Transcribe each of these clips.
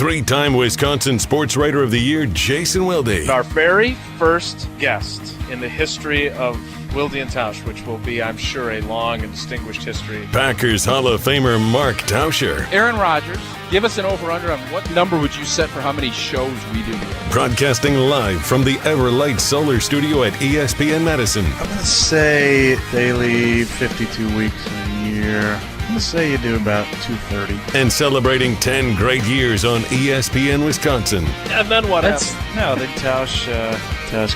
Three-time Wisconsin Sports Writer of the Year, Jason Wilde. Our very first guest in the history of Wilde and Tausch, which will be, I'm sure, a long and distinguished history. Packers Hall of Famer Mark Tauscher. Aaron Rodgers, give us an over-under on what number would you set for how many shows we do here? Broadcasting live from the Everlight Solar Studio at ESPN Madison. I'm going to say daily 52 weeks in a year. I'm going to say you do about 230. And celebrating 10 great years on ESPN Wisconsin. And then what happens? No, then Tausch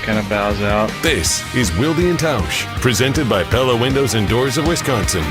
kind of bows out. This is Wilde and Tausch, presented by Pella Windows and Doors of Wisconsin.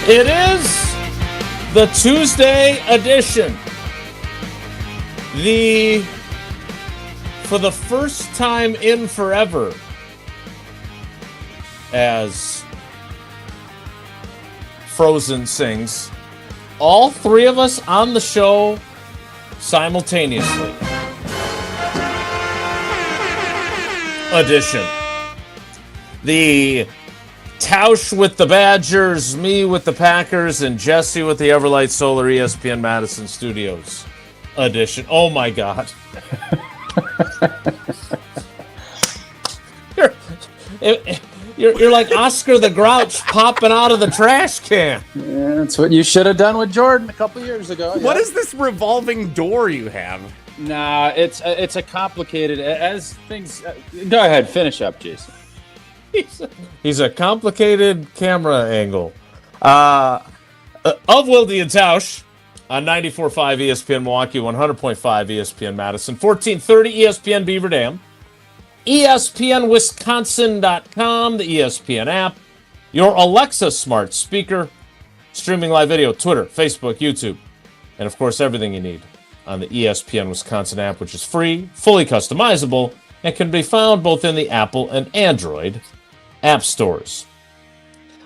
It is the Tuesday edition. For the first time in forever, as Frozen sings, all three of us on the show simultaneously. Edition. The Tausch with the Badgers, me with the Packers, and Jesse with the Everlight Solar ESPN Madison Studios edition. Oh my God. You're like Oscar the Grouch popping out of the trash can. Yeah, that's what you should have done with Jordan a couple years ago. What is this revolving door you have? Nah, it's a complicated, as things... go ahead, finish up, Jason. He's a complicated camera angle. Of Wilde and Tausch on 94.5 ESPN Milwaukee, 100.5 ESPN Madison, 1430 ESPN Beaver Dam, ESPNWisconsin.com, the ESPN app, your Alexa smart speaker, streaming live video, Twitter, Facebook, YouTube, and of course everything you need on the ESPN Wisconsin app, which is free, fully customizable, and can be found both in the Apple and Android app stores.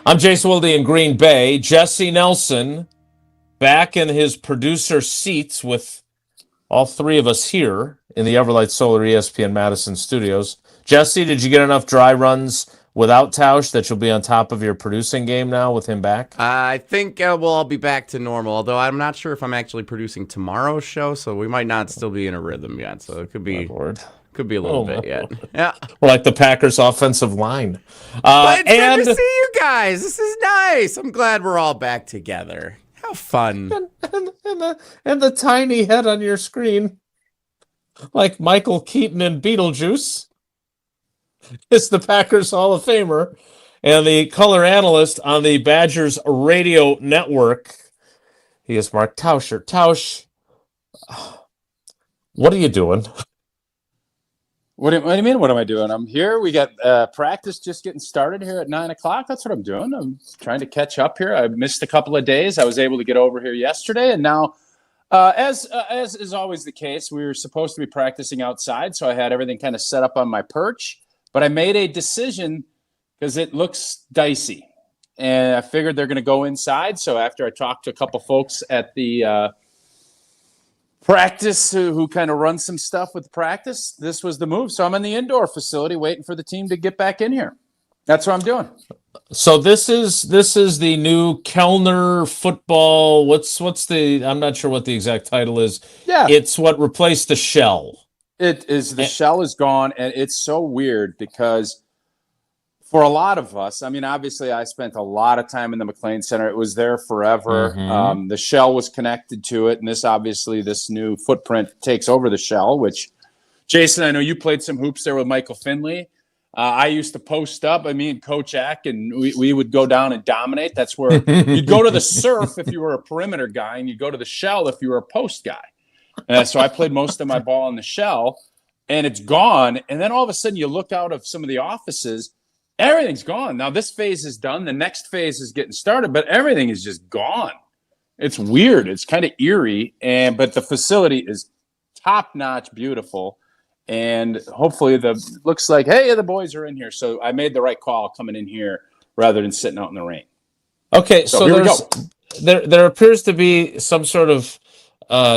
I'm Jason Wilde in Green Bay. Jesse Nelson back in his producer seats with all three of us here in the Everlight Solar ESPN Madison studios. Jesse, did you get enough dry runs without Tausch that you'll be on top of your producing game now with him back? I think I'll be back to normal, although I'm not sure if I'm actually producing tomorrow's show, so we might not still be in a rhythm yet. So it could be... Could be a little bit yet. Yeah. We're like the Packers offensive line. But it's good to see you guys. This is nice. I'm glad we're all back together. How fun. And the tiny head on your screen, like Michael Keaton in Beetlejuice, is the Packers Hall of Famer and the color analyst on the Badgers radio network. He is Mark Tauscher. Tausch, what are you doing? What do you mean, what am I doing? I'm here. We got practice just getting started here at 9 o'clock. That's what I'm doing. I'm trying to catch up here. I missed a couple of days. I was able to get over here yesterday. And now, as is always the case, we were supposed to be practicing outside. So I had everything kind of set up on my perch. But I made a decision because it looks dicey. And I figured they're going to go inside. So after I talked to a couple folks at the practice who kind of run some stuff with practice, this was the move. So I'm in the indoor facility waiting for the team to get back in here. That's what I'm doing. So this is the new Kellner football. What's the? I'm not sure what the exact title is. Yeah, it's what replaced the shell. It is. The shell is gone, and it's so weird because for a lot of us, I mean, obviously, I spent a lot of time in the McLean Center. It was there forever. Mm-hmm. The shell was connected to it, and this new footprint takes over the shell, which Jason, I know you played some hoops there with Michael Finley. I used to post up. Me and Coach Ack, and we would go down and dominate. That's where you'd go to the surf if you were a perimeter guy, and you'd go to the shell if you were a post guy. So I played most of my ball in the shell, and it's gone. And then all of a sudden you look out of some of the offices, everything's gone. Now this phase is done. The next phase is getting started, but everything is just gone. It's weird. It's kind of eerie, but the facility is top-notch, beautiful. And hopefully looks like, hey, the boys are in here. So I made the right call coming in here rather than sitting out in the rain. Okay, so there appears to be some sort of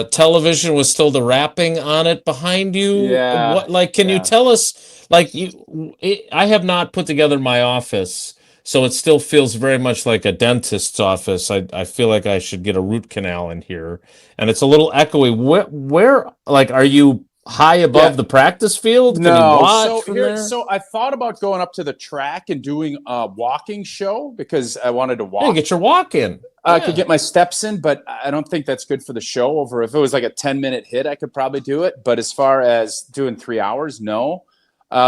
television with still the wrapping on it behind you. Yeah. Can you tell us, I have not put together my office, so it still feels very much like a dentist's office. I feel like I should get a root canal in here, and it's a little echoey. Where are you high above the practice field? Can you watch from there? So I thought about going up to the track and doing a walking show because I wanted to walk. Yeah, get your walk in. I could get my steps in, but I don't think that's good for the show. If it was like a 10-minute hit, I could probably do it. But as far as doing 3 hours, no.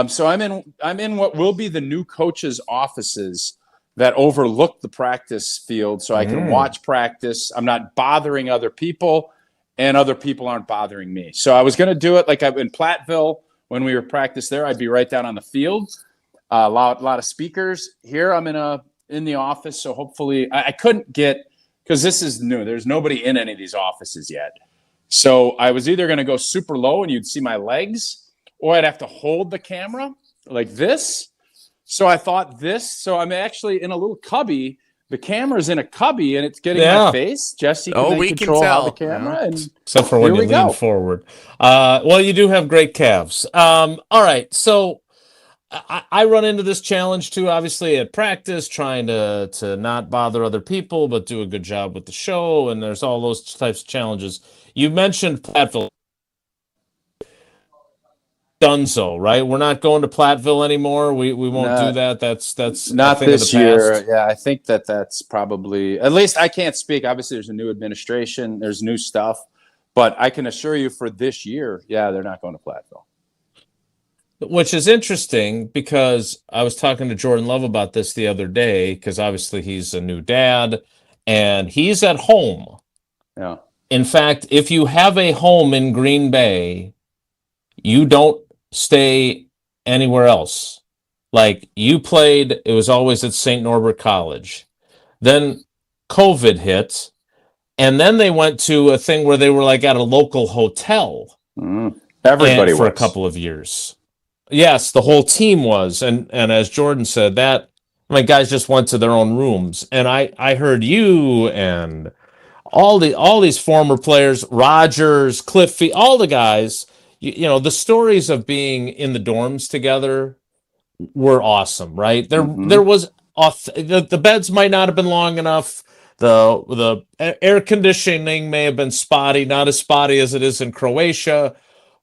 So I'm in what will be the new coaches' offices that overlook the practice field, so I can watch practice. I'm not bothering other people, and other people aren't bothering me. So I was going to do it like in Platteville when we were practice there. I'd be right down on the field. A lot of speakers here. I'm in the office, so hopefully I couldn't get, because this is new. There's nobody in any of these offices yet. So I was either going to go super low and you'd see my legs, or I'd have to hold the camera like this. So I thought this. So I'm actually in a little cubby. The camera's in a cubby, and it's getting my face. Jesse can control how the camera. And except for when you lean forward. Well, you do have great calves. All right, so I run into this challenge, too, obviously, at practice, trying to not bother other people, but do a good job with the show, and there's all those types of challenges. You mentioned Platteville. Done so, right? We're not going to Platteville anymore. We won't do that. That's not this year. Yeah, I think that's probably, at least I can't speak. Obviously, there's a new administration. There's new stuff. But I can assure you for this year, they're not going to Platteville. Which is interesting because I was talking to Jordan Love about this the other day because obviously he's a new dad and he's at home. Yeah. In fact, if you have a home in Green Bay, you don't stay anywhere else. Like you played, it was always at St. Norbert College. Then COVID hit, and then they went to a thing where they were like at a local hotel. Everybody for was. A couple of years. Yes, the whole team was, and as Jordan said, guys just went to their own rooms. And I heard you and all these former players, Rodgers, Cliffy, all the guys. You know, the stories of being in the dorms together were awesome, right? There was the beds might not have been long enough. The air conditioning may have been spotty, not as spotty as it is in Croatia,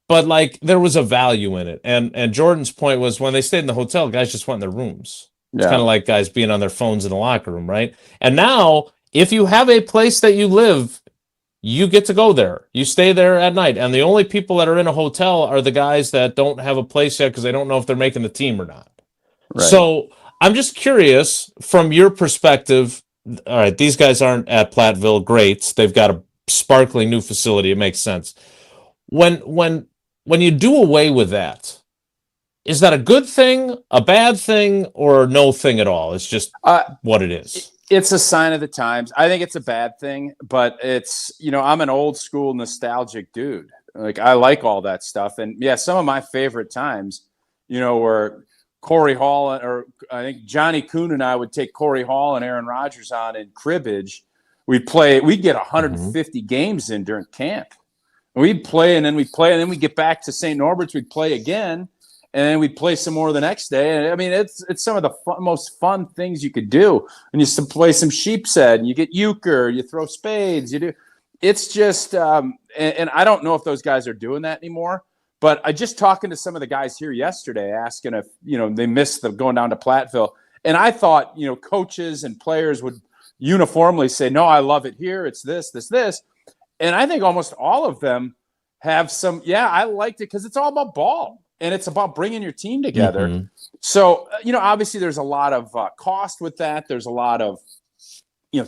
but there was a value in it. And Jordan's point was when they stayed in the hotel, guys just went in their rooms. It's kind of like guys being on their phones in the locker room, right? And now, if you have a place that you live, you get to go there. You stay there at night. And the only people that are in a hotel are the guys that don't have a place yet because they don't know if they're making the team or not. Right. So I'm just curious from your perspective. All right, these guys aren't at Platteville. Great. They've got a sparkling new facility. It makes sense. When you do away with that, is that a good thing, a bad thing, or no thing at all? It's just what it is. It's a sign of the times. I think it's a bad thing, but it's, I'm an old school nostalgic dude. I like all that stuff. And some of my favorite times, were Corey Hall, or I think Johnny Kuhn and I would take Corey Hall and Aaron Rodgers on in cribbage. We'd get 150 games in during camp. We'd play and then we'd get back to St. Norbert's. We'd play again. And then we'd play some more the next day. I mean, it's some of the most fun things you could do. And you play some sheep's head, and you get euchre, you throw spades, you do. It's just, and I don't know if those guys are doing that anymore. But I just talking to some of the guys here yesterday, asking if they missed going down to Platteville. And I thought coaches and players would uniformly say, "No, I love it here. It's this, this, this." And I think almost all of them have some. Yeah, I liked it because it's all about ball and it's about bringing your team together. So, obviously there's a lot of cost with that. There's a lot of,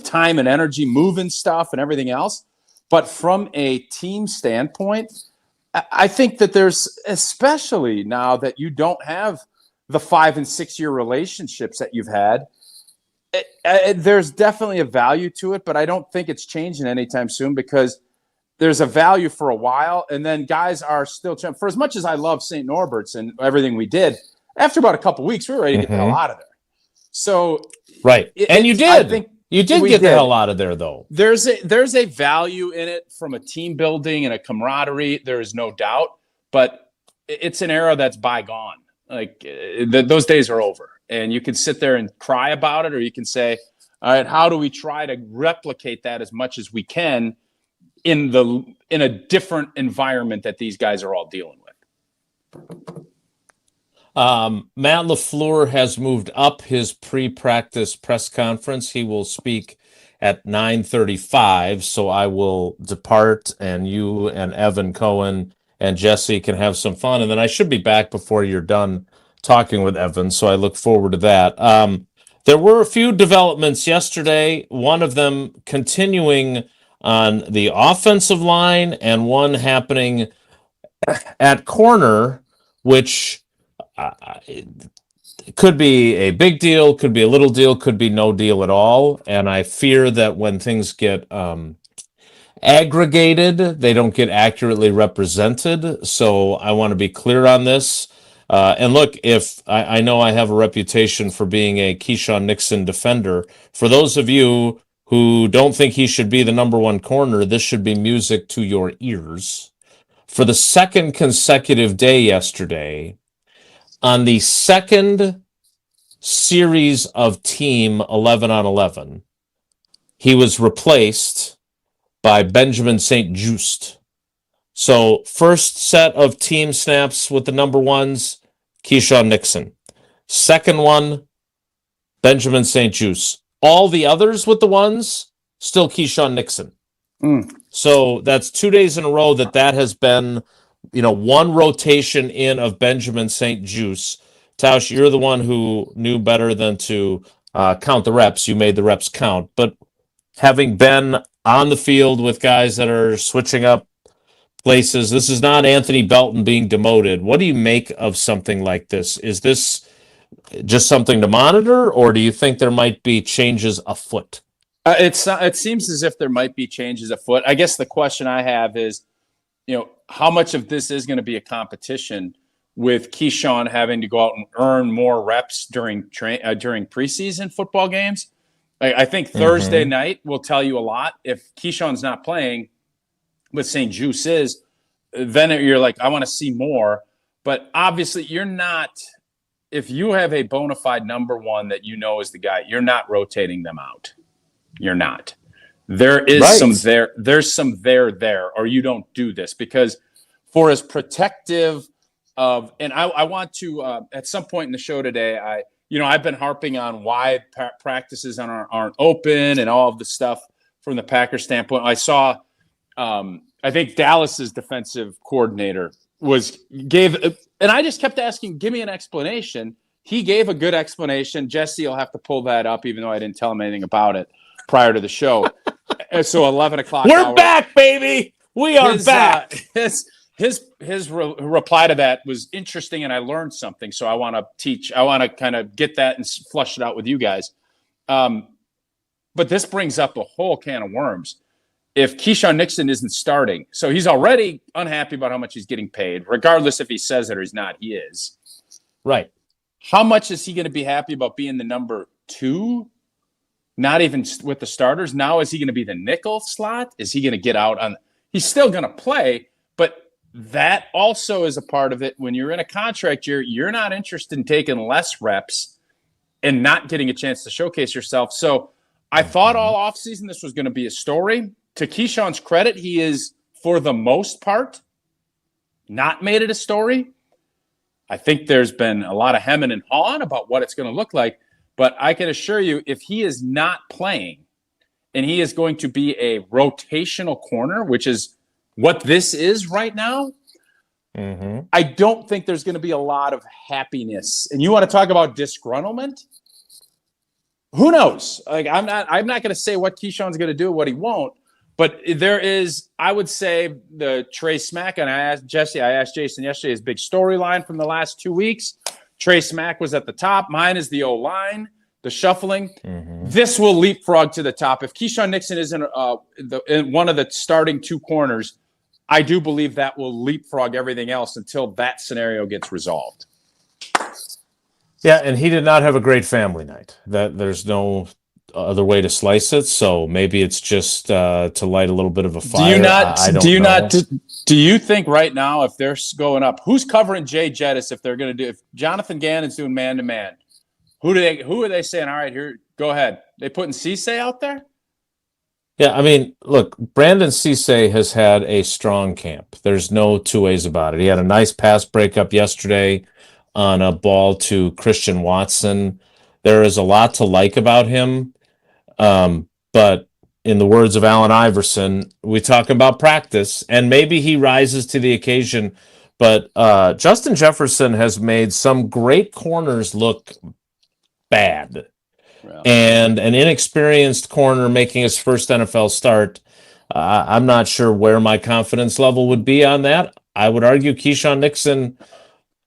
time and energy moving stuff and everything else. But from a team standpoint, I think that there's, especially now that you don't have the 5 and 6 year relationships that you've had, there's definitely a value to it, but I don't think it's changing anytime soon because there's a value for a while. And then guys are still, for as much as I love St. Norbert's and everything we did, after about a couple of weeks, we were ready to get the hell out of there. So, right. And you did. I think you did get the hell out of there, though. There's a value in it from a team building and a camaraderie. There is no doubt, but it's an era that's bygone. Like those days are over, and you can sit there and cry about it, or you can say, all right, how do we try to replicate that as much as we can in a different environment that these guys are all dealing with? Matt LaFleur has moved up his pre-practice press conference. He will speak at 9:35, so I will depart, and you and Evan, Cohen, and Jesse can have some fun, and then I should be back before you're done talking with Evan, so I look forward to that. There were a few developments yesterday, one of them continuing on the offensive line and one happening at corner, which it could be a big deal, could be a little deal, could be no deal at all. And I fear that when things get aggregated, they don't get accurately represented. So I want to be clear on this. And look, if I know I have a reputation for being a Keyshawn Nixon defender, for those of you who don't think he should be the number one corner, this should be music to your ears. For the second consecutive day yesterday, on the second series of Team 11 on 11, he was replaced by Benjamin St. Juste. So first set of team snaps with the number ones, Keyshawn Nixon. Second one, Benjamin St. Juste. All the others with the ones, still Keyshawn Nixon. So that's 2 days in a row that has been, one rotation in of Benjamin St. Juste. Tausch, you're the one who knew better than to count the reps. You made the reps count. But having been on the field with guys that are switching up places, this is not Anthony Belton being demoted. What do you make of something like this? Is this just something to monitor, or do you think there might be changes afoot? It seems as if there might be changes afoot. I guess the question I have is, how much of this is going to be a competition with Keyshawn having to go out and earn more reps during preseason football games? I think Thursday night will tell you a lot. If Keyshawn's not playing, but St. Juste is, then you're like, I want to see more. But obviously, you're not. If you have a bona fide number one that is the guy, you're not rotating them out. You're not. There is some there. There's some there, or you don't do this, because for as protective of, and I want to at some point in the show today, I've been harping on why practices aren't open and all of the stuff from the Packers standpoint. I saw, I think Dallas's defensive coordinator gave, and I just kept asking, give me an explanation. He gave a good explanation. Jesse will have to pull that up, even though I didn't tell him anything about it prior to the show. So 11 o'clock. We're back, baby. We are back. His reply to that was interesting, and I learned something. So I want to kind of get that and flush it out with you guys. But this brings up a whole can of worms. If Keyshawn Nixon isn't starting, so he's already unhappy about how much he's getting paid, regardless if he says it or he's not, he is. Right. How much is he going to be happy about being the number two? Not even with the starters. Now, is he going to be the nickel slot? Is he going to get out on? He's still going to play, but that also is a part of it. When you're in a contract year, you're not interested in taking less reps and not getting a chance to showcase yourself. So I thought all offseason this was going to be a story. To Keyshawn's credit, he is, for the most part, not made it a story. I think there's been a lot of hemming and hawing about what it's going to look like. But I can assure you, if he is not playing and he is going to be a rotational corner, which is what this is right now, I don't think there's going to be a lot of happiness. And you want to talk about disgruntlement? Who knows? Like, I'm not going to say what Keyshawn's going to do, what he won't. But there is, I would say, the Trey Smack, and I asked Jason yesterday, his big storyline from the last 2 weeks. Trey Smack was at the top. Mine is the O-line, the shuffling. This will leapfrog to the top. If Keyshawn Nixon isn't in one of the starting two corners, I do believe that will leapfrog everything else until that scenario gets resolved. Yeah, and he did not have a great family night. That there's no other way to slice it. So maybe it's just to light a little bit of a fire. Do you think right now, if they're going up, who's covering Jay Jettis if they're going to do? If Jonathan Gannon's doing man to man, who are they saying? All right, here, go ahead. They putting Cisse out there? Yeah, I mean, look, Brandon Cisse has had a strong camp. There's no two ways about it. He had a nice pass breakup yesterday on a ball to Christian Watson. There is a lot to like about him. But in the words of Allen Iverson, we talk about practice, and maybe he rises to the occasion. But Justin Jefferson has made some great corners look bad. Wow. And an inexperienced corner making his first NFL start, I'm not sure where my confidence level would be on that. I would argue Keyshawn Nixon,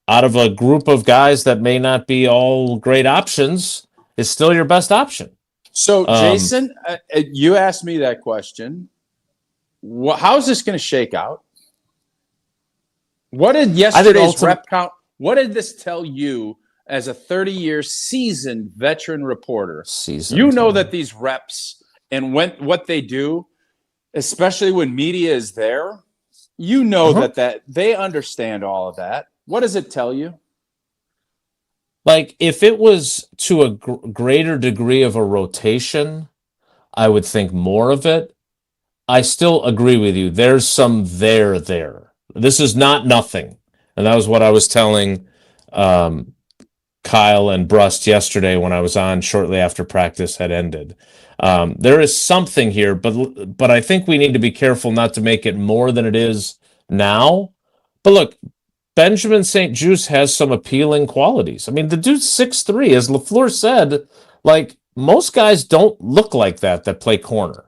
out of a group of guys that may not be all great options, is still your best option. So, Jason, you asked me that question. How is this going to shake out? What did yesterday's rep count? What did this tell you as a 30-year seasoned veteran reporter? You know that these reps and what they do, especially when media is there, you know that they understand all of that. What does it tell you? Like, if it was to a greater degree of a rotation, I would think more of it. I still agree with you. There's some there. This is not nothing. And that was what I was telling Kyle and Brust yesterday when I was on shortly after practice had ended. There is something here, but I think we need to be careful not to make it more than it is now. But look, Benjamin St. Juste has some appealing qualities. I mean, the dude's 6'3", as LaFleur said, like, most guys don't look like that play corner.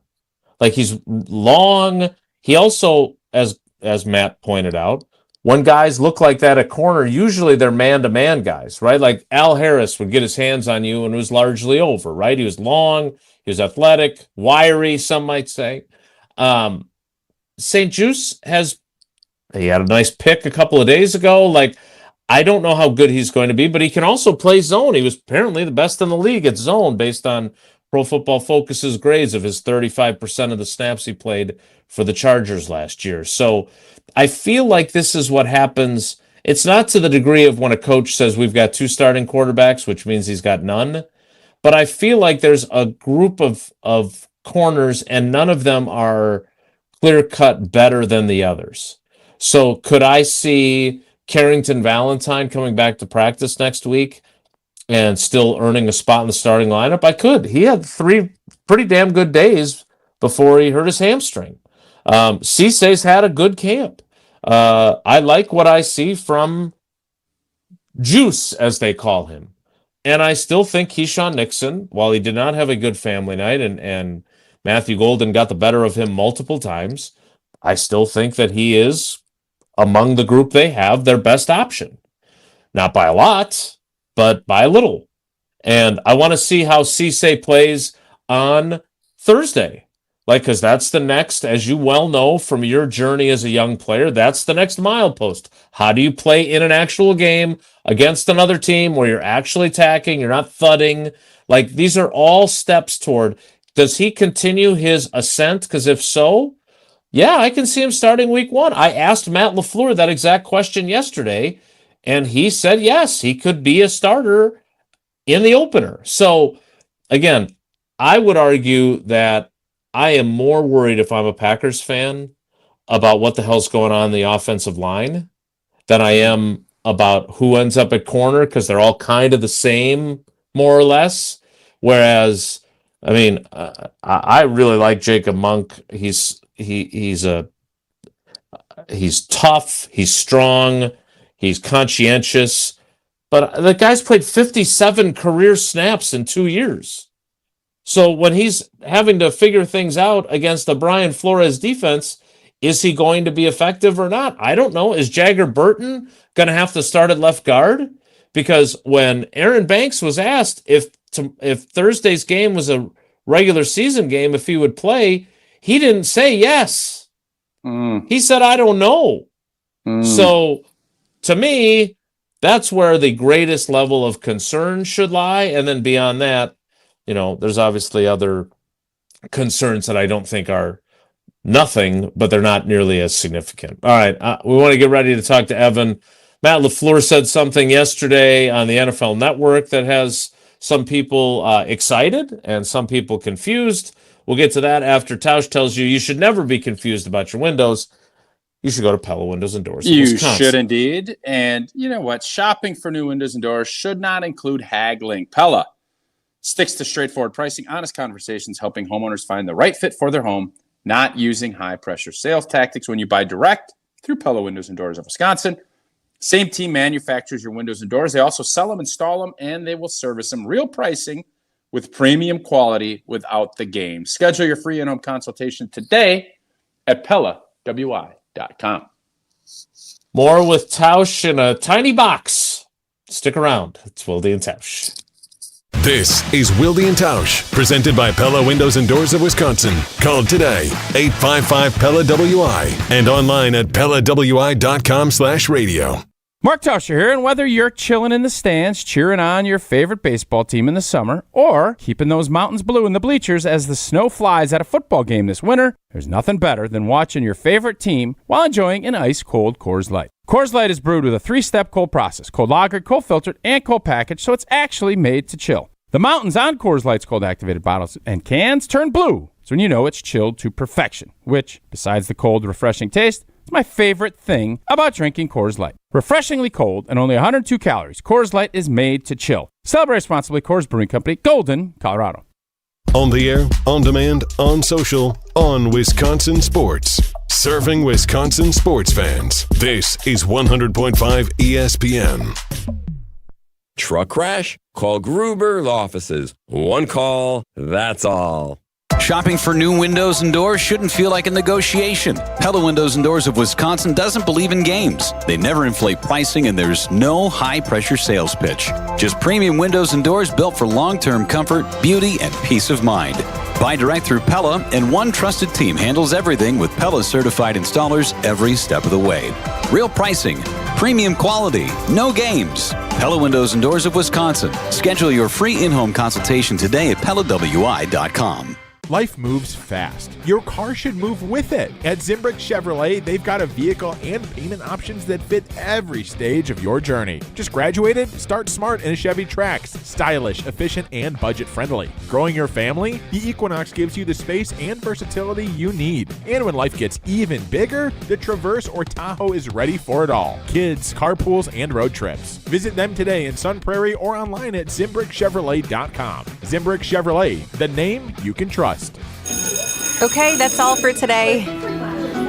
Like, he's long. He also, as Matt pointed out, when guys look like that at corner, usually they're man-to-man guys, right? Like Al Harris would get his hands on you and it was largely over, right? He was long, he was athletic, wiry, some might say. St. Juste he had a nice pick a couple of days ago. Like, I don't know how good he's going to be, but he can also play zone. He was apparently the best in the league at zone based on Pro Football Focus's grades of his 35% of the snaps he played for the Chargers last year. So I feel like this is what happens. It's not to the degree of when a coach says we've got two starting quarterbacks, which means he's got none. But I feel like there's a group of corners, and none of them are clear-cut better than the others. So could I see Carrington Valentine coming back to practice next week and still earning a spot in the starting lineup? I could. He had 3 pretty damn good days before he hurt his hamstring. Cisse's had a good camp. I like what I see from Juice, as they call him. And I still think Keyshawn Nixon, while he did not have a good family night and Matthew Golden got the better of him multiple times, I still think that he is, among the group they have, their best option. Not by a lot, but by a little. And I want to see how Cisse plays on Thursday. Like, because that's the next, as you well know from your journey as a young player, that's the next milepost. How do you play in an actual game against another team where you're actually attacking, you're not thudding? Like, these are all steps toward, does he continue his ascent? Because if so, yeah, I can see him starting week 1. I asked Matt LaFleur that exact question yesterday, and he said yes, he could be a starter in the opener. So, again, I would argue that I am more worried if I'm a Packers fan about what the hell's going on in the offensive line than I am about who ends up at corner, because they're all kind of the same, more or less. Whereas, I mean, I really like Jacob Monk. He's a He's tough. He's strong. He's conscientious. But the guy's played 57 career snaps in 2 years. So when he's having to figure things out against the Brian Flores defense, is he going to be effective or not? I don't know. Is Jagger Burton going to have to start at left guard? Because when Aaron Banks was asked if Thursday's game was a regular season game, if he would play, he didn't say yes. He said, I don't know. So to me, that's where the greatest level of concern should lie. And then beyond that, there's obviously other concerns that I don't think are nothing, but they're not nearly as significant. All right, we want to get ready to talk to Evan. Matt LaFleur said something yesterday on the NFL Network that has some people excited and some people confused. We'll get to that after Tausch tells you should never be confused about your windows. You should go to Pella Windows and Doors. You should indeed. And you know what? Shopping for new windows and doors should not include haggling. Pella sticks to straightforward pricing, honest conversations, helping homeowners find the right fit for their home, not using high-pressure sales tactics when you buy direct through Pella Windows and Doors of Wisconsin. Same team manufactures your windows and doors. They also sell them, install them, and they will service them. Real pricing with premium quality without the game. Schedule your free in-home consultation today at PellaWI.com. More with Tausch in a tiny box. Stick around. It's Wilde and Tausch. This is Wilde and Tausch, presented by Pella Windows and Doors of Wisconsin. Call today, 855-PELLA-WI, and online at PellaWI.com/radio. Mark Tauscher here, and whether you're chilling in the stands, cheering on your favorite baseball team in the summer, or keeping those mountains blue in the bleachers as the snow flies at a football game this winter, there's nothing better than watching your favorite team while enjoying an ice-cold Coors Light. Coors Light is brewed with a 3-step cold process: cold lagered, cold filtered, and cold packaged, so it's actually made to chill. The mountains on Coors Light's cold activated bottles and cans turn blue. So when you know it's chilled to perfection, which, besides the cold, refreshing taste, is my favorite thing about drinking Coors Light. Refreshingly cold and only 102 calories, Coors Light is made to chill. Celebrate responsibly. Coors Brewing Company, Golden, Colorado. On the air, on demand, on social, on Wisconsin Sports. Serving Wisconsin sports fans. This is 100.5 ESPN. Truck crash? Call Gruber Offices. One call, that's all. Shopping for new windows and doors shouldn't feel like a negotiation. Pella Windows and Doors of Wisconsin doesn't believe in games. They never inflate pricing, and there's no high-pressure sales pitch. Just premium windows and doors built for long-term comfort, beauty, and peace of mind. Buy direct through Pella, and one trusted team handles everything with Pella-certified installers every step of the way. Real pricing, premium quality, no games. Pella Windows and Doors of Wisconsin. Schedule your free in-home consultation today at PellaWI.com. Life moves fast. Your car should move with it. At Zimbrick Chevrolet, they've got a vehicle and payment options that fit every stage of your journey. Just graduated? Start smart in a Chevy Trax. Stylish, efficient, and budget-friendly. Growing your family? The Equinox gives you the space and versatility you need. And when life gets even bigger, the Traverse or Tahoe is ready for it all. Kids, carpools, and road trips. Visit them today in Sun Prairie or online at ZimbrickChevrolet.com. Zimbrick Chevrolet, the name you can trust. Okay, that's all for today.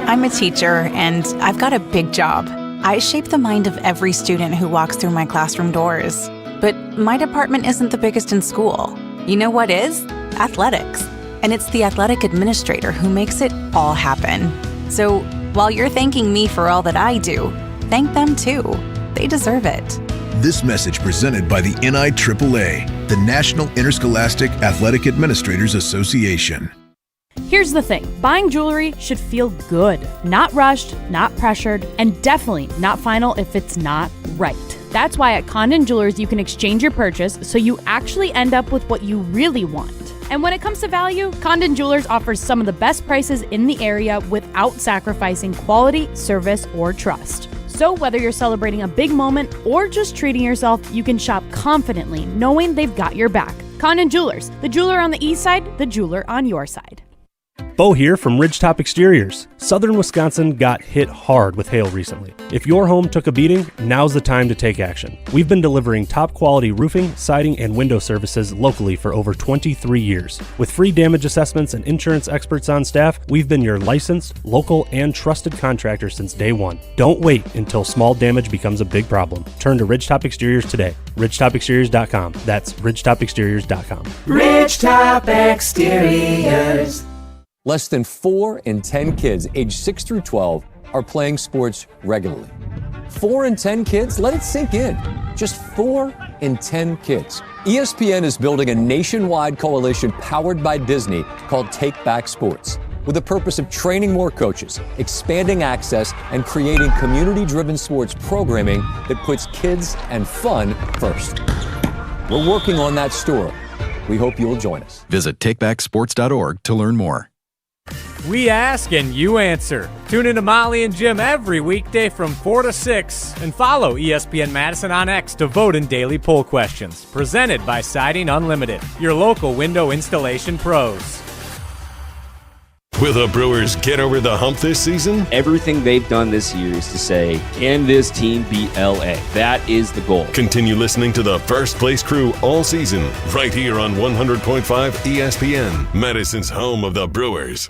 I'm a teacher, and I've got a big job. I shape the mind of every student who walks through my classroom doors. But my department isn't the biggest in school. You know what is? Athletics. And it's the athletic administrator who makes it all happen. So while you're thanking me for all that I do, thank them too. They deserve it. This message presented by the NIAAA, the National Interscholastic Athletic Administrators Association. Here's the thing. Buying jewelry should feel good. Not rushed, not pressured, and definitely not final if it's not right. That's why at Condon Jewelers you can exchange your purchase so you actually end up with what you really want. And when it comes to value, Condon Jewelers offers some of the best prices in the area without sacrificing quality, service, or trust. So whether you're celebrating a big moment or just treating yourself, you can shop confidently knowing they've got your back. Condon Jewelers, the jeweler on the east side, the jeweler on your side. Bo here from Ridgetop Exteriors. Southern Wisconsin got hit hard with hail recently. If your home took a beating, now's the time to take action. We've been delivering top quality roofing, siding, and window services locally for over 23 years. With free damage assessments and insurance experts on staff, we've been your licensed, local, and trusted contractor since day one. Don't wait until small damage becomes a big problem. Turn to Ridgetop Exteriors today. RidgetopExteriors.com. That's RidgetopExteriors.com. Ridgetop Exteriors. Less than 4 in 10 kids aged 6 through 12 are playing sports regularly. 4 in 10 kids? Let it sink in. Just 4 in 10 kids. ESPN is building a nationwide coalition powered by Disney called Take Back Sports, with the purpose of training more coaches, expanding access, and creating community-driven sports programming that puts kids and fun first. We're working on that story. We hope you'll join us. Visit takebacksports.org to learn more. We ask and you answer. Tune in to Molly and Jim every weekday from 4 to 6 and follow ESPN Madison on X to vote in daily poll questions. Presented by Siding Unlimited, your local window installation pros. Will the Brewers get over the hump this season? Everything they've done this year is to say, can this team beat LA? That is the goal. Continue listening to the First Place Crew all season, right here on 100.5 ESPN, Madison's home of the Brewers.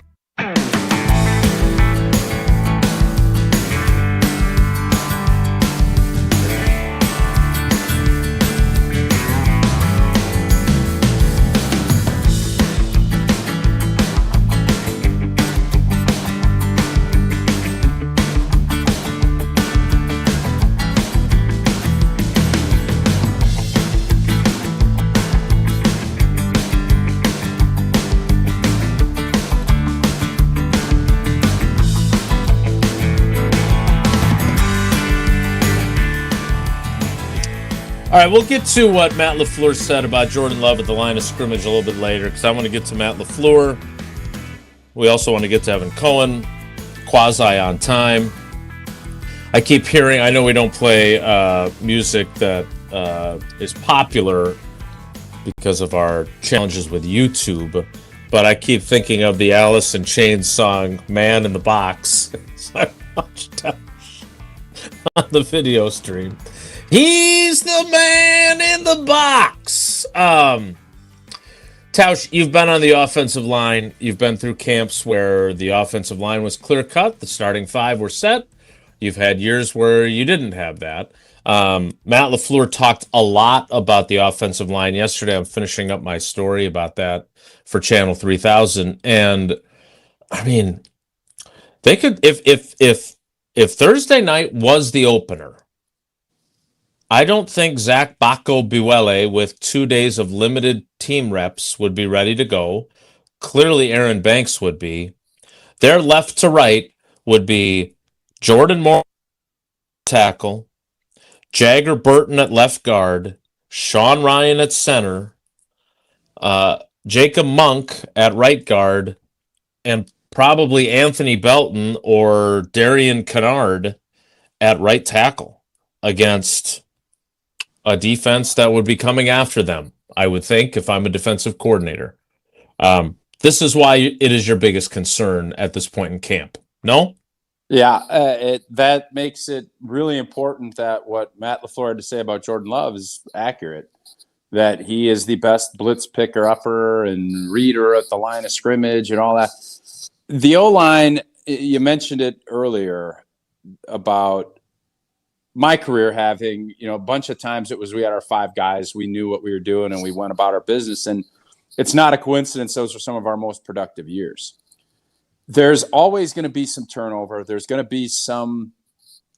All right, we'll get to what Matt LaFleur said about Jordan Love at the line of scrimmage a little bit later, because I want to get to Matt LaFleur. We also want to get to Evan Cohen, quasi on time. I keep hearing, I know we don't play music that is popular because of our challenges with YouTube, but I keep thinking of the Alice in Chains song, Man in the Box. So I watched that on the video stream. He's the man in the box. Tausch, you've been on the offensive line. You've been through camps where the offensive line was clear-cut. The starting five were set. You've had years where you didn't have that. Matt LaFleur talked a lot about the offensive line yesterday. I'm finishing up my story about that for Channel 3000. And, I mean, they could, if Thursday night was the opener, I don't think Zach Bacco-Buele, with 2 days of limited team reps, would be ready to go. Clearly, Aaron Banks would be. Their left to right would be Jordan Moore tackle, Jagger Burton at left guard, Sean Ryan at center, Jacob Monk at right guard, and probably Anthony Belton or Darian Kennard at right tackle against a defense that would be coming after them, I would think, if I'm a defensive coordinator. This is why it is your biggest concern at this point in camp. No? Yeah, that makes it really important that what Matt LaFleur had to say about Jordan Love is accurate, that he is the best blitz picker-upper and reader at the line of scrimmage and all that. The O-line, you mentioned it earlier about my career having, a bunch of times it was we had our 5 guys, we knew what we were doing, and we went about our business. And it's not a coincidence those were some of our most productive years. There's always going to be some turnover. There's going to be some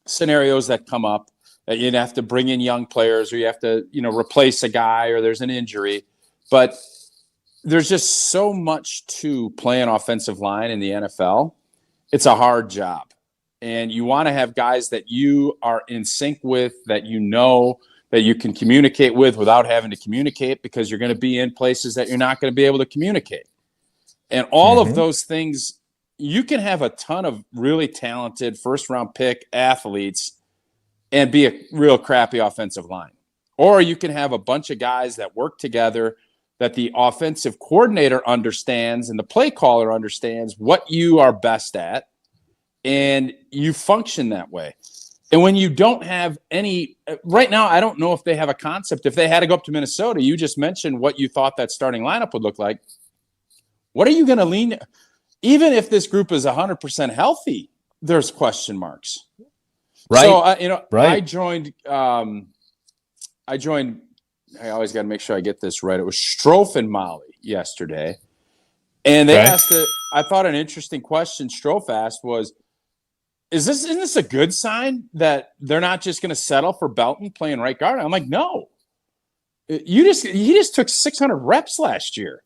scenarios that come up that you have to bring in young players, or you have to, replace a guy, or there's an injury. But there's just so much to play an offensive line in the NFL. It's a hard job. And you want to have guys that you are in sync with, that that you can communicate with without having to communicate, because you're going to be in places that you're not going to be able to communicate. And all of those things, you can have a ton of really talented first-round pick athletes and be a real crappy offensive line. Or you can have a bunch of guys that work together, that the offensive coordinator understands and the play caller understands what you are best at, and you function that way. And when you don't have any right now, I don't know if they have a concept. If they had to go up to Minnesota, you just mentioned what you thought that starting lineup would look like. What are you going to lean? Even if this group is 100% healthy, there's question marks. Right. So, right. I joined, I always got to make sure I get this right. It was Strofe and Molly yesterday. And they asked I thought an interesting question Strofe asked was, isn't this a good sign that they're not just going to settle for Belton playing right guard? I'm like, no. He just took 600 reps last year.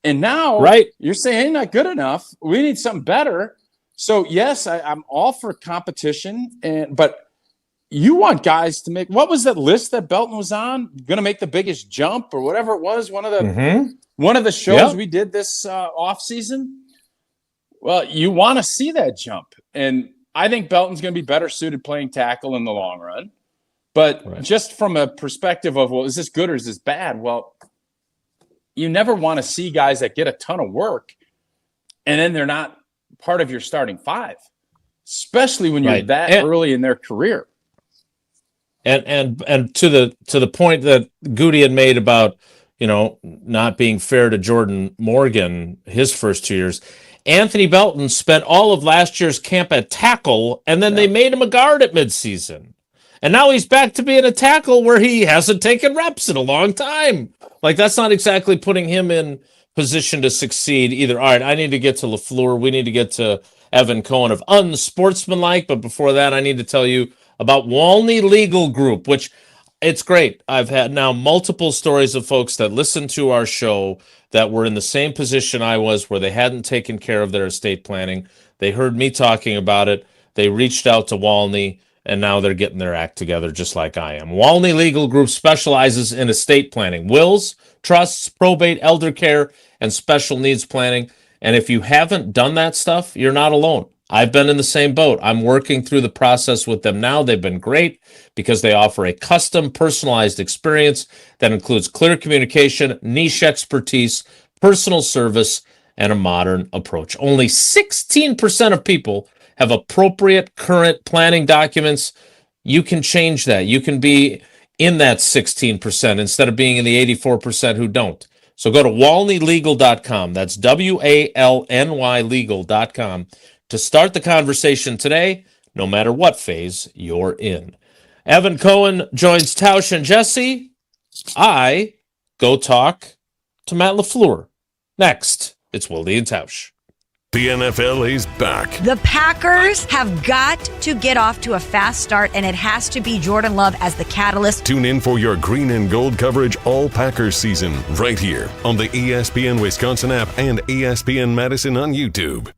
And now you're saying, hey, not good enough. We need something better. So, yes, I'm all for competition, but you want guys to make – what was that list that Belton was on? Going to make the biggest jump or whatever it was, one of the shows we did this offseason? Well, you want to see that jump. And I think Belton's going to be better suited playing tackle in the long run. But just from a perspective of, well, is this good or is this bad? Well, you never want to see guys that get a ton of work and then they're not part of your starting five, especially when you're that early in their career. And to the point that Goody had made about, not being fair to Jordan Morgan his first 2 years, Anthony Belton spent all of last year's camp at tackle, and then they made him a guard at midseason. And now he's back to being a tackle where he hasn't taken reps in a long time. Like, that's not exactly putting him in position to succeed either. All right, I need to get to LaFleur. We need to get to Evan Cohen of Unsportsmanlike. But before that, I need to tell you about Walney Legal Group, which it's great. I've had now multiple stories of folks that listened to our show that were in the same position I was, where they hadn't taken care of their estate planning. They heard me talking about it. They reached out to Walney, and now they're getting their act together just like I am. Walney Legal Group specializes in estate planning, wills, trusts, probate, elder care, and special needs planning. And if you haven't done that stuff, you're not alone. I've been in the same boat. I'm working through the process with them now. They've been great because they offer a custom, personalized experience that includes clear communication, niche expertise, personal service, and a modern approach. Only 16% of people have appropriate current planning documents. You can change that. You can be in that 16% instead of being in the 84% who don't. So go to walneylegal.com. That's WALNY legal.com to start the conversation today, no matter what phase you're in. Evan Cohen joins Tausch and Jesse. I go talk to Matt LaFleur. Next, it's Wilde and Tausch. The NFL is back. The Packers have got to get off to a fast start, and it has to be Jordan Love as the catalyst. Tune in for your green and gold coverage all Packers season right here on the ESPN Wisconsin app and ESPN Madison on YouTube.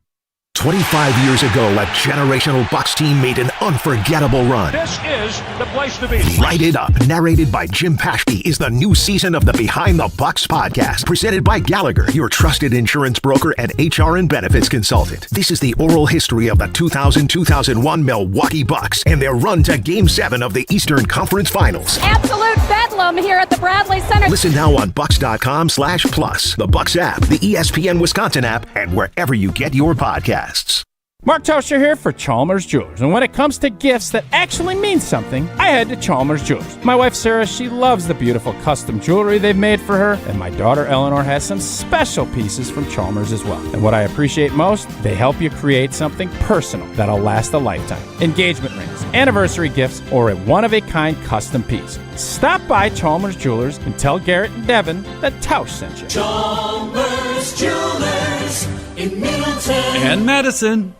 25 years ago, a generational Bucs team made an unforgettable run. This is the place to be. Light It Up, narrated by Jim Paschke, is the new season of the Behind the Bucs podcast, presented by Gallagher, your trusted insurance broker and HR and benefits consultant. This is the oral history of the 2000-2001 Milwaukee Bucs and their run to Game 7 of the Eastern Conference Finals. Absolute bedlam here at the Bradley Center. Listen now on Bucs.com/plus, the Bucs app, the ESPN Wisconsin app, and wherever you get your podcasts. Mark Tauscher here for Chalmers Jewelers. And when it comes to gifts that actually mean something, I head to Chalmers Jewelers. My wife Sarah, she loves the beautiful custom jewelry they've made for her. And my daughter Eleanor has some special pieces from Chalmers as well. And what I appreciate most, they help you create something personal that'll last a lifetime. Engagement rings, anniversary gifts, or a one-of-a-kind custom piece. Stop by Chalmers Jewelers and tell Garrett and Devin that Tausch sent you. Chalmers Jewelers in Middleton and Madison.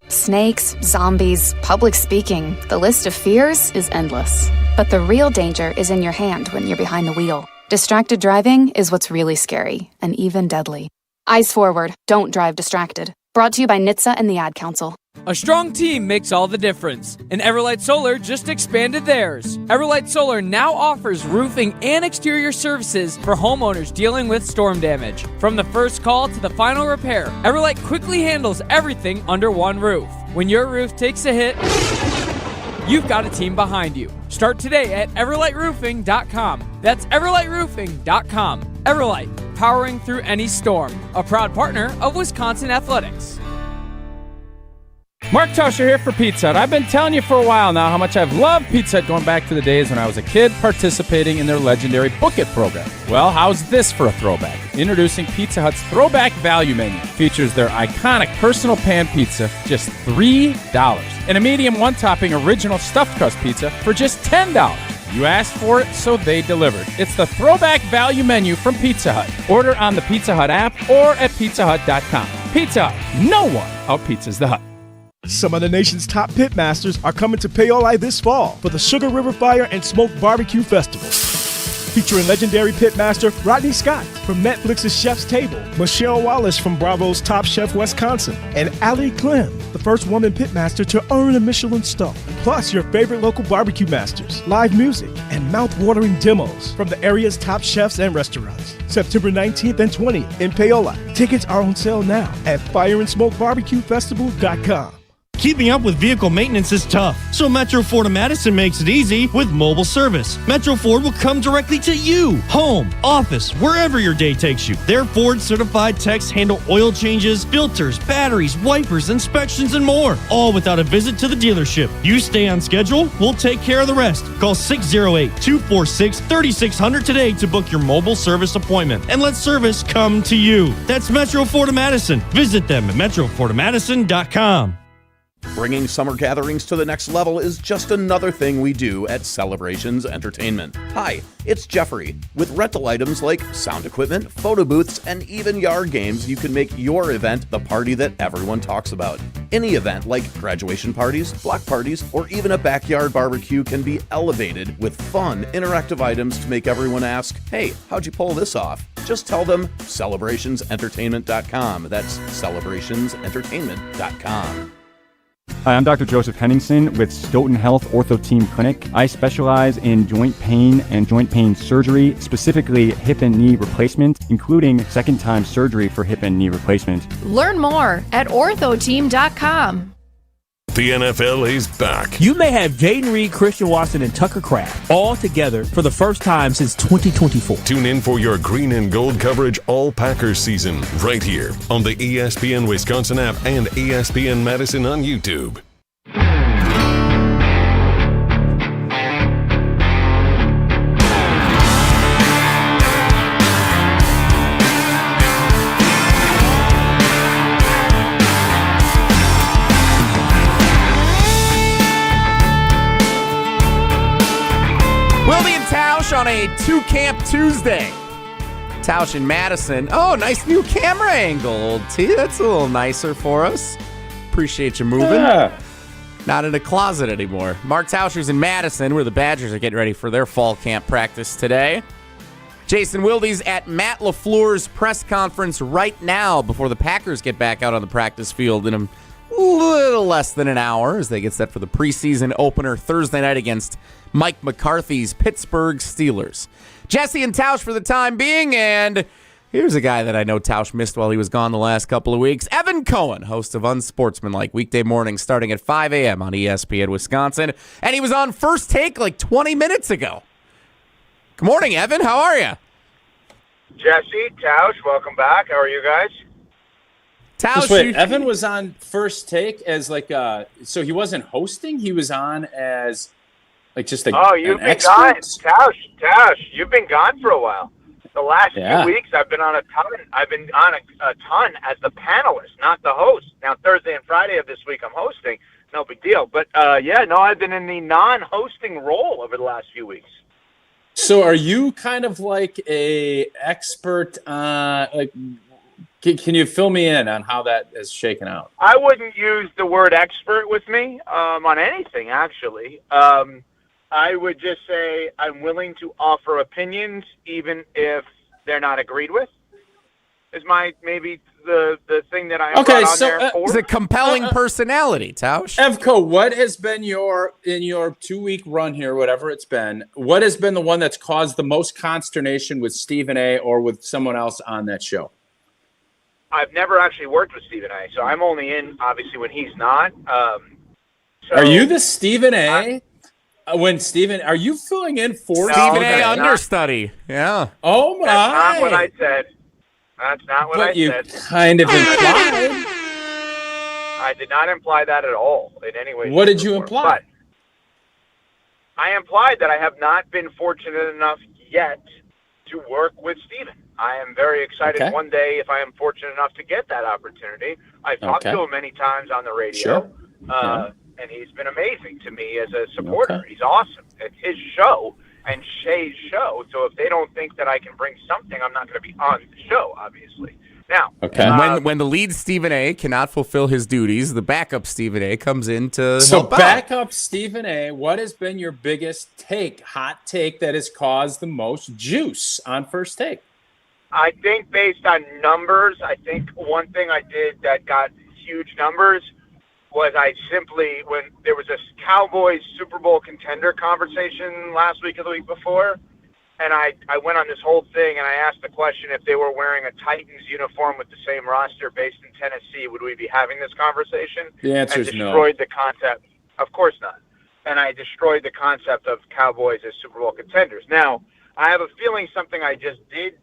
Snakes, zombies, public speaking. The list of fears is endless. But the real danger is in your hand when you're behind the wheel. Distracted driving is what's really scary and even deadly. Eyes forward, don't drive distracted. Brought to you by NHTSA and the Ad Council. A strong team makes all the difference, and Everlight Solar just expanded theirs. Everlight Solar now offers roofing and exterior services for homeowners dealing with storm damage. From the first call to the final repair, Everlight quickly handles everything under one roof. When your roof takes a hit, you've got a team behind you. Start today at everlightroofing.com. That's everlightroofing.com. Everlight, powering through any storm. A proud partner of Wisconsin Athletics. Mark Tauscher here for Pizza Hut. I've been telling you for a while now how much I've loved Pizza Hut going back to the days when I was a kid participating in their legendary Book It program. Well, how's this for a throwback? Introducing Pizza Hut's Throwback Value Menu. Features their iconic personal pan pizza, just $3. And a medium one-topping original stuffed crust pizza for just $10. You asked for it, so they delivered. It's the Throwback Value Menu from Pizza Hut. Order on the Pizza Hut app or at pizzahut.com. Pizza Hut, no one out-pizzas the Hut. Some of the nation's top pitmasters are coming to Pella this fall for the Sugar River Fire and Smoke Barbecue Festival. Featuring legendary pitmaster Rodney Scott from Netflix's Chef's Table, Michelle Wallace from Bravo's Top Chef Wisconsin, and Allie Clem, the first woman pitmaster to earn a Michelin star. Plus your favorite local barbecue masters, live music, and mouth-watering demos from the area's top chefs and restaurants. September 19th and 20th in Paola. Tickets are on sale now at fireandsmokebarbecuefestival.com. Keeping up with vehicle maintenance is tough, so Metro Ford of Madison makes it easy with mobile service. Metro Ford will come directly to you, home, office, wherever your day takes you. Their Ford-certified techs handle oil changes, filters, batteries, wipers, inspections, and more, all without a visit to the dealership. You stay on schedule, we'll take care of the rest. Call 608-246-3600 today to book your mobile service appointment, and let service come to you. That's Metro Ford of Madison. Visit them at metrofordofmadison.com. Bringing summer gatherings to the next level is just another thing we do at Celebrations Entertainment. Hi, it's Jeffrey. With rental items like sound equipment, photo booths, and even yard games, you can make your event the party that everyone talks about. Any event like graduation parties, block parties, or even a backyard barbecue can be elevated with fun, interactive items to make everyone ask, hey, how'd you pull this off? Just tell them celebrationsentertainment.com. That's celebrationsentertainment.com. Hi, I'm Dr. Joseph Henningsen with Stoughton Health Ortho Team Clinic. I specialize in joint pain and joint pain surgery, specifically hip and knee replacement, including second-time surgery for hip and knee replacement. Learn more at orthoteam.com. The NFL is back. You may have Jaden Reed, Christian Watson, and Tucker Kraft all together for the first time since 2024. Tune in for your green and gold coverage all Packers season right here on the ESPN Wisconsin app and ESPN Madison on YouTube. Wilde and Tausch on a two-camp Tuesday. Tausch and Madison. Oh, nice new camera angle, T. That's a little nicer for us. Appreciate you moving. Yeah. Not in a closet anymore. Mark Tauscher's in Madison, where the Badgers are getting ready for their fall camp practice today. Jason Wilde's at Matt LaFleur's press conference right now before the Packers get back out on the practice field in a little less than an hour as they get set for the preseason opener Thursday night against Mike McCarthy's Pittsburgh Steelers. Jesse and Tausch for the time being, and here's a guy that I know Tausch missed while he was gone the last couple of weeks. Evan Cohen, host of Unsportsmanlike, weekday mornings starting at 5 a.m. on ESPN Wisconsin, and he was on First Take like 20 minutes ago. Good morning, Evan. How are you? Jesse, Tausch, welcome back. How are you guys? Just wait, Evan was on First Take as like so he wasn't hosting, he was on as like just a you've been expert? gone. Tausch, you've been gone for a while. The last few weeks I've been on a ton as the panelist, not the host. Now Thursday and Friday of this week I'm hosting. No big deal. But I've been in the non-hosting role over the last few weeks. So are you kind of like a expert can you fill me in on how that is shaken out? I wouldn't use the word expert with me on anything, actually. I would just say I'm willing to offer opinions even if they're not agreed with, is maybe the thing that I am on there for. He's a compelling personality, Tausch. Evco, what has been in your 2-week run here, whatever it's been, what has been the one that's caused the most consternation with Stephen A. or with someone else on that show? I've never actually worked with Stephen A., so I'm only in, obviously, when he's not. Are you the Stephen A.? Are you filling in for No, Stephen A. that's understudy? Yeah. Oh, my. That's not what I said. That's not what But I you said. kind of implied. I did not imply that at all in any way. What did you imply? But I implied that I have not been fortunate enough yet to work with Steven. I am very excited one day if I am fortunate enough to get that opportunity. I've talked to him many times on the radio, and he's been amazing to me as a supporter. He's awesome. It's his show and Shay's show, so if they don't think that I can bring something, I'm not going to be on the show, obviously. Now, when the lead Stephen A. cannot fulfill his duties, the backup Stephen A. comes in to help out. Backup Stephen A., what has been your biggest hot take that has caused the most juice on First Take? I think based on numbers, I think one thing I did that got huge numbers was when there was a Cowboys Super Bowl contender conversation last week or the week before, and I went on this whole thing and I asked the question, if they were wearing a Titans uniform with the same roster based in Tennessee, would we be having this conversation? The answer is no. And destroyed the concept. Of course not. And I destroyed the concept of Cowboys as Super Bowl contenders. Now, I have a feeling something I just did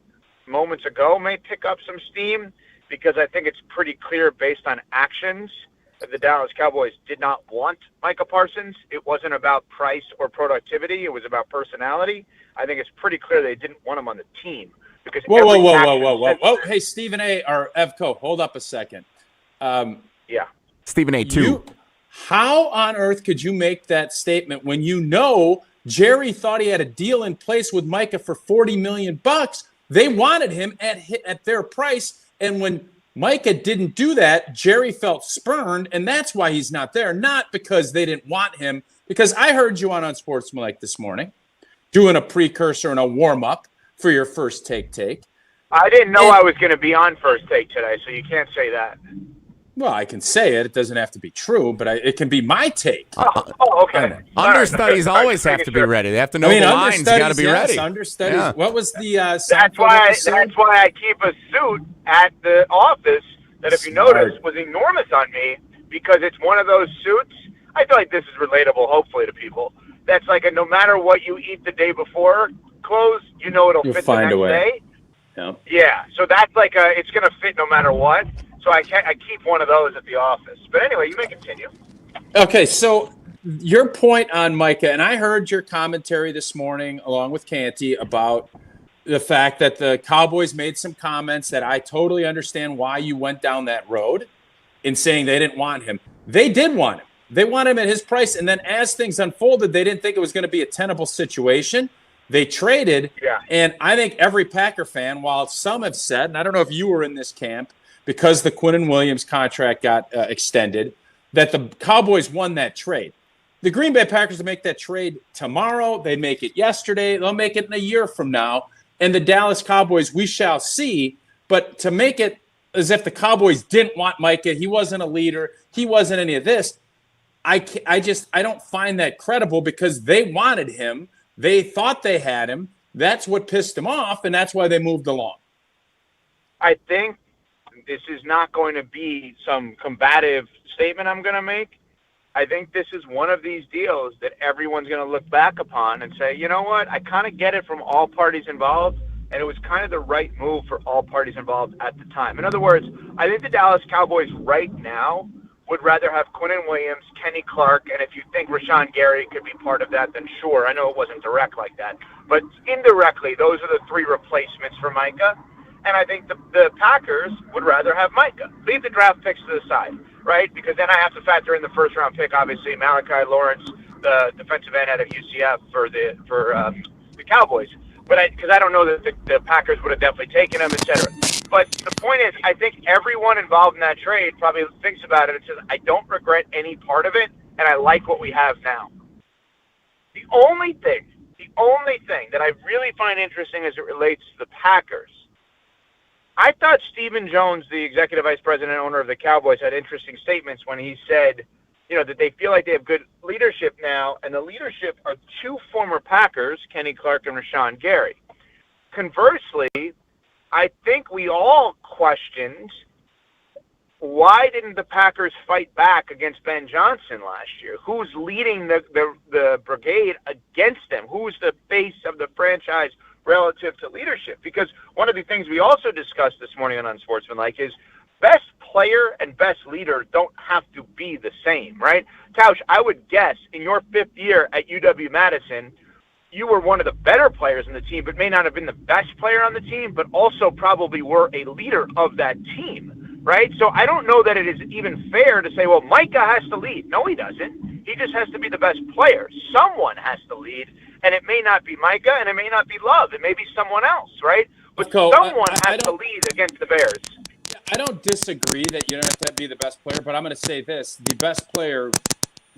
moments ago may pick up some steam, because I think it's pretty clear based on actions that the Dallas Cowboys did not want Micah Parsons. It wasn't about price or productivity. It was about personality. I think it's pretty clear they didn't want him on the team. Because Whoa. Hey, Stephen A. or Evco, hold up a second. Stephen A. 2. How on earth could you make that statement when you know Jerry thought he had a deal in place with Micah for $40 million? They wanted him at their price, and when Micah didn't do that, Jerry felt spurned, and that's why he's not there. Not because they didn't want him, because I heard you on Unsportsmanlike this morning doing a precursor and a warm-up for your First Take. I didn't know I was going to be on First Take today, so you can't say that. Well, I can say it. It doesn't have to be true, but it can be my take. Okay. Understudies always have to be ready. They have to know the lines. You got to be ready. Understudies. Yeah. What was the? That's why I keep a suit at the office that, if you notice, was enormous on me, because it's one of those suits. I feel like this is relatable, hopefully, to people. That's like a no matter what you eat the day before clothes, it'll fit the next day. Yeah. So that's like it's gonna fit no matter what. So I keep one of those at the office. But anyway, you may continue. Okay, so your point on Micah, and I heard your commentary this morning along with Canty about the fact that the Cowboys made some comments that I totally understand why you went down that road in saying they didn't want him. They did want him. They want him at his price, and then as things unfolded, they didn't think it was going to be a tenable situation. They traded, and I think every Packer fan, while some have said, and I don't know if you were in this camp, because the Quinnen Williams contract got extended, that the Cowboys won that trade. The Green Bay Packers will make that trade tomorrow. They make it yesterday. They'll make it in a year from now. And the Dallas Cowboys, we shall see. But to make it as if the Cowboys didn't want Micah, he wasn't a leader, he wasn't any of this, I don't find that credible, because they wanted him. They thought they had him. That's what pissed them off, and that's why they moved along. I think this is not going to be some combative statement I'm going to make. I think this is one of these deals that everyone's going to look back upon and say, you know what, I kind of get it from all parties involved, and it was kind of the right move for all parties involved at the time. In other words, I think the Dallas Cowboys right now would rather have Quinnen Williams, Kenny Clark, and if you think Rashawn Gary could be part of that, then sure. I know it wasn't direct like that. But indirectly, those are the three replacements for Micah. And I think the Packers would rather have Micah. Leave the draft picks to the side, right? Because then I have to factor in the first-round pick, obviously, Malachi Lawrence, the defensive end out of UCF for the Cowboys. But because I don't know that the Packers would have definitely taken him, et cetera. But the point is, I think everyone involved in that trade probably thinks about it and says, I don't regret any part of it, and I like what we have now. The only thing that I really find interesting as it relates to the Packers, I thought Stephen Jones, the executive vice president and owner of the Cowboys, had interesting statements when he said, that they feel like they have good leadership now, and the leadership are two former Packers, Kenny Clark and Rashawn Gary. Conversely, I think we all questioned, why didn't the Packers fight back against Ben Johnson last year? Who's leading the brigade against them? Who's the face of the franchise relative to leadership. Because one of the things we also discussed this morning on Unsportsmanlike is best player and best leader don't have to be the same, right? Tausch, I would guess in your 5th year at UW-Madison, you were one of the better players on the team, but may not have been the best player on the team, but also probably were a leader of that team, right? So I don't know that it is even fair to say, well, Micah has to lead. No, he doesn't. He just has to be the best player. Someone has to lead, and it may not be Micah, and it may not be Love. It may be someone else, right? But someone has to lead against the Bears. I don't disagree that you don't have to be the best player, but I'm going to say this. The best player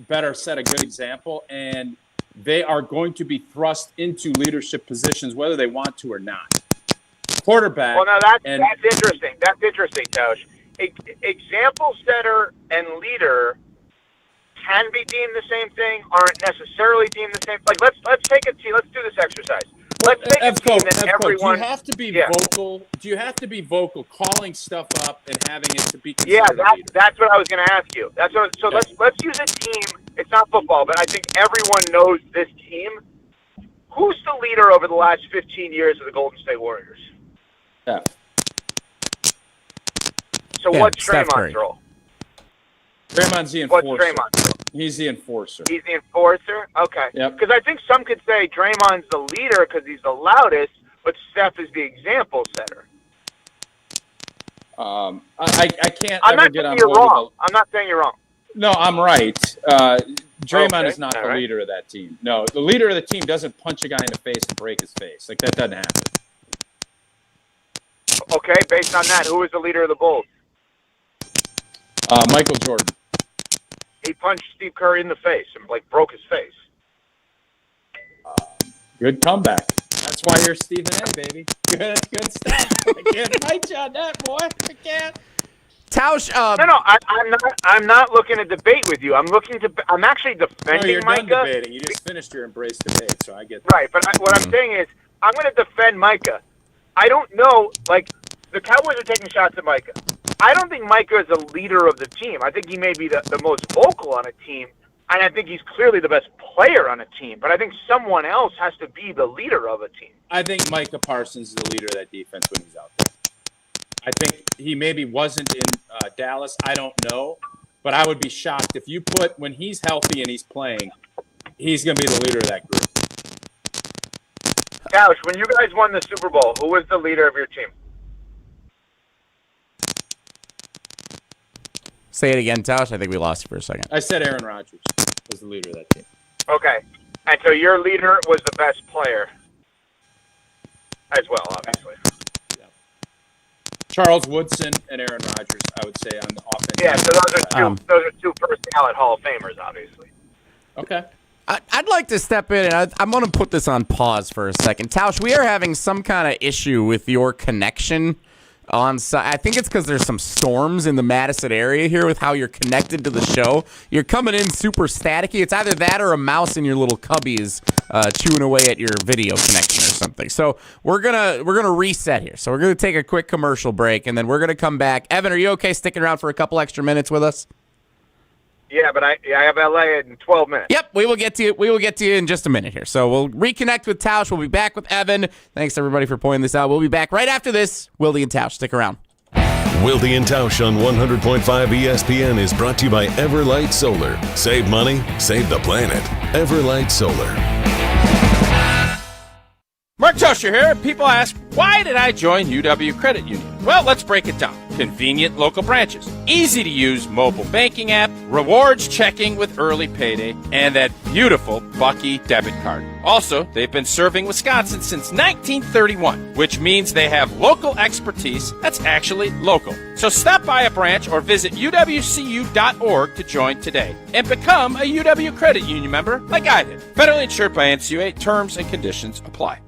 better set a good example, and they are going to be thrust into leadership positions whether they want to or not. Quarterback. Well, now that's interesting. That's interesting, Tausch. Example setter and leader can be deemed the same thing, aren't necessarily deemed the same. Like let's take a team. Let's do this exercise. Let's take a team that everyone. Do you have to be vocal? Do you have to be vocal, calling stuff up and having it to be considered? Yeah, that's what I was going to ask you. Let's use a team. It's not football, but I think everyone knows this team. Who's the leader over the last 15 years of the Golden State Warriors? Steph. So what's Draymond's role? Draymond's the enforcer. What's Draymond's role? He's the enforcer. He's the enforcer? Okay. Yep. Because I think some could say Draymond's the leader because he's the loudest, but Steph is the example setter. I can't I'm ever not get saying on you're board wrong. with I'm not saying you're wrong. No, I'm right. Draymond is not All the right. leader of that team. No, the leader of the team doesn't punch a guy in the face and break his face. Like, that doesn't happen. Okay, based on that, who is the leader of the Bulls? Michael Jordan. He punched Steve Curry in the face and, broke his face. Good comeback. That's why you're Stephen A, baby. Good stuff. I can't fight you on that, boy. I can't. Tausch, No, I'm not looking to debate with you. I'm actually defending No, you're Micah. done debating. You just finished your embrace debate, so I get that. Right, but what I'm saying is, I'm going to defend Micah. I don't know, the Cowboys are taking shots at Micah. I don't think Micah is a leader of the team. I think he may be the most vocal on a team, and I think he's clearly the best player on a team. But I think someone else has to be the leader of a team. I think Micah Parsons is the leader of that defense when he's out there. I think he maybe wasn't in Dallas. I don't know. But I would be shocked if you put, when he's healthy and he's playing, he's going to be the leader of that group. Tausch, when you guys won the Super Bowl, who was the leader of your team? Say it again, Tausch. I think we lost you for a second. I said Aaron Rodgers was the leader of that team. Okay. And so your leader was the best player as well, obviously. Charles Woodson and Aaron Rodgers, I would say, on the offense. Yeah, so those are two first ballot Hall of Famers, obviously. Okay. I'd like to step in, and I'm going to put this on pause for a second. Tausch, we are having some kind of issue with your connection on site. I think it's because there's some storms in the Madison area here with how you're connected to the show. You're coming in super staticky. It's either that or a mouse in your little cubby is chewing away at your video connection or something. So we're gonna reset here. So we're gonna take a quick commercial break, and then we're gonna come back. Evan, are you okay sticking around for a couple extra minutes with us? Yeah, but I have LA in 12 minutes. Yep, we will get to you. We will get to you in just a minute here. So we'll reconnect with Tausch. We'll be back with Evan. Thanks everybody for pointing this out. We'll be back right after this. Wilde and Tausch, stick around. Wilde and Tausch on 100.5 ESPN is brought to you by Everlight Solar. Save money, save the planet. Everlight Solar. Mark Tauscher here. People ask, why did I join UW Credit Union? Well, let's break it down. Convenient local branches, easy to use mobile banking app, rewards checking with early payday, and that beautiful Bucky debit card. Also, they've been serving Wisconsin since 1931, which means they have local expertise that's actually local. So stop by a branch or visit uwcu.org to join today and become a UW Credit Union member like I did. Federally insured by NCUA. Terms and conditions apply.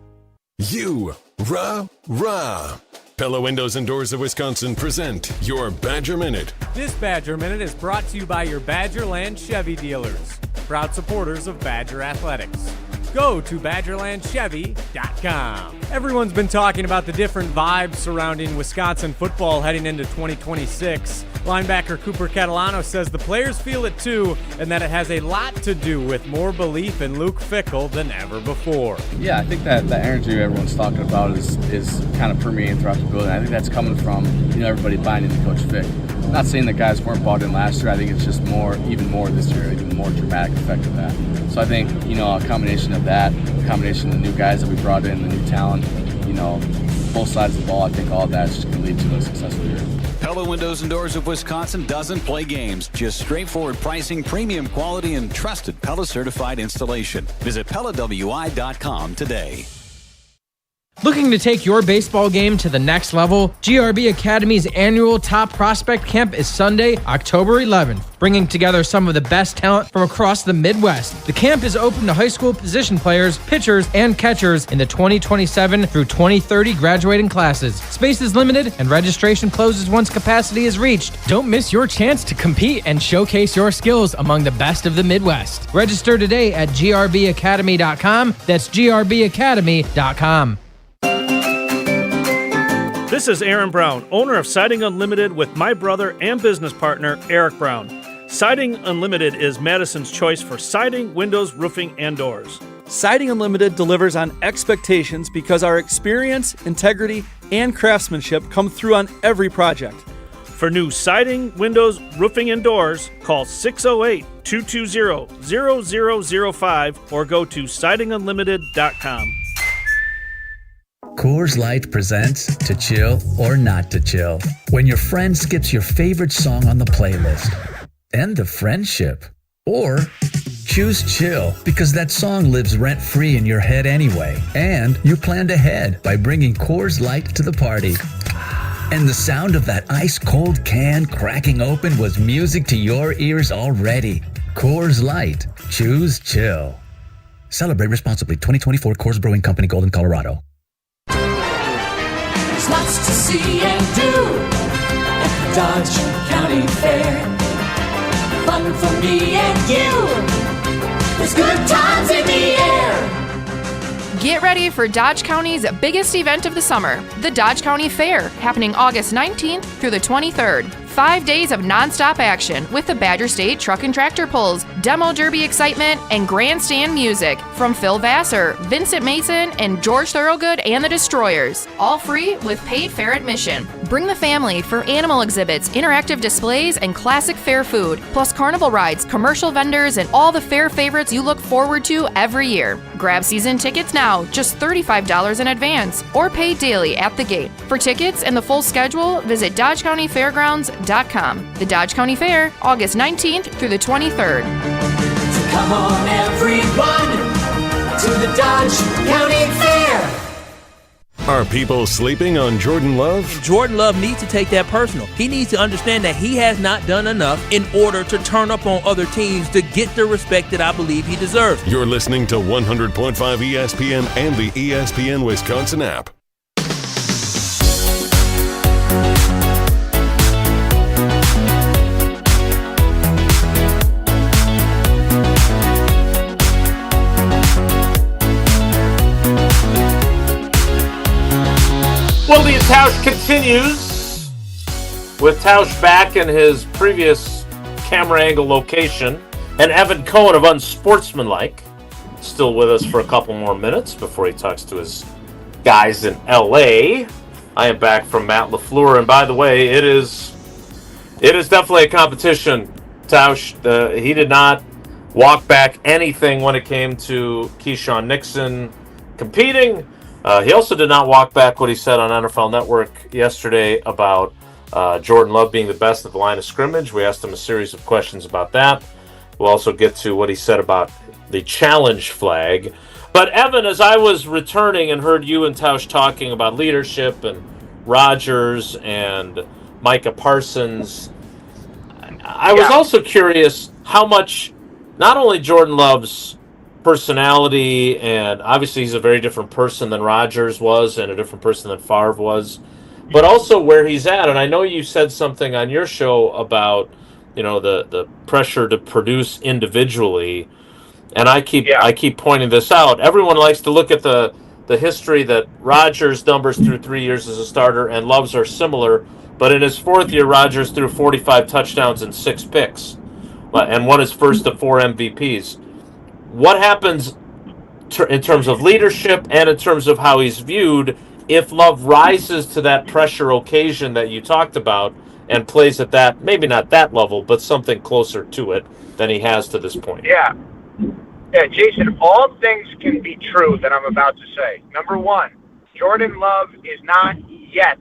Rah. Pella Windows and Doors of Wisconsin present your Badger Minute. This Badger Minute is brought to you by your Badgerland Chevy dealers, proud supporters of Badger Athletics. go to BadgerlandChevy.com. Everyone's been talking about the different vibes surrounding Wisconsin football heading into 2026. Linebacker Cooper Catalano says the players feel it too, and that it has a lot to do with more belief in Luke Fickell than ever before. Yeah, I think that the energy everyone's talking about is kind of permeating throughout the building. I think that's coming from everybody buying into Coach Fick. I'm not saying that guys weren't bought in last year. I think it's just even more this year, even more dramatic effect of that. So I think a combination of that, a combination of the new guys that we brought in, the new talent, both sides of the ball, I think all of that's just going to lead to a successful year. Pella Windows and Doors of Wisconsin doesn't play games. Just straightforward pricing, premium quality, and trusted Pella certified installation. Visit PellaWI.com today. Looking to take your baseball game to the next level? GRB Academy's annual Top Prospect Camp is Sunday, October 11th, bringing together some of the best talent from across the Midwest. The camp is open to high school position players, pitchers, and catchers in the 2027 through 2030 graduating classes. Space is limited and registration closes once capacity is reached. Don't miss your chance to compete and showcase your skills among the best of the Midwest. Register today at grbacademy.com. That's grbacademy.com. This is Aaron Brown, owner of Siding Unlimited with my brother and business partner, Eric Brown. Siding Unlimited is Madison's choice for siding, windows, roofing, and doors. Siding Unlimited delivers on expectations because our experience, integrity, and craftsmanship come through on every project. For new siding, windows, roofing, and doors, call 608-220-0005 or go to sidingunlimited.com. Coors Light presents To Chill or Not to Chill. When your friend skips your favorite song on the playlist. End the friendship. Or choose chill because that song lives rent-free in your head anyway. And you planned ahead by bringing Coors Light to the party. And the sound of that ice-cold can cracking open was music to your ears already. Coors Light. Choose chill. Celebrate responsibly. 2024 Coors Brewing Company, Golden, Colorado. There's lots to see and do at the Dodge County Fair. Fun for me and you. There's good times in the air. Get ready for Dodge County's biggest event of the summer, the Dodge County Fair, happening August 19th through the 23rd. 5 days of nonstop action with the Badger State Truck and Tractor Pulls, Demo Derby excitement, and grandstand music from Phil Vassar, Vincent Mason, and George Thorogood and the Destroyers. All free with paid fair admission. Bring the family for animal exhibits, interactive displays, and classic fair food, plus carnival rides, commercial vendors, and all the fair favorites you look forward to every year. Grab season tickets now, just $35 in advance, or pay daily at the gate. For tickets and the full schedule, visit DodgeCountyFairgrounds.com. The Dodge County Fair, August 19th through the 23rd. So come on, everyone, to the Dodge County Fair. Are people sleeping on Jordan Love? Jordan Love needs to take that personal. He needs to understand that he has not done enough in order to turn up on other teams to get the respect that I believe he deserves. You're listening to 100.5 ESPN and the ESPN Wisconsin app. Wilde and Tausch continues with Tausch back in his previous camera angle location, and Evan Cohen of Unsportsmanlike still with us for a couple more minutes before he talks to his guys in LA. I am back from Matt LaFleur, and by the way, it is definitely a competition. Tausch, he did not walk back anything when it came to Keyshawn Nixon competing. He also did not walk back what he said on NFL Network yesterday about Jordan Love being the best at the line of scrimmage. We asked him a series of questions about that. We'll also get to what he said about the challenge flag. But Evan, as I was returning and heard you and Tausch talking about leadership and Rodgers and Micah Parsons, I was also curious how much not only Jordan Love's personality, and obviously he's a very different person than Rodgers was and a different person than Favre was, but also where he's at. And I know you said something on your show about, the pressure to produce individually. and I keep pointing this out. Everyone likes to look at the history that Rodgers' numbers through 3 years as a starter and Love's are similar, but in his fourth year, Rodgers threw 45 touchdowns and 6 picks, and won his first of 4 MVPs. What happens in terms of leadership and in terms of how he's viewed if Love rises to that pressure occasion that you talked about and plays at that, maybe not that level, but something closer to it than he has to this point? Yeah, Jason, all things can be true that I'm about to say. Number one, Jordan Love is not yet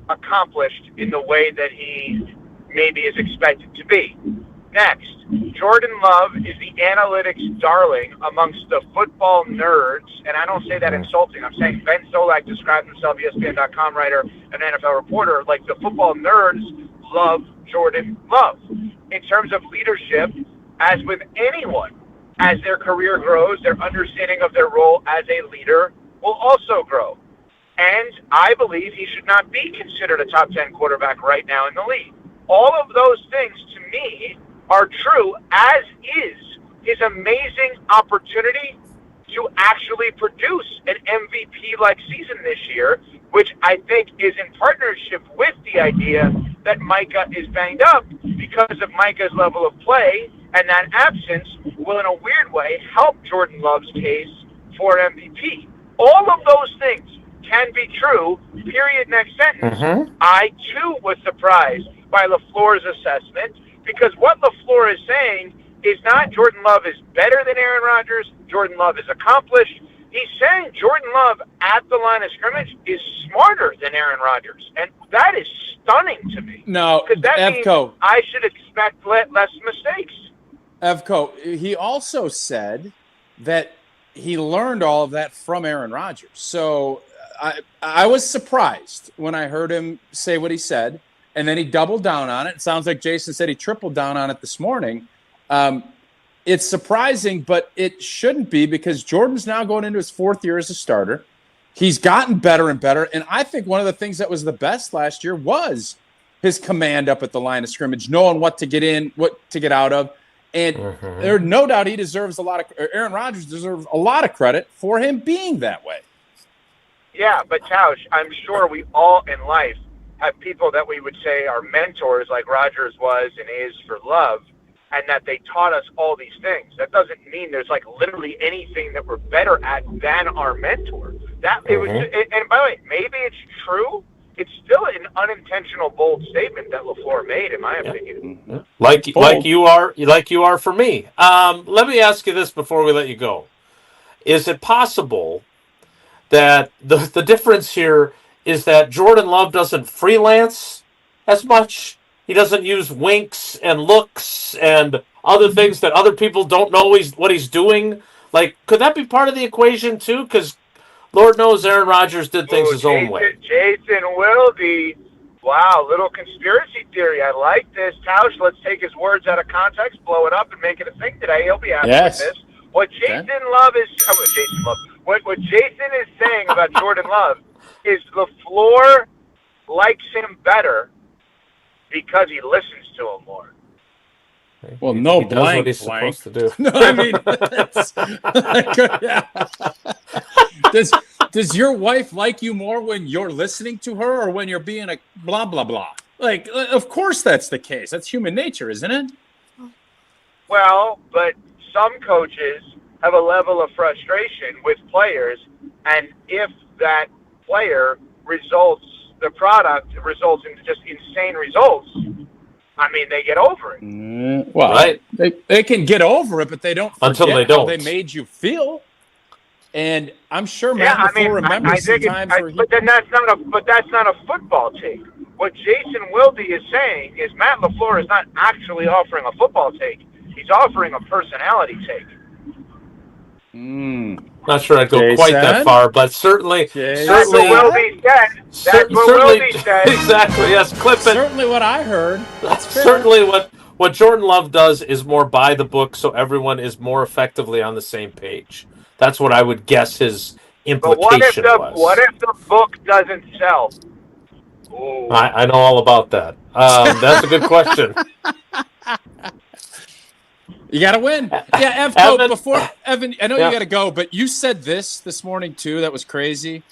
accomplished in the way that he maybe is expected to be. Next, Jordan Love is the analytics darling amongst the football nerds, and I don't say that insulting. I'm saying Ben Solak described himself, ESPN.com writer, an NFL reporter, like the football nerds love Jordan Love. In terms of leadership, as with anyone, as their career grows, their understanding of their role as a leader will also grow. And I believe he should not be considered a top 10 quarterback right now in the league. All of those things, to me, are true, as is his amazing opportunity to actually produce an MVP-like season this year, which I think is in partnership with the idea that Micah is banged up because of Micah's level of play, and that absence will, in a weird way, help Jordan Love's case for MVP. All of those things can be true, period, next sentence. I, too, was surprised by LaFleur's assessment, because what LaFleur is saying is not Jordan Love is better than Aaron Rodgers, Jordan Love is accomplished. He's saying Jordan Love at the line of scrimmage is smarter than Aaron Rodgers. And that is stunning to me. No, because that means I should expect less mistakes. Evco, he also said that he learned all of that from Aaron Rodgers. So I was surprised when I heard him say what he said. And then he doubled down on it. It sounds like Jason said he tripled down on it this morning. It's surprising, but it shouldn't be, because Jordan's now going into his 4th year as a starter. He's gotten better and better. And I think one of the things that was the best last year was his command up at the line of scrimmage, knowing what to get in, what to get out of. And there's no doubt he deserves Aaron Rodgers deserves a lot of credit for him being that way. Yeah, but Tausch, I'm sure we all in life have people that we would say are mentors, like Rodgers was and is for Love, and that they taught us all these things. That doesn't mean there's like literally anything that we're better at than our mentor. It was, and by the way, maybe it's true. It's still an unintentional bold statement that LaFleur made, in my opinion. Like you are for me. Let me ask you this before we let you go: is it possible that the difference here is that Jordan Love doesn't freelance as much? He doesn't use winks and looks and other things that other people don't know what he's doing. Like, could that be part of the equation too? Because Lord knows Aaron Rodgers did things his own way. Jason Wilde. Wow, little conspiracy theory. I like this. Tausch, let's take his words out of context, blow it up, and make it a thing today. He'll be happy with this. What Jason Love is... What Jason is saying about Jordan Love is LaFleur likes him better because he listens to him more. Well, no, he does what he's supposed to do. No, I mean, does your wife like you more when you're listening to her or when you're being a blah, blah, blah? Like, of course that's the case. That's human nature, isn't it? Well, but some coaches have a level of frustration with players, and if that player the product results in just insane results, I mean, they get over it. Well, right. They can get over it, but they don't until they don't. How they made you feel. And I'm sure Matt LaFleur remembers the times where but that's not a football take. What Jason Wilde is saying is Matt LaFleur is not actually offering a football take. He's offering a personality take. Not sure I'd go quite that far, but certainly. That's what Wilde said. That's what Wilde said. Exactly, yes. Clip it. Certainly what I heard. That's fair. Certainly what Jordan Love does is more by the book, so everyone is more effectively on the same page. That's what I would guess his implication was. What if the book doesn't sell? I know all about that. That's a good question. You got to win. Yeah, Evan, I know you got to go, but you said this morning too. That was crazy.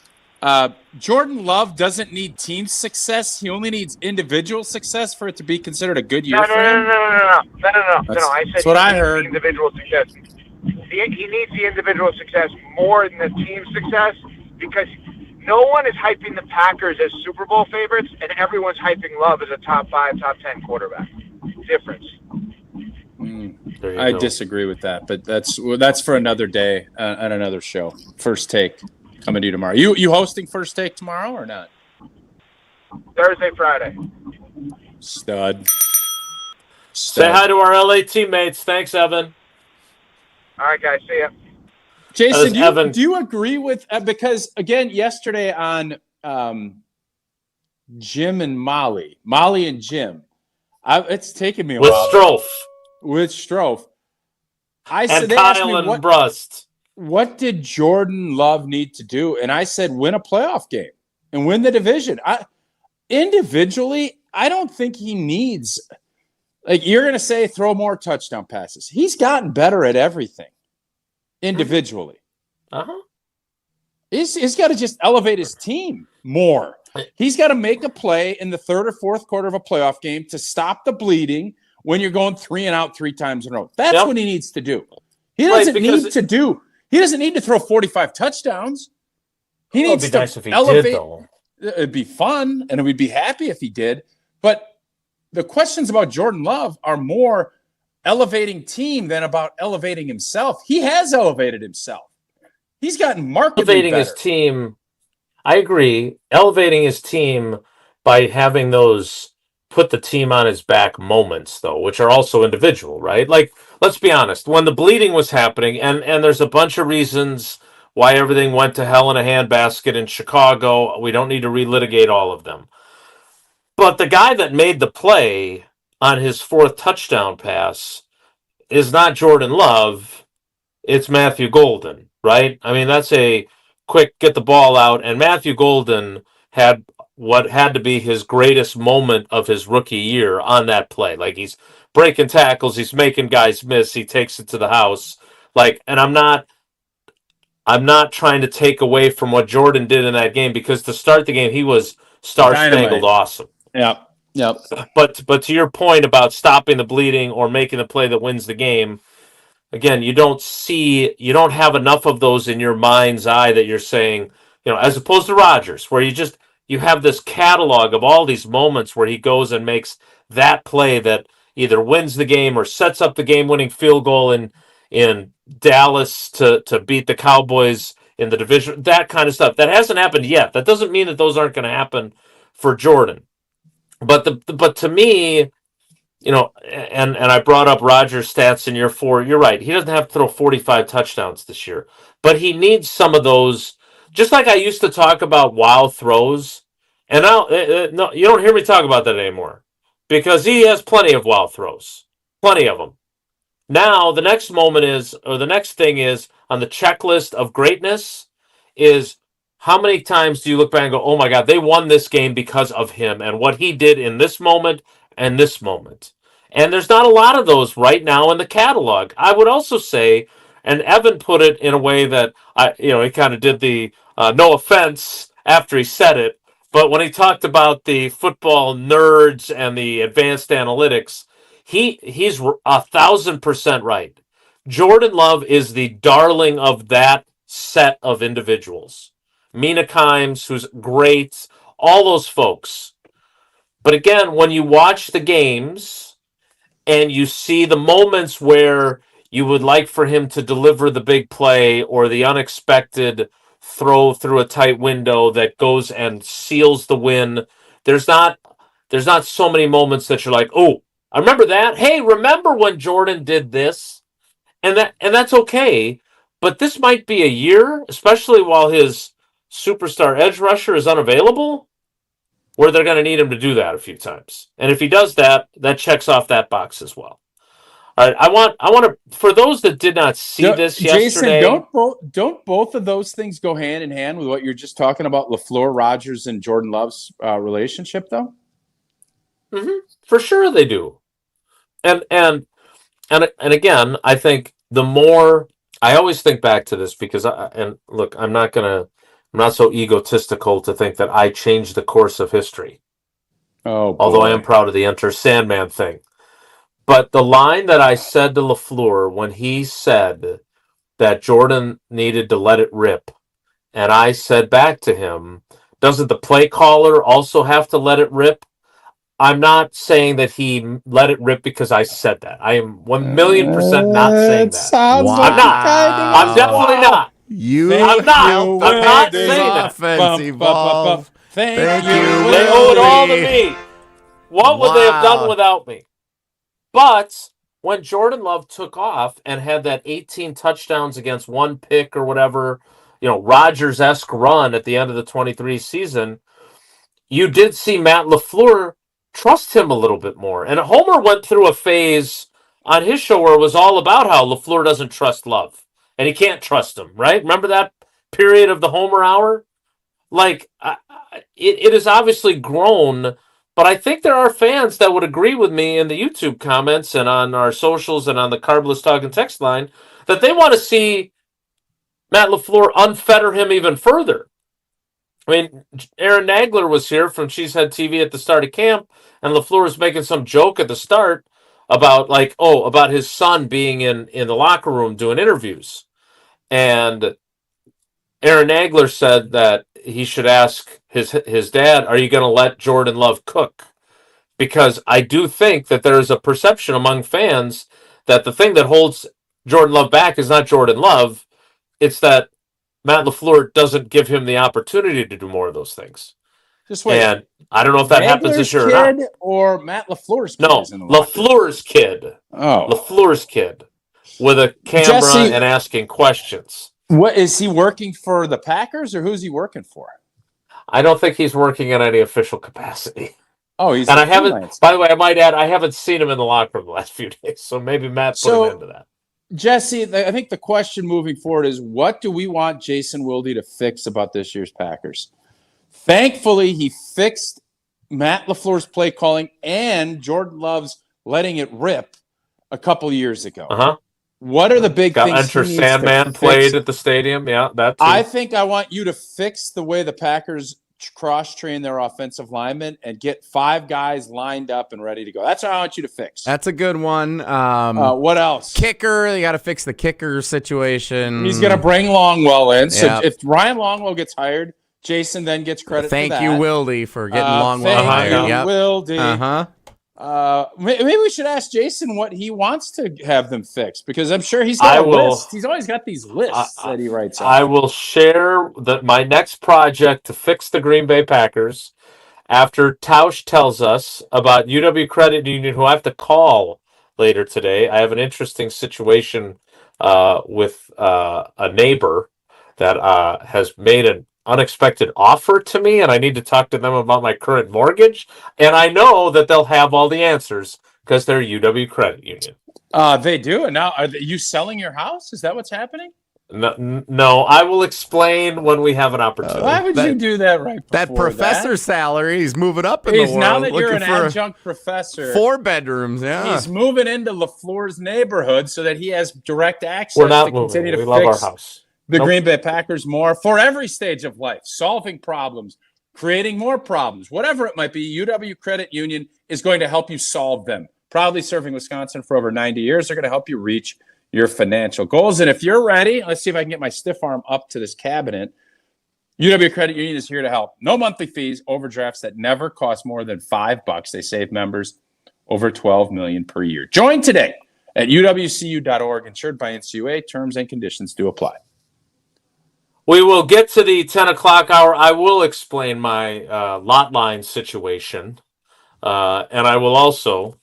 Jordan Love doesn't need team success. He only needs individual success for it to be considered a good year for him. No. I said that's what I heard. Individual success. He needs the individual success more than the team success because no one is hyping the Packers as Super Bowl favorites, and everyone's hyping Love as a top 5, top 10 quarterback. Difference. I disagree with that, but that's for another day on another show. First Take coming to you tomorrow. You hosting First Take tomorrow or not? Thursday, Friday. Stud. Say hi to our LA teammates. Thanks, Evan. All right, guys. See ya. Jason, do you agree with because again yesterday on Jim and Molly and Jim, it's taken me a while. With Strofe. I said, and Kyle and Brust. What did Jordan Love need to do? And I said, win a playoff game and win the division. Individually, I don't think he needs. Like you're going to say, throw more touchdown passes. He's gotten better at everything individually. He's got to just elevate his team more. He's got to make a play in the third or fourth quarter of a playoff game to stop the bleeding when you're going 3 and out 3 times in a row. That's what he needs to do. He doesn't need to throw 45 touchdowns. He needs to nice if he elevate. Did, though. It'd be fun, and we'd be happy if he did. But the questions about Jordan Love are more elevating team than about elevating himself. He has elevated himself. He's gotten markedly elevating better. His team. I agree. Elevating his team by having those put the team on his back moments, though, which are also individual, right? Like, let's be honest. When the bleeding was happening, and there's a bunch of reasons why everything went to hell in a handbasket in Chicago. We don't need to relitigate all of them. But the guy that made the play on his 4th touchdown pass is not Jordan Love. It's Matthew Golden, right? I mean, that's a quick get the ball out. And Matthew Golden had what had to be his greatest moment of his rookie year on that play. Like, he's breaking tackles, he's making guys miss, he takes it to the house. Like, and I'm not trying to take away from what Jordan did in that game, because to start the game, he was star-spangled awesome. Yep. But to your point about stopping the bleeding or making the play that wins the game, again, you don't have enough of those in your mind's eye that you're saying, as opposed to Rodgers, where you have this catalog of all these moments where he goes and makes that play that either wins the game or sets up the game-winning field goal in Dallas to beat the Cowboys in the division, that kind of stuff. That hasn't happened yet. That doesn't mean that those aren't going to happen for Jordan. But to me, and I brought up Rodgers' stats in year 4. You're right. He doesn't have to throw 45 touchdowns this year, but he needs some of those. Just like I used to talk about wild throws, and now no, you don't hear me talk about that anymore, because he has plenty of wild throws, plenty of them. Now the next thing is on the checklist of greatness is, how many times do you look back and go, oh my God, they won this game because of him and what he did in this moment and this moment. And there's not a lot of those right now in the catalog. I would also say, and Evan put it in a way that he kind of did the no offense after he said it, but when he talked about the football nerds and the advanced analytics, he's 1,000% right. Jordan Love is the darling of that set of individuals. Mina Kimes, who's great, all those folks. But again, when you watch the games and you see the moments where you would like for him to deliver the big play or the unexpected throw through a tight window that goes and seals the win, there's not so many moments that you're like, oh, I remember that. Hey, remember when Jordan did this? And that's okay. But this might be a year, especially while his superstar edge rusher is unavailable, where they're going to need him to do that a few times. And if he does that, that checks off that box as well. All right, I want to, for those that did not see this yesterday, Jason, don't both of those things go hand in hand with what you're just talking about, LaFleur, Rodgers, and Jordan Love's relationship, though? Mm-hmm. For sure they do. And and again, I think the more I always think back to this because look, I'm not so egotistical to think that I changed the course of history. Oh, boy. Although I am proud of the Enter Sandman thing. But the line that I said to LaFleur when he said that Jordan needed to let it rip, and I said back to him, doesn't the play caller also have to let it rip? I'm not saying that he let it rip because I said that. I am 1,000,000% not saying that. I'm not. I'm definitely not. I'm not saying that. Offensive ball. Thank you. They owe it all to me. What would they have done without me? But when Jordan Love took off and had that 18 touchdowns against one pick or whatever, Rodgers-esque run at the end of the 23 season, you did see Matt LaFleur trust him a little bit more. And Homer went through a phase on his show where it was all about how LaFleur doesn't trust Love. And he can't trust him, right? Remember that period of the Homer Hour? Like, it has obviously grown, but I think there are fans that would agree with me in the YouTube comments and on our socials and on the Carbless Talk and text line that they want to see Matt LaFleur unfetter him even further. I mean, Aaron Nagler was here from Cheesehead TV at the start of camp, and LaFleur was making some joke at the start about about his son being in the locker room doing interviews. And Aaron Nagler said that he should ask his dad, are you going to let Jordan Love cook? Because I do think that there is a perception among fans that the thing that holds Jordan Love back is not Jordan Love. It's that Matt LaFleur doesn't give him the opportunity to do more of those things. Just wait. And I don't know if that happens this year or not. kid or Matt LaFleur's kid? No, LaFleur's kid. Oh. LaFleur's kid with a camera and asking questions. What is he working for the Packers or who's he working for? I don't think he's working in any official capacity. Oh, he's and I haven't. By the way, I might add, I haven't seen him in the locker room the last few days, so maybe Matt put him into that. Jesse, I think the question moving forward is, what do we want Jason Wilde to fix about this year's Packers? Thankfully, he fixed Matt LaFleur's play calling and Jordan Love's letting it rip a couple years ago. What are the big things? Enter Sandman played at the stadium. Yeah, that too. I think I want you to fix the way the Packers cross-train their offensive linemen and get 5 guys lined up and ready to go. That's what I want you to fix. That's a good one. What else? Kicker. They got to fix the kicker situation. He's going to bring Longwell in. So if Ryan Longwell gets hired, Jason then gets credit for that. Thank you, Wilde, for getting Longwell hired. Thank you, Wilde. Maybe we should ask Jason what he wants to have them fix, because I'm sure he's got a list. He's always got these lists that he writes out. I will share my next project to fix the Green Bay Packers after Tausch tells us about UW Credit Union, who I have to call later today. I have an interesting situation with a neighbor that has made an unexpected offer to me, and I need to talk to them about my current mortgage. And I know that they'll have all the answers because they're UW Credit Union. They do. And now, are you selling your house? Is that what's happening? No, I will explain when we have an opportunity. Why would you do that right before that professor's salary? He's moving up in the world. Now that you're an adjunct professor, 4 bedrooms. Yeah, he's moving into LaFleur's neighborhood so that he has direct access to continue to love our house. The Green Bay Packers more for every stage of life, solving problems, creating more problems, whatever it might be. UW Credit Union is going to help you solve them. Proudly serving Wisconsin for over 90 years, they're going to help you reach your financial goals. And if you're ready, let's see if I can get my stiff arm up to this cabinet. UW Credit Union is here to help. No monthly fees, overdrafts that never cost more than $5. They save members over $12 million per year. Join today at uwcu.org, insured by NCUA. Terms and conditions do apply. We will get to the 10 o'clock hour. I will explain my lot line situation. And I will also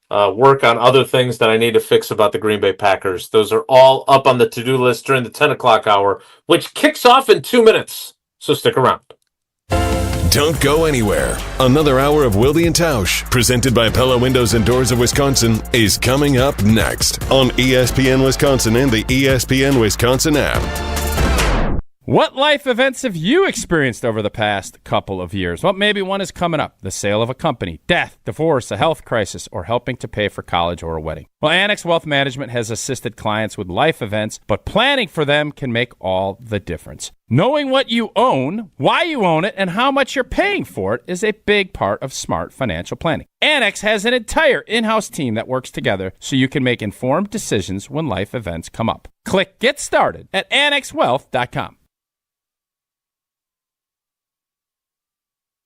work on other things that I need to fix about the Green Bay Packers. Those are all up on the to-do list during the 10 o'clock hour, which kicks off in 2 minutes. So stick around. Don't go anywhere. Another hour of Wilde and Tausch, presented by Pella Windows and Doors of Wisconsin, is coming up next on ESPN Wisconsin and the ESPN Wisconsin app. What life events have you experienced over the past couple of years? Well, maybe one is coming up. The sale of a company, death, divorce, a health crisis, or helping to pay for college or a wedding. Well, Annex Wealth Management has assisted clients with life events, but planning for them can make all the difference. Knowing what you own, why you own it, and how much you're paying for it is a big part of smart financial planning. Annex has an entire in-house team that works together so you can make informed decisions when life events come up. Click Get Started at annexwealth.com.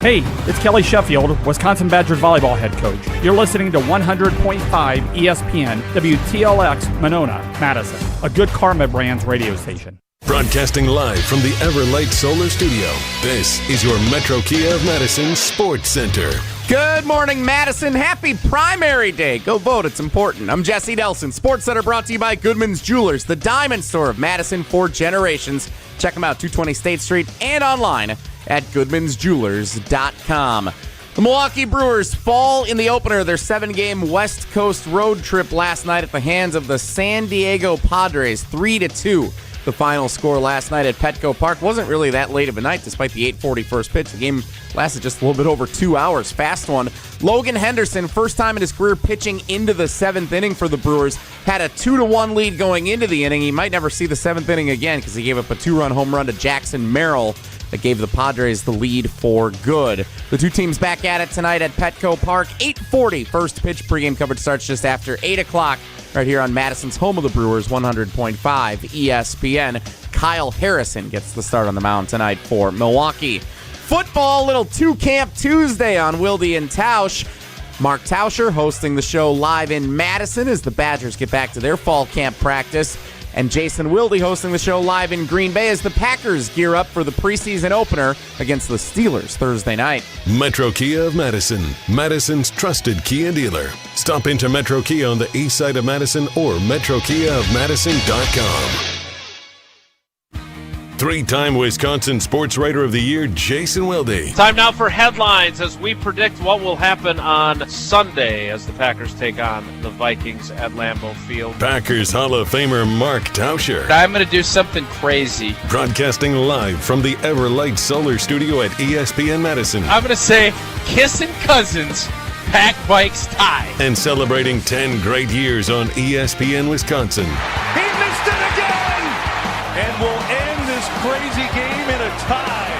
Hey, it's Kelly Sheffield, Wisconsin Badgers volleyball head coach. You're listening to 100.5 ESPN, WTLX, Monona, Madison, a Good Karma Brands radio station. Broadcasting live from the Everlight Solar Studio, this is your Metro Kia of Madison Sports Center. Good morning, Madison. Happy Primary Day. Go vote. It's important. I'm Jesse Nelson. Sports Center brought to you by Goodman's Jewelers, the diamond store of Madison for generations. Check them out, 220 State Street, and online at goodmansjewelers.com. The Milwaukee Brewers fall in the opener of their 7-game West Coast road trip last night at the hands of the San Diego Padres, 3-2. The final score last night at Petco Park wasn't really that late of a night, despite the 8:40 first pitch. The game lasted just a little bit over 2 hours. Fast one. Logan Henderson, first time in his career pitching into the 7th inning for the Brewers, had a 2-1 lead going into the inning. He might never see the 7th inning again because he gave up a 2-run home run to Jackson Merrill that gave the Padres the lead for good. The two teams back at it tonight at Petco Park. 8:40 first pitch. Pregame coverage starts just after 8 o'clock right here on Madison's home of the Brewers, 100.5 ESPN. Kyle Harrison gets the start on the mound tonight for Milwaukee. Football, little two-camp Tuesday on Wilde and Tausch. Mark Tauscher hosting the show live in Madison as the Badgers get back to their fall camp practice. And Jason Wilde hosting the show live in Green Bay as the Packers gear up for the preseason opener against the Steelers Thursday night. Metro Kia of Madison, Madison's trusted Kia dealer. Stop into Metro Kia on the east side of Madison or metrokiaofmadison.com. Three-time Wisconsin Sports Writer of the Year, Jason Wilde. Time now for headlines as we predict what will happen on Sunday as the Packers take on the Vikings at Lambeau Field. Packers Hall of Famer Mark Tauscher. I'm going to do something crazy. Broadcasting live from the Everlight Solar Studio at ESPN Madison. I'm going to say kissing cousins, pack bikes tie. And celebrating 10 great years on ESPN Wisconsin. He missed it again! And will end this crazy game in a tie.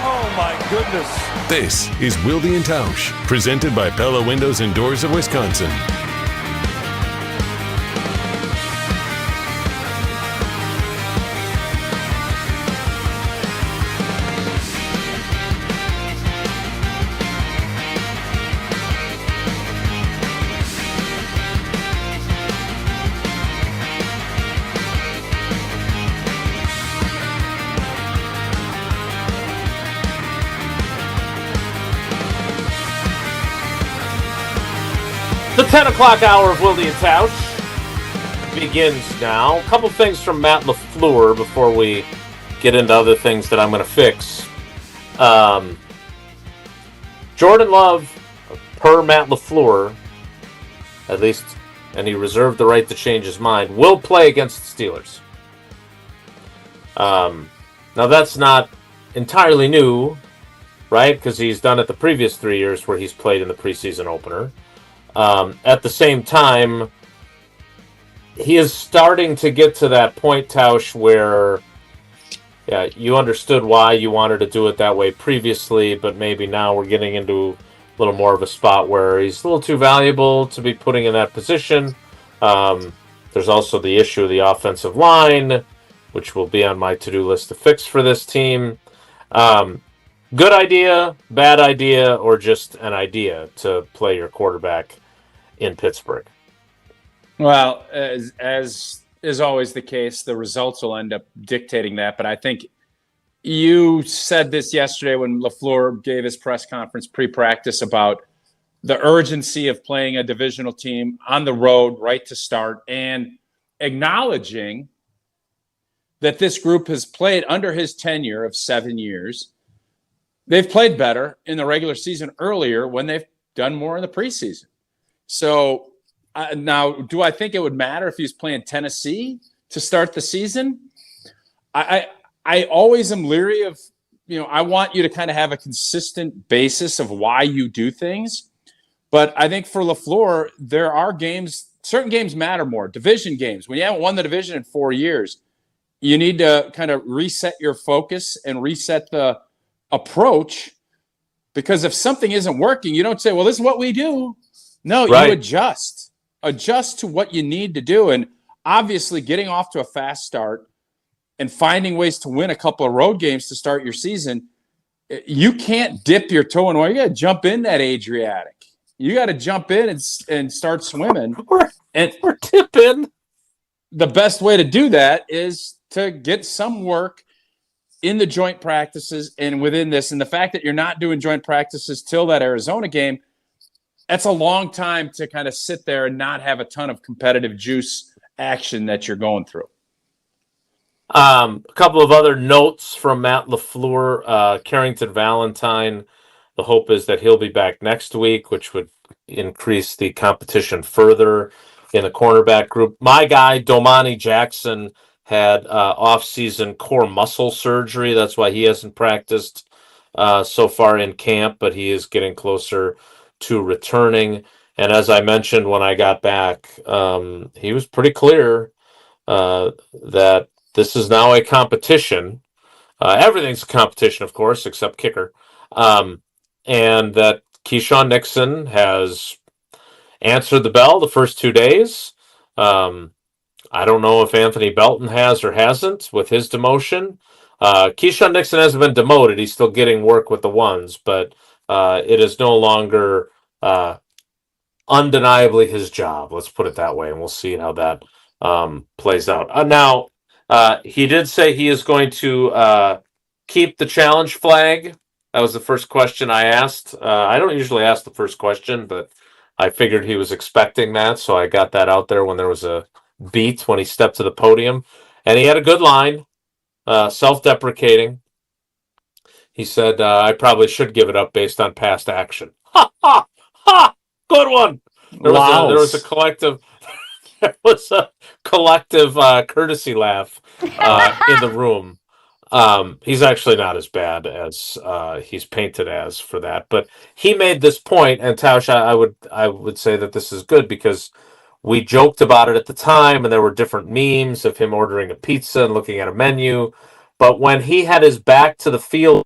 Oh my goodness. This is Wilde and Tausch, presented by Pella Windows and Doors of Wisconsin. The 10 o'clock hour of Wilde and Tausch begins now. A couple things from Matt LaFleur before we get into other things that I'm going to fix. Jordan Love, per Matt LaFleur, at least, and he reserved the right to change his mind, will play against the Steelers. Now, that's not entirely new, right? Because he's done it the previous 3 years where he's played in the preseason opener. At the same time, he is starting to get to that point, Tausch, where you understood why you wanted to do it that way previously, but maybe now we're getting into a little more of a spot where he's a little too valuable to be putting in that position. There's also the issue of the offensive line, which will be on my to-do list to fix for this team. Good idea, bad idea, or just an idea to play your quarterback in Pittsburgh? Well, as is always the case, the results will end up dictating that. But I think you said this yesterday when LaFleur gave his press conference pre-practice about the urgency of playing a divisional team on the road right to start and acknowledging that this group has played under his tenure of 7 years. They've played better in the regular season earlier when they've done more in the preseason. So now, do I think it would matter if he's playing Tennessee to start the season? I I always am leery of, I want you to kind of have a consistent basis of why you do things. But I think for LaFleur, there are certain games matter more. Division games. When you haven't won the division in 4 years, you need to kind of reset your focus and reset the approach. Because if something isn't working, you don't say, well, this is what we do. No, Right. You adjust. Adjust to what you need to do. And obviously getting off to a fast start and finding ways to win a couple of road games to start your season, you can't dip your toe in water. You got to jump in that Adriatic. You got to jump in and start swimming. We're tipping. The best way to do that is to get some work in the joint practices and within this. And the fact that you're not doing joint practices till that Arizona game, that's a long time to kind of sit there and not have a ton of competitive juice action that you're going through. A couple of other notes from Matt LaFleur. Carrington Valentine, the hope is that he'll be back next week, which would increase the competition further in the cornerback group. My guy, Domani Jackson, had off-season core muscle surgery. That's why he hasn't practiced so far in camp, but he is getting closer to returning. And as I mentioned when I got back, he was pretty clear that this is now a competition. Everything's a competition, of course, except kicker. And that Keyshawn Nixon has answered the bell the first 2 days. I don't know if Anthony Belton has or hasn't with his demotion. Keyshawn Nixon hasn't been demoted. He's still getting work with the ones, but it is no longer undeniably his job. Let's put it that way, and we'll see how that plays out. Now, he did say he is going to keep the challenge flag. That was the first question I asked. I don't usually ask the first question, but I figured he was expecting that, so I got that out there when there was a beat when he stepped to the podium. And he had a good line, self-deprecating. He said, I probably should give it up based on past action. Ha, ha, ha! Good one! There was a collective courtesy laugh in the room. He's actually not as bad as he's painted as for that. But he made this point, and Tausch, I would say that this is good because we joked about it at the time, and there were different memes of him ordering a pizza and looking at a menu. But when he had his back to the field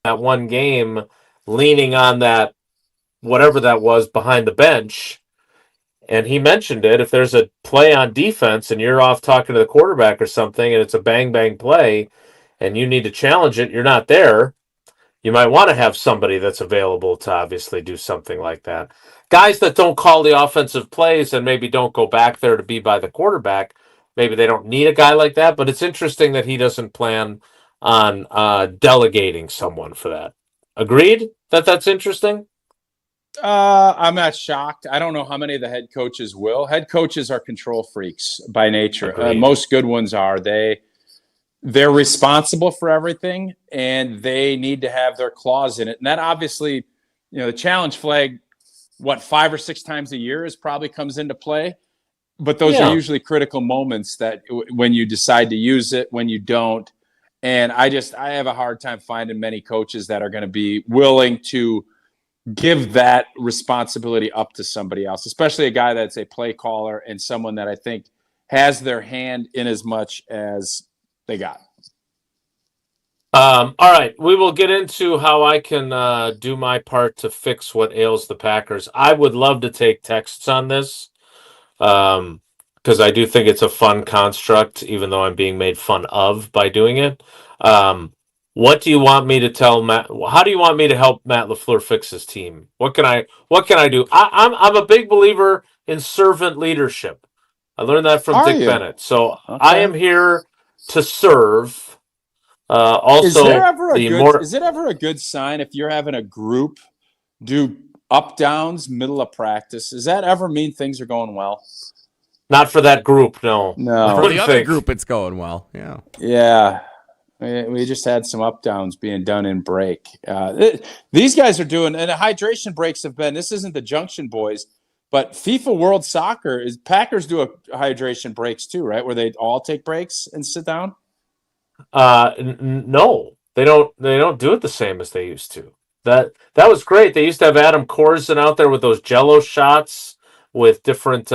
that one game, leaning on that, whatever that was, behind the bench, and he mentioned it, if there's a play on defense and you're off talking to the quarterback or something, and it's a bang-bang play, and you need to challenge it, you're not there, you might want to have somebody that's available to obviously do something like that. Guys that don't call the offensive plays and maybe don't go back there to be by the quarterback, maybe they don't need a guy like that, but it's interesting that he doesn't plan on delegating someone for that. Agreed that that's interesting? I'm not shocked. I don't know how many of the head coaches will. Head coaches are control freaks by nature. Most good ones are. They're responsible for everything, and they need to have their claws in it. And that obviously, the challenge flag, 5 or 6 times a year probably comes into play. But those are usually critical moments that when you decide to use it, when you don't. And I have a hard time finding many coaches that are going to be willing to give that responsibility up to somebody else, especially a guy that's a play caller and someone that I think has their hand in as much as they got. All right, we will get into how I can do my part to fix what ails the Packers. I would love to take texts on this because I do think it's a fun construct, even though I'm being made fun of by doing it. What do you want me to tell Matt? How do you want me to help Matt LaFleur fix his team? What can I do? I'm a big believer in servant leadership. I learned that from Dick Bennett. So I am here to serve. Also, is it ever a good sign if you're having a group do up downs middle of practice? Does that ever mean things are going well? Not for that group, no. For the other group, it's going well. Yeah. Yeah. We just had some up downs being done in break. These guys are doing, and the hydration breaks have been. This isn't the Junction Boys, but FIFA World Soccer Packers do a hydration breaks too, right? Where they all take breaks and sit down. No, they don't. They don't do it the same as they used to. That was great. They used to have Adam Korsen out there with those Jello shots with different,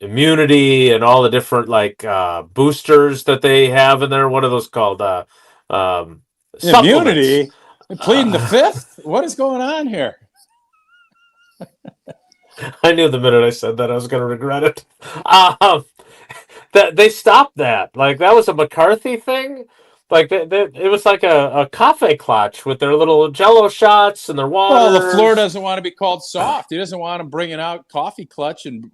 immunity and all the different boosters that they have in there. What are those called? Immunity. Pleading the fifth. What is going on here? I knew the minute I said that I was going to regret it. That they stopped that. Like, that was a McCarthy thing. Like, it was like a cafe clutch with their little Jello shots and their water. Well, LaFleur doesn't want to be called soft. He doesn't want them bringing out coffee clutch and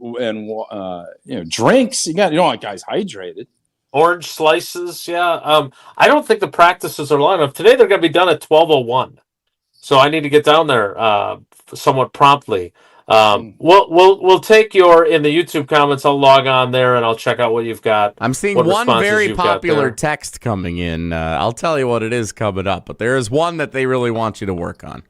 drinks. You don't want guys hydrated. Orange slices, yeah. I don't think the practices are long enough. Today they're going to be done at 12:01, so I need to get down there somewhat promptly. We'll take your in the YouTube comments. I'll log on there and I'll check out what you've got. I'm seeing one very popular text coming in. I'll tell you what it is coming up, but there is one that they really want you to work on.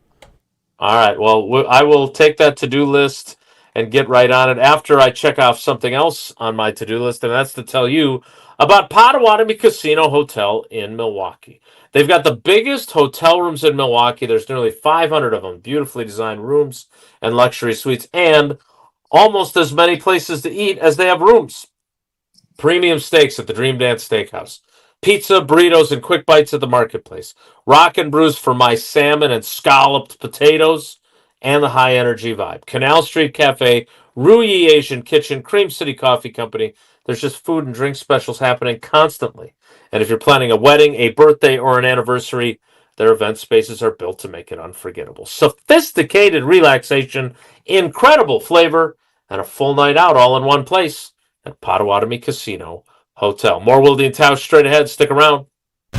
All right. Well, I will take that to-do list and get right on it after I check off something else on my to-do list, and that's to tell you about Potawatomi Casino Hotel in Milwaukee. They've got the biggest hotel rooms in Milwaukee. There's nearly 500 of them, beautifully designed rooms and luxury suites, and almost as many places to eat as they have rooms. Premium steaks at the Dream Dance Steakhouse. Pizza, burritos, and quick bites at the Marketplace. Rock and brews for my salmon and scalloped potatoes, and the high-energy vibe. Canal Street Cafe, Ruyi Asian Kitchen, Cream City Coffee Company. There's just food and drink specials happening constantly. And if you're planning a wedding, a birthday, or an anniversary, their event spaces are built to make it unforgettable. Sophisticated relaxation, incredible flavor, and a full night out all in one place at Potawatomi Casino Hotel. More Wilde and Tausch straight ahead. Stick around.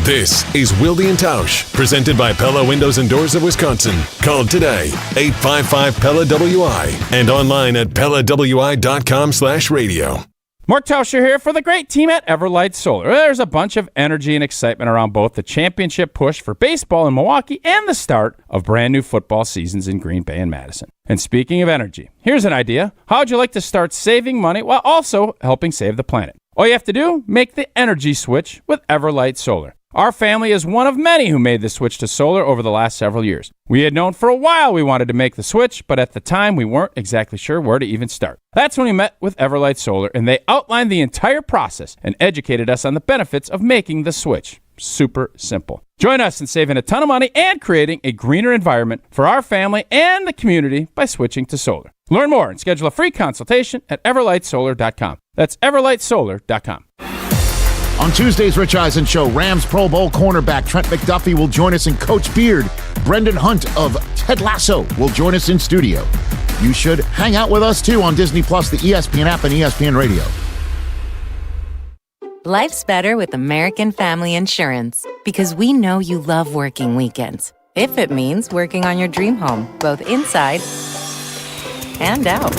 This is Wilde and Tausch, presented by Pella Windows and Doors of Wisconsin. Call today, 855-PELLA-WI, and online at PellaWI.com/radio. Mark Tauscher here for the great team at Everlight Solar. There's a bunch of energy and excitement around both the championship push for baseball in Milwaukee and the start of brand new football seasons in Green Bay and Madison. And speaking of energy, here's an idea. How'd you like to start saving money while also helping save the planet? All you have to do, make the energy switch with Everlight Solar. Our family is one of many who made the switch to solar over the last several years. We had known for a while we wanted to make the switch, but at the time we weren't exactly sure where to even start. That's when we met with Everlight Solar, and they outlined the entire process and educated us on the benefits of making the switch. Super simple. Join us in saving a ton of money and creating a greener environment for our family and the community by switching to solar. Learn more and schedule a free consultation at everlightsolar.com. That's everlightsolar.com. On Tuesday's Rich Eisen Show, Rams Pro Bowl cornerback Trent McDuffie will join us, and Coach Beard, Brendan Hunt of Ted Lasso, will join us in studio. You should hang out with us, too, on Disney+, the ESPN app, and ESPN Radio. Life's better with American Family Insurance, because we know you love working weekends. If it means working on your dream home, both inside and out.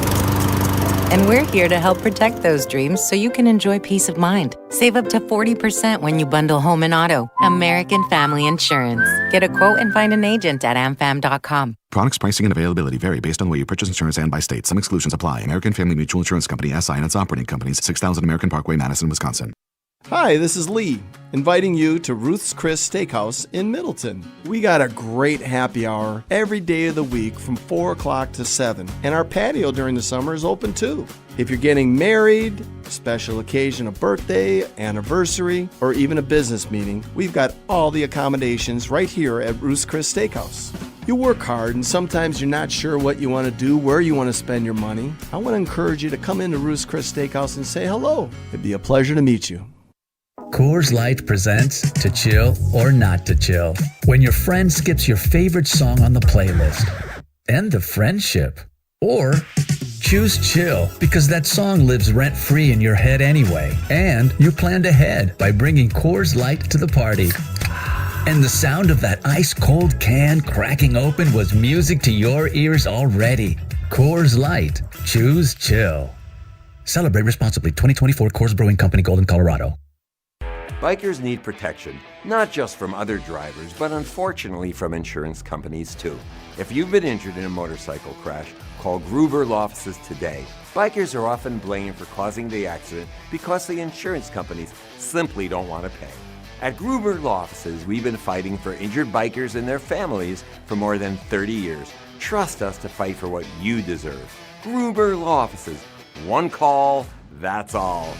And we're here to help protect those dreams so you can enjoy peace of mind. Save up to 40% when you bundle home and auto. American Family Insurance. Get a quote and find an agent at amfam.com. Products, pricing, and availability vary based on the way you purchase insurance and by state. Some exclusions apply. American Family Mutual Insurance Company, SI, and its operating companies, 6000 American Parkway, Madison, Wisconsin. Hi, this is Lee, inviting you to Ruth's Chris Steakhouse in Middleton. We got a great happy hour every day of the week from 4 o'clock to 7, and our patio during the summer is open too. If you're getting married, special occasion, a birthday, anniversary, or even a business meeting, we've got all the accommodations right here at Ruth's Chris Steakhouse. You work hard and sometimes you're not sure what you want to do, where you want to spend your money. I want to encourage you to come into Ruth's Chris Steakhouse and say hello. It'd be a pleasure to meet you. Coors Light presents To Chill or Not to Chill. When your friend skips your favorite song on the playlist. End the friendship. Or choose chill because that song lives rent-free in your head anyway. And you planned ahead by bringing Coors Light to the party. And the sound of that ice-cold can cracking open was music to your ears already. Coors Light. Choose chill. Celebrate responsibly. 2024 Coors Brewing Company, Golden, Colorado. Bikers need protection, not just from other drivers, but unfortunately from insurance companies too. If you've been injured in a motorcycle crash, call Gruber Law Offices today. Bikers are often blamed for causing the accident because the insurance companies simply don't want to pay. At Gruber Law Offices, we've been fighting for injured bikers and their families for more than 30 years. Trust us to fight for what you deserve. Gruber Law Offices. One call, that's all.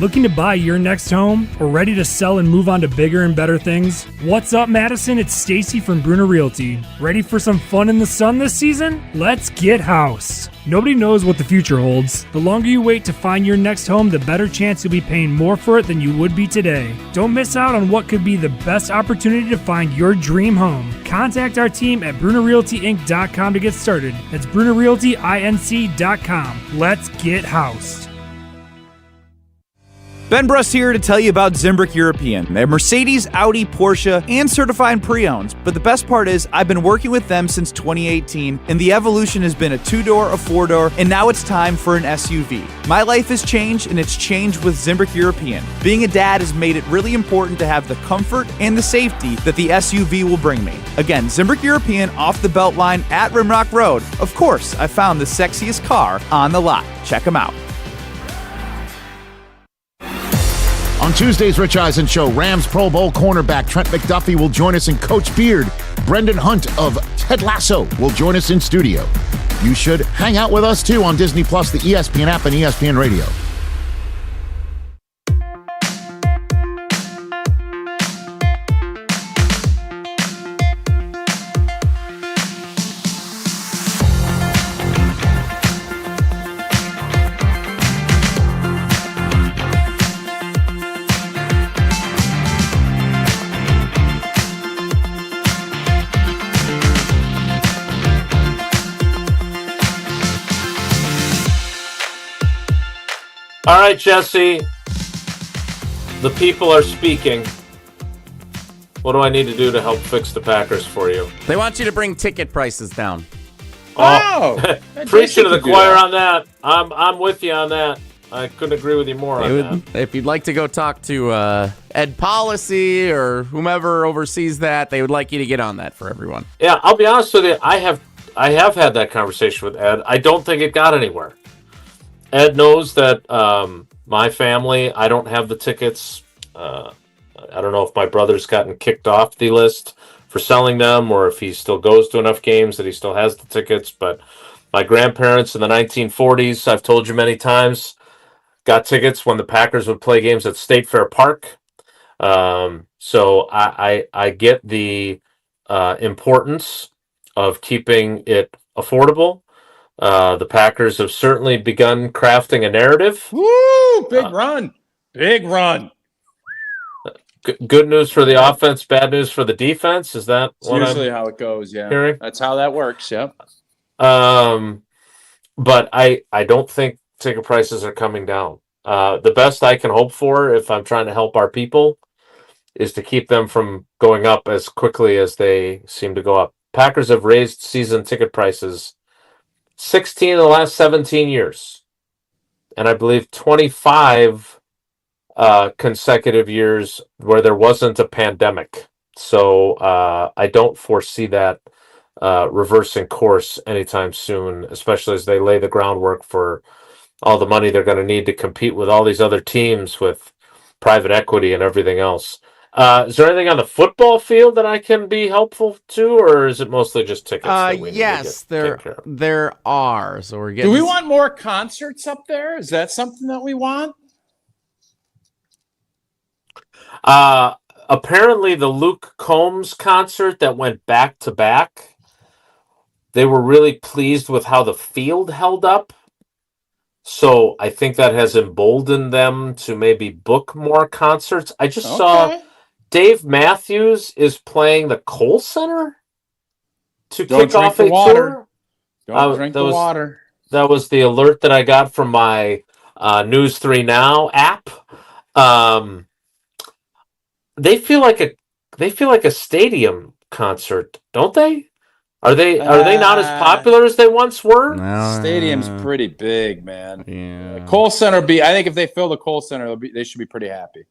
Looking to buy your next home or ready to sell and move on to bigger and better things? What's up, Madison? It's Stacy from Bruner Realty. Ready for some fun in the sun this season? Let's get housed. Nobody knows what the future holds. The longer you wait to find your next home, the better chance you'll be paying more for it than you would be today. Don't miss out on what could be the best opportunity to find your dream home. Contact our team at BrunerRealtyInc.com to get started. That's BrunerRealtyInc.com. Let's get housed. Ben Brust here to tell you about Zimbrick European. They're Mercedes, Audi, Porsche, and certified pre-owned. But the best part is I've been working with them since 2018, and the evolution has been a 2-door, a 4-door, and now it's time for an SUV. My life has changed, and it's changed with Zimbrick European. Being a dad has made it really important to have the comfort and the safety that the SUV will bring me. Again, Zimbrick European off the Beltline at Rimrock Road. Of course, I found the sexiest car on the lot. Check them out. On Tuesday's Rich Eisen Show, Rams Pro Bowl cornerback Trent McDuffie will join us, and Coach Beard, Brendan Hunt of Ted Lasso, will join us in studio. You should hang out with us too on Disney Plus, the ESPN app, and ESPN Radio. All right, Jesse. The people are speaking. What do I need to do to help fix the Packers for you? They want you to bring ticket prices down. Oh, preaching to the choir on that. I'm with you on that. I couldn't agree with you more on that. If you'd like to go talk to Ed Policy or whomever oversees that, they would like you to get on that for everyone. Yeah, I'll be honest with you. I have had that conversation with Ed. I don't think it got anywhere. Ed knows that my family, I don't have the tickets. I don't know if my brother's gotten kicked off the list for selling them or if he still goes to enough games that he still has the tickets. But my grandparents in the 1940s, I've told you many times, got tickets when the Packers would play games at State Fair Park. So I get the importance of keeping it affordable. The Packers have certainly begun crafting a narrative. Woo! Big run. Big run. Good news for the offense, bad news for the defense. Is that what usually how it goes? Yeah, hearing? That's how that works. Yep. But I don't think ticket prices are coming down. The best I can hope for, if I'm trying to help our people, is to keep them from going up as quickly as they seem to go up. Packers have raised season ticket prices 16 of the last 17 years. And I believe 25 consecutive years where there wasn't a pandemic. So I don't foresee that reversing course anytime soon, especially as they lay the groundwork for all the money they're going to need to compete with all these other teams with private equity and everything else. Is there anything on the football field that I can be helpful to, or is it mostly just tickets? Yes, there are. So we're getting. Do we want more concerts up there? Is that something that we want? Apparently, the Luke Combs concert that went back to back, they were really pleased with how the field held up. So I think that has emboldened them to maybe book more concerts. I just saw Dave Matthews is playing the Kohl Center to kick off a tour. Don't drink the water. That was the alert that I got from my News 3 Now app. They feel like a stadium concert, don't they? Are they not as popular as they once were? No. Stadium's pretty big, man. Yeah. Kohl Center I think if they fill the Kohl Center, they should be pretty happy.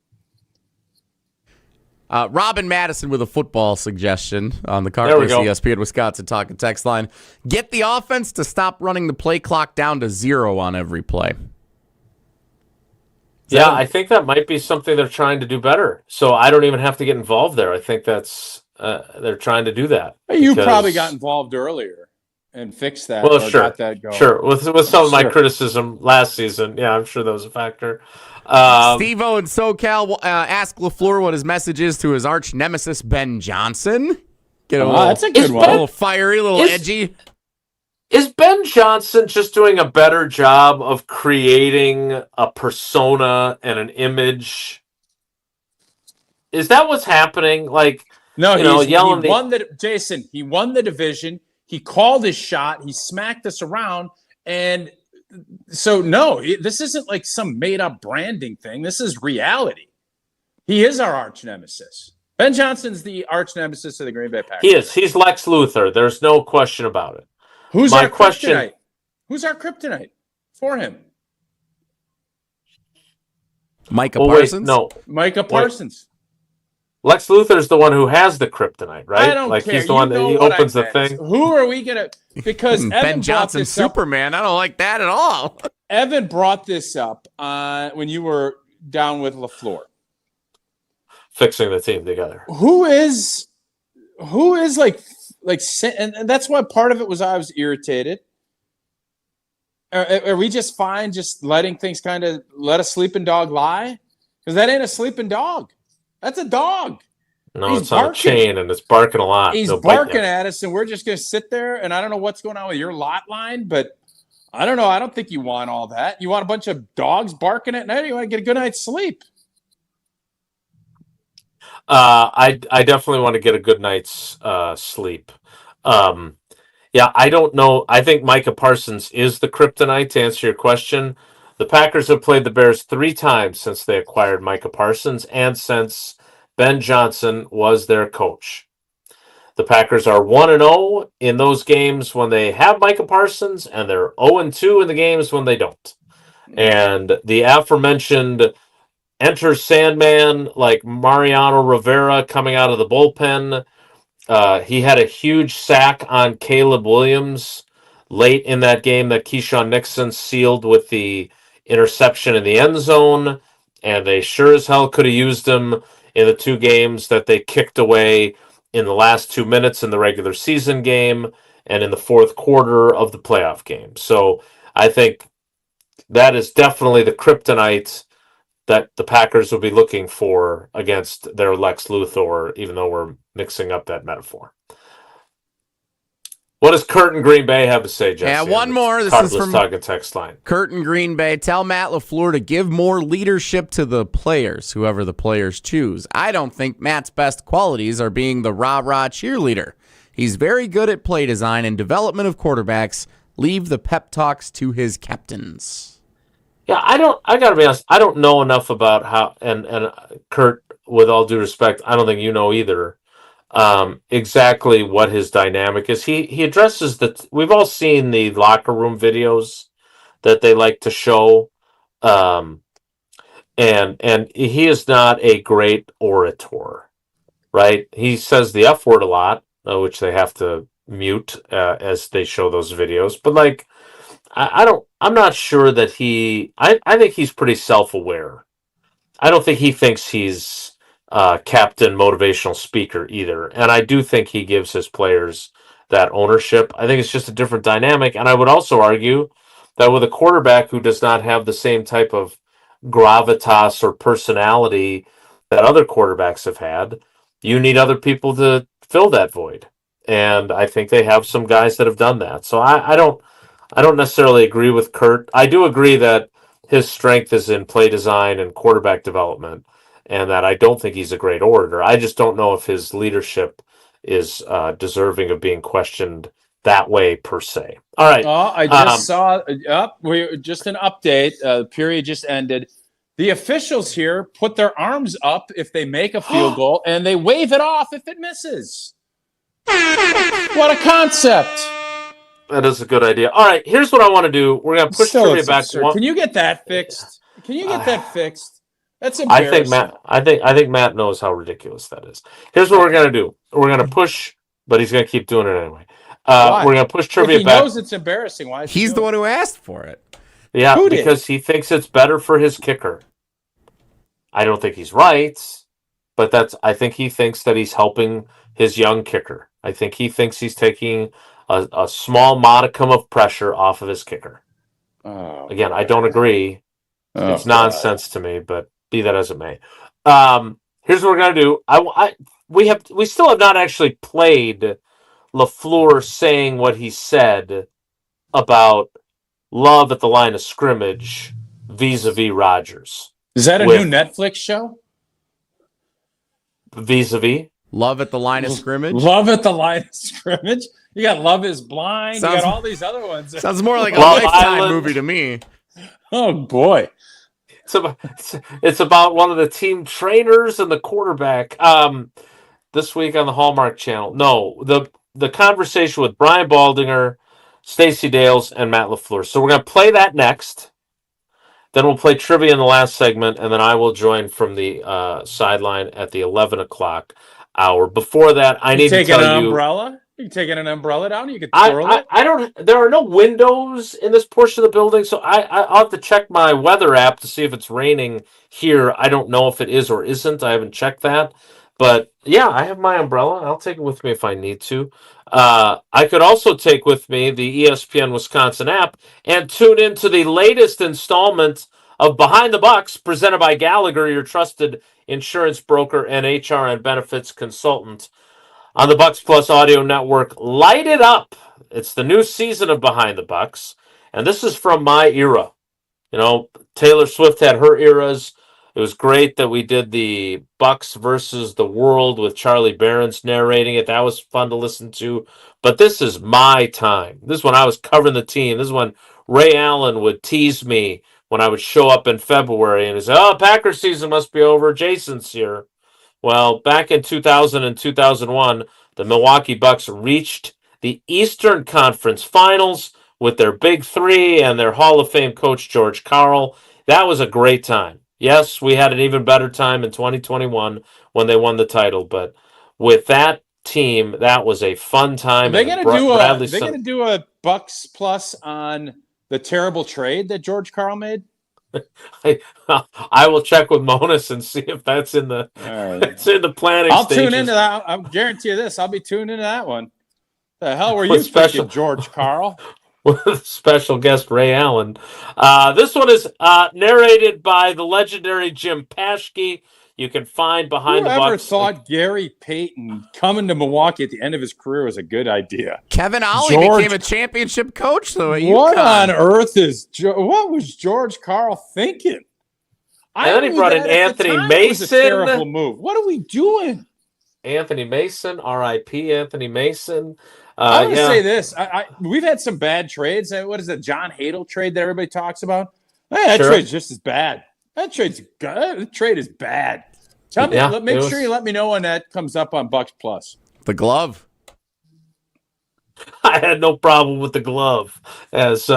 Robin Madison with a football suggestion on the Carlos ESPN Wisconsin Talk and Text line. Get the offense to stop running the play clock down to 0 on every play. Yeah, I think that might be something they're trying to do better. So I don't even have to get involved there. I think that's they're trying to do that. You probably got involved earlier and fixed that. Well, or sure, got that going. sure. With some of my criticism last season, yeah, I'm sure that was a factor. Steve-O in SoCal ask LaFleur what his message is to his arch nemesis Ben Johnson. Get that's a good one. A little fiery, a little edgy. Is Ben Johnson just doing a better job of creating a persona and an image? Is that what's happening? Like, no, he won Jason. He won the division. He called his shot. He smacked us around, and so no, this isn't like some made-up branding thing. This is reality. He is our arch nemesis. Ben Johnson's the arch nemesis of the Green Bay Packers. He is. He's Lex Luthor. There's no question about it. Who's our kryptonite? Who's our kryptonite for him? Micah Parsons? No. Micah Parsons. Lex Luthor's the one who has the kryptonite, right? I don't care. He's the one that he opens the thing. Who are we going to... Because Ben Johnson, Superman. I don't like that at all. Evan brought this up when you were down with LaFleur. Fixing the team together. Who is like, and that's why part of it was I was irritated. Are we just fine just letting things kind of let a sleeping dog lie? Because that ain't a sleeping dog. That's a dog. No, it's on a chain and it's barking a lot. He's barking at us, and we're just going to sit there. And I don't know what's going on with your lot line, but I don't know. I don't think you want all that. You want a bunch of dogs barking at night? Or you want to get a good night's sleep? I definitely want to get a good night's sleep. Yeah, I don't know. I think Micah Parsons is the kryptonite, to answer your question. The Packers have played the Bears 3 times since they acquired Micah Parsons and since Ben Johnson was their coach. The Packers are 1-0 in those games when they have Micah Parsons, and they're 0-2 in the games when they don't. And the aforementioned Enter Sandman, like Mariano Rivera coming out of the bullpen. He had a huge sack on Caleb Williams late in that game that Keyshawn Nixon sealed with the interception in the end zone. And they sure as hell could have used him in the 2 games that they kicked away in the last 2 minutes in the regular season game and in the fourth quarter of the playoff game. So I think that is definitely the kryptonite that the Packers will be looking for against their Lex Luthor, even though we're mixing up that metaphor. What does Kurt in Green Bay have to say, Jesse? Yeah, one more. This is from Talking text line. Kurt in Green Bay. Tell Matt LaFleur to give more leadership to the players, whoever the players choose. I don't think Matt's best qualities are being the rah-rah cheerleader. He's very good at play design and development of quarterbacks. Leave the pep talks to his captains. Yeah, I gotta be honest, I don't know enough about how, and Kurt, with all due respect, I don't think you know either, exactly what his dynamic is. He addresses we've all seen the locker room videos that they like to show, and he is not a great orator, right? He says the F word a lot, which they have to mute as they show those videos, but like, I'm not sure that I think he's pretty self-aware. I don't think he thinks he's captain motivational speaker either. And I do think he gives his players that ownership. I think it's just a different dynamic. And I would also argue that with a quarterback who does not have the same type of gravitas or personality that other quarterbacks have had, you need other people to fill that void. And I think they have some guys that have done that. So I don't necessarily agree with Kurt. I do agree that his strength is in play design and quarterback development, and that I don't think he's a great orator. I just don't know if his leadership is deserving of being questioned that way per se. All right. I just saw just an update. The period just ended. The officials here put their arms up if they make a field goal, and they wave it off if it misses. What a concept. That is a good idea. All right, here's what I want to do. We're going to push trivia back. Can you get that fixed? Can you get that fixed? That's embarrassing. I think Matt knows how ridiculous that is. Here's what we're going to do. We're going to push, but he's going to keep doing it anyway. We're going to push trivia back. He knows it's embarrassing. Why? He's the one who asked for it. Yeah, because he thinks it's better for his kicker. I don't think he's right, but I think he thinks that he's helping his young kicker. I think he thinks he's taking a small modicum of pressure off of his kicker. Again, I don't agree. It's nonsense to me, but be that as it may. Here's what we're gonna do. We still have not actually played LaFleur saying what he said about Love at the line of scrimmage vis-a-vis Rodgers. Is that a new Netflix show? Vis-a-vis? Love at the line of scrimmage? Love at the line of scrimmage? You got Love is Blind. You got all these other ones. Sounds more like a Lifetime movie to me. Oh, boy. It's about one of the team trainers and the quarterback. This week on the Hallmark Channel. No, the conversation with Brian Baldinger, Stacey Dales, and Matt LaFleur. So we're going to play that next. Then we'll play trivia in the last segment, and then I will join from the sideline at the 11 o'clock hour. Before that, I need to tell you... Umbrella? You taking an umbrella down? You could twirl it? I don't... There are no windows in this portion of the building, so I'll have to check my weather app to see if it's raining here. I don't know if it is or isn't. I haven't checked that. But, yeah, I have my umbrella. I'll take it with me if I need to. I could also take with me the ESPN Wisconsin app and tune into the latest installment of Behind the Bucks, presented by Gallagher, your trusted insurance broker and HR and benefits consultant. On the Bucks Plus Audio Network, light it up. It's the new season of Behind the Bucks, and this is from my era. You know, Taylor Swift had her eras. It was great that we did the Bucks versus the World with Charlie Berens narrating it. That was fun to listen to. But this is my time. This is when I was covering the team. This is when Ray Allen would tease me when I would show up in February and he'd say, "Oh, Packers season must be over. Jason's here." Well, back in 2000 and 2001, the Milwaukee Bucks reached the Eastern Conference Finals with their Big Three and their Hall of Fame coach, George Karl. That was a great time. Yes, we had an even better time in 2021 when they won the title, but with that team, that was a fun time. They're going to do a Bucks Plus on the terrible trade that George Karl made. I will check with Monis and see if that's in the it's in the planning. I'll stages. tune into that. I'll guarantee you this. I'll be tuned into that one. The hell were you thinking, George Karl? With special guest Ray Allen. This one is narrated by the legendary Jim Paschke. You can find Behind the Bucks. Whoever thought Gary Payton coming to Milwaukee at the end of his career was a good idea? Kevin Ollie became a championship coach, though. What on earth what was George Karl thinking? And then he brought in Anthony Mason. It was a terrible move. What are we doing? Anthony Mason, R.I.P. Anthony Mason. I want to say this. We've had some bad trades. What is the John Hadel trade that everybody talks about? Hey, that trade's just as bad. That trade is bad. Tell me, make sure you let me know when that comes up on Bucks Plus. The glove. I had no problem with the glove, as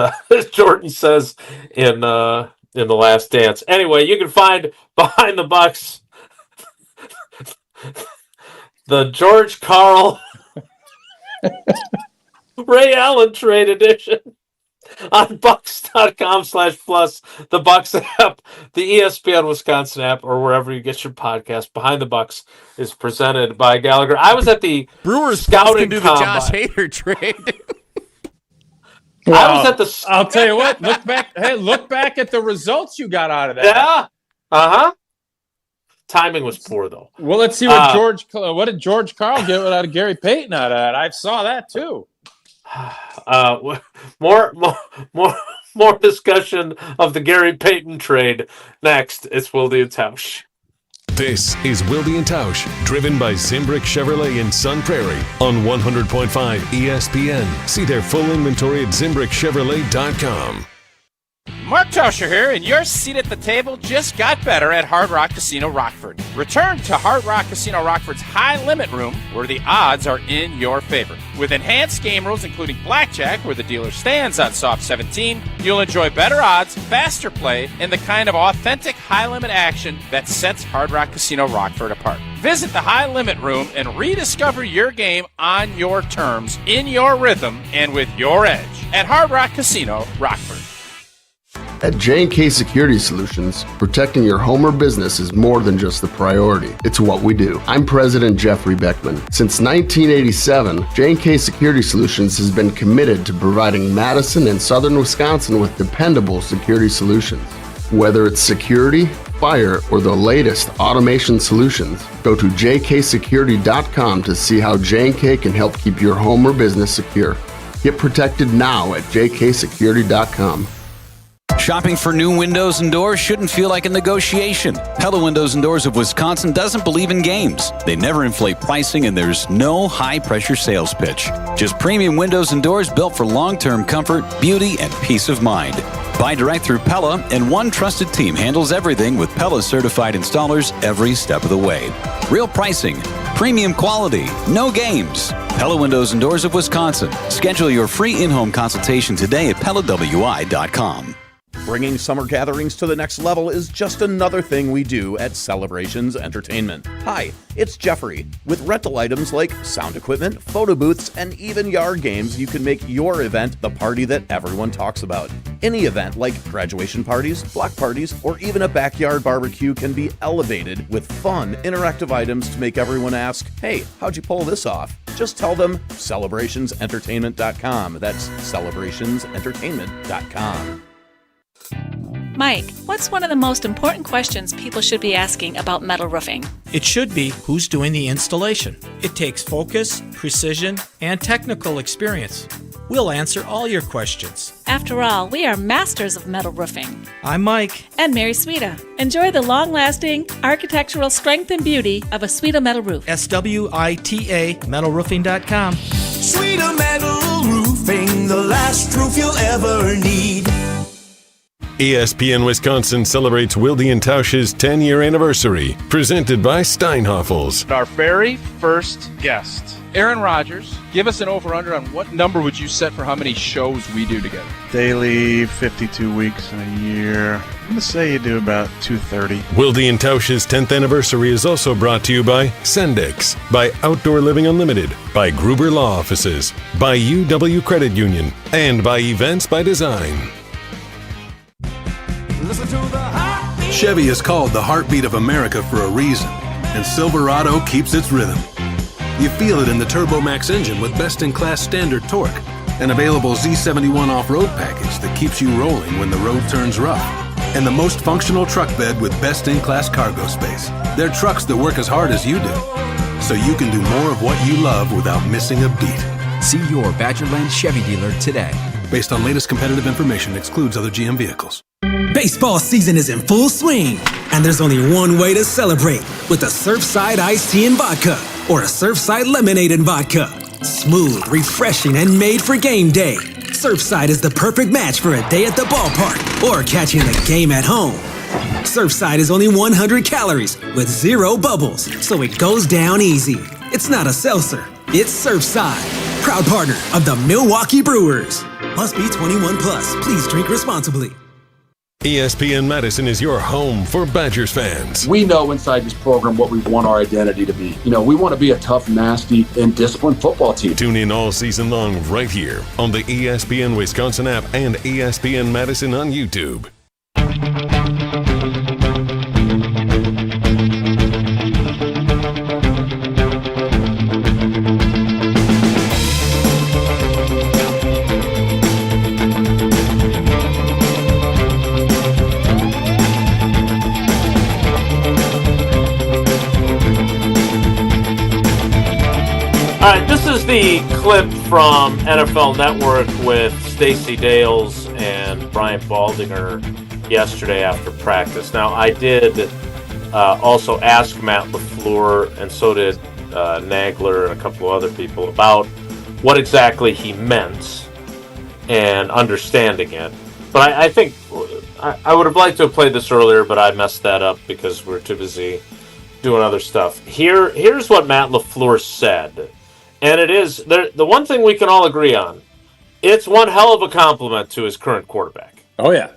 Jordan says in The Last Dance. Anyway, you can find Behind the Bucks, the George Karl Ray Allen trade edition on Bucks.com/plus, the Bucks app, the ESPN Wisconsin app, or wherever you get your podcast. Behind the Bucks is presented by Gallagher. I was at the Brewers scouting can do combine. the Josh Hader trade. I was at the. I'll tell you what. Look back at the results you got out of that. Yeah. Timing was poor, though. Well, let's see what did George Karl get out of Gary Payton out of that? I saw that too. More discussion of the Gary Payton trade next. It's Wilde and Tausch. This is Wilde and Tausch, driven by Zimbrick Chevrolet in Sun Prairie on 100.5 ESPN. See their full inventory at ZimbrickChevrolet.com. Mark Tauscher here, and your seat at the table just got better at Hard Rock Casino Rockford. Return to Hard Rock Casino Rockford's high-limit room, where the odds are in your favor. With enhanced game rules, including blackjack, where the dealer stands on soft 17, you'll enjoy better odds, faster play, and the kind of authentic high-limit action that sets Hard Rock Casino Rockford apart. Visit the high-limit room and rediscover your game on your terms, in your rhythm, and with your edge at Hard Rock Casino Rockford. At J&K Security Solutions, protecting your home or business is more than just the priority. It's what we do. I'm President Jeffrey Beckman. Since 1987, J&K Security Solutions has been committed to providing Madison and southern Wisconsin with dependable security solutions. Whether it's security, fire, or the latest automation solutions, go to jksecurity.com to see how J&K can help keep your home or business secure. Get protected now at jksecurity.com. Shopping for new windows and doors shouldn't feel like a negotiation. Pella Windows and Doors of Wisconsin doesn't believe in games. They never inflate pricing, and there's no high-pressure sales pitch. Just premium windows and doors built for long-term comfort, beauty, and peace of mind. Buy direct through Pella, and one trusted team handles everything with Pella certified installers every step of the way. Real pricing, premium quality, no games. Pella Windows and Doors of Wisconsin. Schedule your free in-home consultation today at PellaWI.com. Bringing summer gatherings to the next level is just another thing we do at Celebrations Entertainment. Hi, it's Jeffrey. With rental items like sound equipment, photo booths, and even yard games, you can make your event the party that everyone talks about. Any event like graduation parties, block parties, or even a backyard barbecue can be elevated with fun, interactive items to make everyone ask, "Hey, how'd you pull this off?" Just tell them celebrationsentertainment.com. That's celebrationsentertainment.com. Mike, what's one of the most important questions people should be asking about metal roofing? It should be who's doing the installation. It takes focus, precision, and technical experience. We'll answer all your questions. After all, we are masters of metal roofing. I'm Mike. And Mary Sweda. Enjoy the long-lasting architectural strength and beauty of a Sweda metal roof. SWITA metalroofing.com. Sweda Metal Roofing, the last roof you'll ever need. ESPN Wisconsin celebrates Wilde and Tausch's 10-year anniversary, presented by Steinhoffels. Our very first guest, Aaron Rodgers. Give us an over-under on what number would you set for how many shows we do together? Daily, 52 weeks in a year. I'm going to say you do about 230. Wilde and Tausch's 10th anniversary is also brought to you by Sendix, by Outdoor Living Unlimited, by Gruber Law Offices, by UW Credit Union, and by Events by Design. Chevy is called the heartbeat of America for a reason, and Silverado keeps its rhythm. You feel it in the TurboMax engine with best-in-class standard torque, an available Z71 off-road package that keeps you rolling when the road turns rough, and the most functional truck bed with best-in-class cargo space. They're trucks that work as hard as you do, so you can do more of what you love without missing a beat. See your Badgerland Chevy dealer today. Based on latest competitive information, excludes other GM vehicles. Baseball season is in full swing, and there's only one way to celebrate, with a Surfside iced tea and vodka, or a Surfside lemonade and vodka. Smooth, refreshing, and made for game day. Surfside is the perfect match for a day at the ballpark, or catching the game at home. Surfside is only 100 calories, with 0 bubbles, so it goes down easy. It's not a seltzer, it's Surfside. Proud partner of the Milwaukee Brewers. Must be 21 plus. Please drink responsibly. ESPN Madison is your home for Badgers fans. We know inside this program what we want our identity to be. You know, we want to be a tough, nasty, and disciplined football team. Tune in all season long right here on the ESPN Wisconsin app and ESPN Madison on YouTube. All right, this is the clip from NFL Network with Stacey Dales and Brian Baldinger yesterday after practice. Now, I did also ask Matt LaFleur, and so did Nagler and a couple of other people, about what exactly he meant and understanding it. But I think I would have liked to have played this earlier, but I messed that up because we're too busy doing other stuff. Here's what Matt LaFleur said. And it is the one thing we can all agree on. It's one hell of a compliment to his current quarterback. Oh yeah,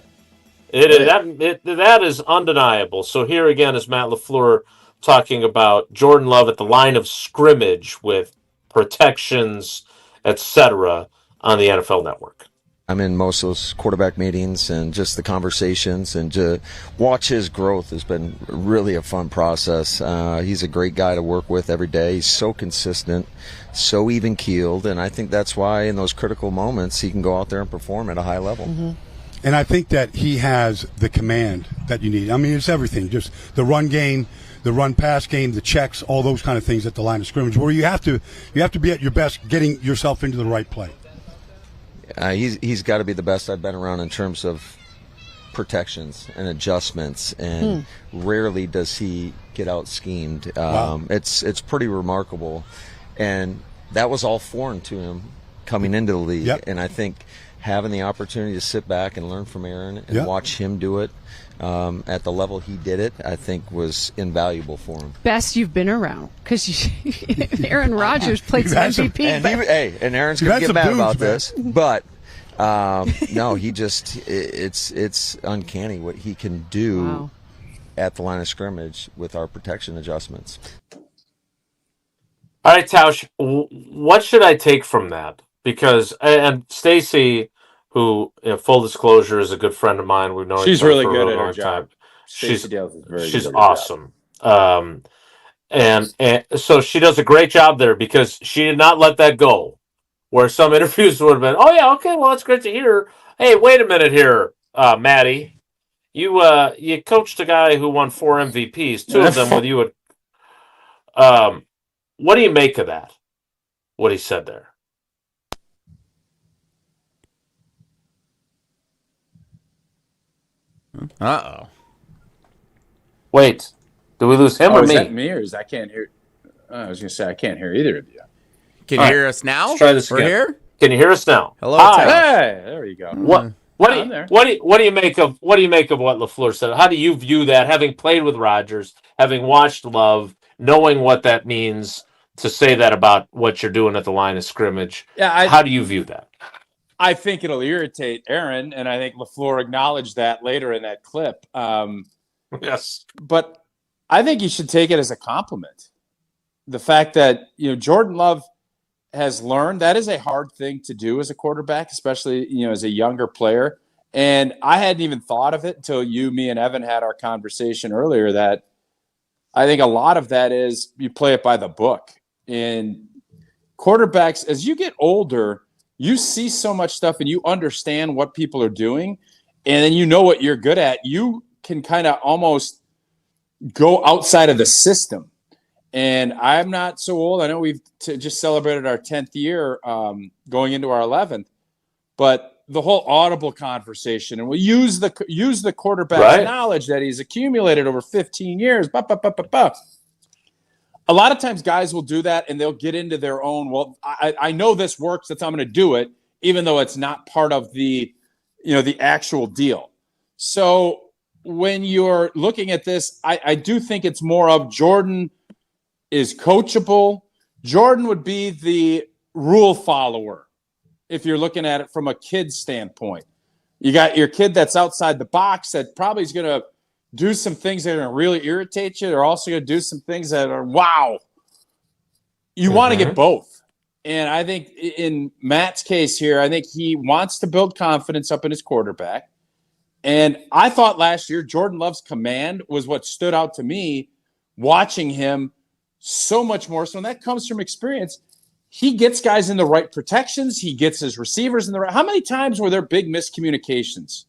that is undeniable. So here again is Matt LaFleur talking about Jordan Love at the line of scrimmage with protections, etc., on the NFL Network. I'm in most of those quarterback meetings, and just the conversations and to watch his growth has been really a fun process. He's a great guy to work with every day. He's so consistent, so even-keeled, and I think that's why in those critical moments he can go out there and perform at a high level. Mm-hmm. And I think that he has the command that you need. I mean, it's everything, just the run game, the run-pass game, the checks, all those kind of things at the line of scrimmage, where you have to be at your best getting yourself into the right play. He's got to be the best I've been around in terms of protections and adjustments, and rarely does he get out schemed. Wow. It's pretty remarkable, and that was all foreign to him coming into the league. Yep. And I think having the opportunity to sit back and learn from Aaron and watch him do it at the level he did it, I think was invaluable for him. Best you've been around, because Aaron Rodgers played some MVP. And Aaron's going to get mad about this, but no, it's uncanny what he can do at the line of scrimmage with our protection adjustments. All right, Tausch, what should I take from that? Because, and Stacy, who, full disclosure, is a good friend of mine. We've known she's each other really for good a at her long job. time. Stacey Dales is very good she's at her awesome. And so she does a great job there, because she did not let that go. Where some interviews would have been, oh yeah, okay, well, that's great to hear. Hey, wait a minute here, Maddie. You coached a guy who won 4 MVPs, 2 of them with you at. What do you make of that? What he said there? Uh-oh. Wait, do we lose him or is me? that me, or is I can't hear? I was going to say I can't hear either of you. Can you hear us now? Let's try this again. Here? Can you hear us now? Hello, Hi. Hey, there you go. What do you make of what LaFleur said? How do you view that? Having played with Rodgers, having watched Love, knowing what that means to say that about what you're doing at the line of scrimmage. Yeah, how do you view that? I think it'll irritate Aaron, and I think LaFleur acknowledged that later in that clip. Yes, but I think you should take it as a compliment. The fact that Jordan Love has learned that is a hard thing to do as a quarterback, especially as a younger player. And I hadn't even thought of it until me and Evan had our conversation earlier, that I think a lot of that is you play it by the book. And quarterbacks, as you get older, you see so much stuff and you understand what people are doing, and then you know what you're good at. You can kind of almost go outside of the system. And I'm not so old. I know we've just celebrated our 10th year going into our 11th, but the whole audible conversation, and we'll use the quarterback's knowledge that he's accumulated over 15 years. A lot of times guys will do that and they'll get into their own, well, I know this works, that's how I'm going to do it, even though it's not part of the actual deal. So when you're looking at this, I do think it's more of Jordan is coachable. Jordan would be the rule follower if you're looking at it from a kid's standpoint. You got your kid that's outside the box that probably is going to do some things that are going to really irritate you. They're also going to do some things that are, wow. You want to get both. And I think in Matt's case here, I think he wants to build confidence up in his quarterback. And I thought last year Jordan Love's command was what stood out to me watching him so much more. So, and that comes from experience. He gets guys in the right protections. He gets his receivers in the right. How many times were there big miscommunications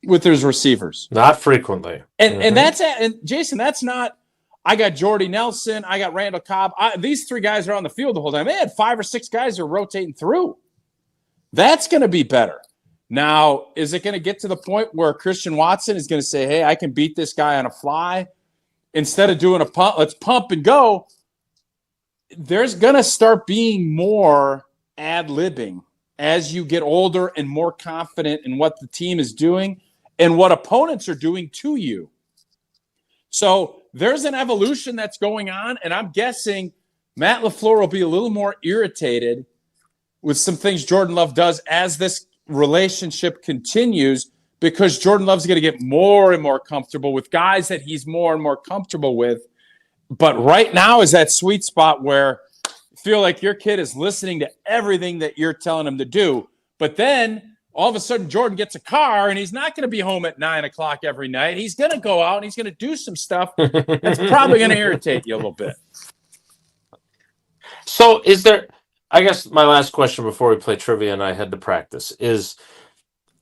with his receivers? Not frequently. And and Jason, that's not, I got Jordy Nelson, I got Randall Cobb. These 3 guys are on the field the whole time. They had 5 or 6 guys who are rotating through. That's going to be better. Now, is it going to get to the point where Christian Watson is going to say, hey, I can beat this guy on a fly? Instead of doing a pump, let's pump and go. There's going to start being more ad-libbing as you get older and more confident in what the team is doing and what opponents are doing to you. So there's an evolution that's going on, and I'm guessing Matt LaFleur will be a little more irritated with some things Jordan Love does as this relationship continues, because Jordan Love's going to get more and more comfortable with guys that he's more and more comfortable with. But right now is that sweet spot where you feel like your kid is listening to everything that you're telling him to do, But then all of a sudden Jordan gets a car and he's not going to be home at 9 o'clock every night. He's going to go out and he's going to do some stuff that's probably going to irritate you a little bit. So is there, I guess my last question before we play trivia and I head to practice is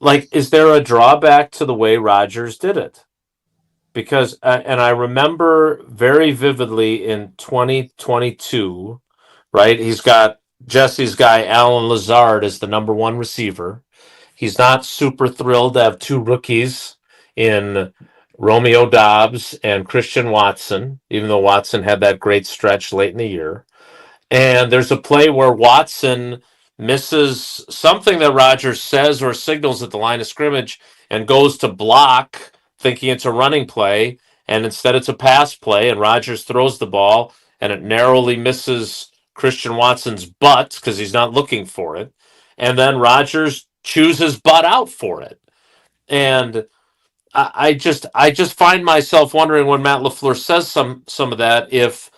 there a drawback to the way Rodgers did it? Because, and I remember very vividly in 2022, right? He's got Jesse's guy, Alan Lazard, as the number one receiver. He's not super thrilled to have two rookies in Romeo Doubs and Christian Watson, even though Watson had that great stretch late in the year. And there's a play where Watson misses something that Rodgers says or signals at the line of scrimmage and goes to block, thinking it's a running play, and instead it's a pass play, and Rodgers throws the ball, and it narrowly misses Christian Watson's butt because he's not looking for it. And then Rodgers chews his butt out for it. And I just find myself wondering when Matt LaFleur says some of that, if,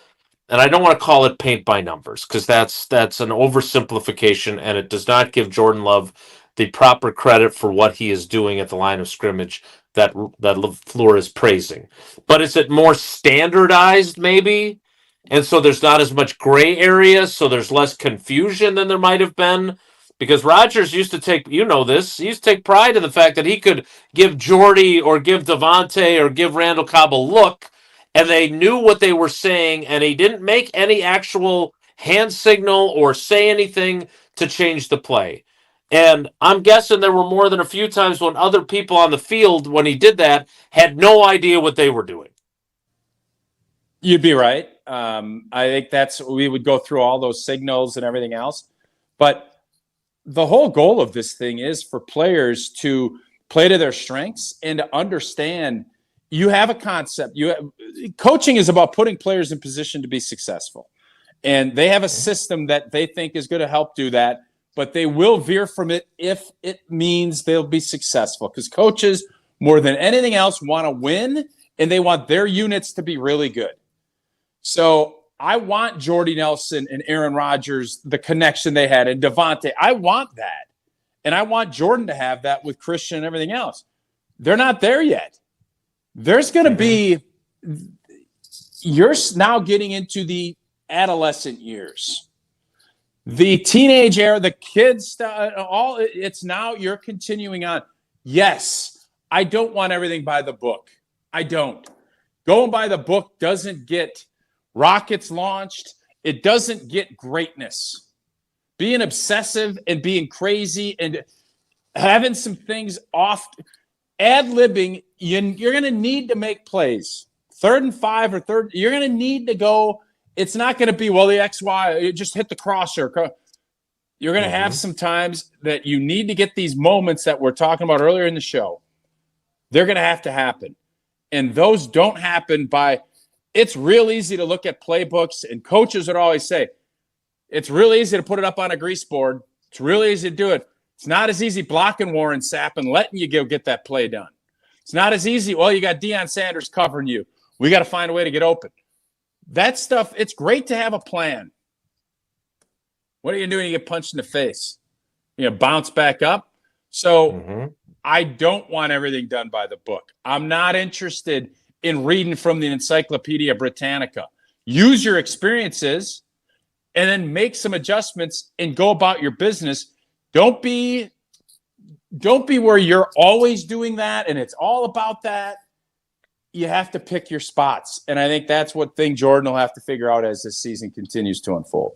and I don't want to call it paint by numbers because that's an oversimplification, and it does not give Jordan Love the proper credit for what he is doing at the line of scrimmage that LaFleur is praising. But is it more standardized maybe? And so there's not as much gray area, so there's less confusion than there might have been? Because Rodgers used to take, he used to take pride in the fact that he could give Jordy or give Devontae or give Randall Cobb a look, and they knew what they were saying, and he didn't make any actual hand signal or say anything to change the play. And I'm guessing there were more than a few times when other people on the field, when he did that, had no idea what they were doing. You'd be right. I think we would go through all those signals and everything else. But the whole goal of this thing is for players to play to their strengths and to understand you have a concept. Coaching is about putting players in position to be successful. And they have a system that they think is going to help do that. But they will veer from it if it means they'll be successful. Because coaches, more than anything else, want to win, and they want their units to be really good. So I want Jordy Nelson and Aaron Rodgers, the connection they had, and Devontae. I want that. And I want Jordan to have that with Christian and everything else. They're not there yet. There's going to be – you're now getting into the adolescent years. The teenage era, the kids, it's now you're continuing on. Yes, I don't want everything by the book. I don't. Going by the book doesn't get rockets launched. It doesn't get greatness. Being obsessive and being crazy and having some things off, ad-libbing, you're going to need to make plays. 3rd and 5 or third, you're going to need to go. It's not going to be, well, the XY, you just hit the crosser. You're going to have some times that you need to get these moments that we're talking about earlier in the show. They're going to have to happen. And those don't happen by – it's real easy to look at playbooks, and coaches would always say, it's real easy to put it up on a grease board. It's real easy to do it. It's not as easy blocking Warren Sapp and letting you go get that play done. It's not as easy, well, you got Deion Sanders covering you. We got to find a way to get open. That stuff, it's great to have a plan. What are you doing? You get punched in the face. You know, bounce back up. So I don't want everything done by the book. I'm not interested in reading from the Encyclopedia Britannica. Use your experiences and then make some adjustments and go about your business. Don't be where you're always doing that and it's all about that. You have to pick your spots. And I think that's what thing Jordan will have to figure out as this season continues to unfold.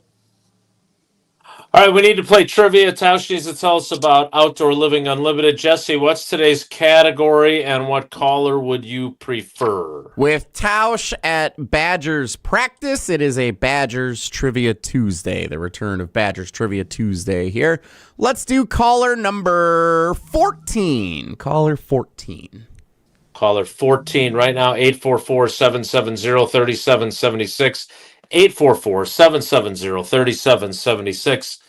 All right, we need to play trivia. Tausch needs to tell us about Outdoor Living Unlimited. Jesse, what's today's category and what caller would you prefer? With Tausch at Badgers practice, it is a Badgers Trivia Tuesday, the return of Badgers Trivia Tuesday here. Let's do caller number 14. Caller 14. Caller 14 right now, 844-770-3776. 844-770-3776.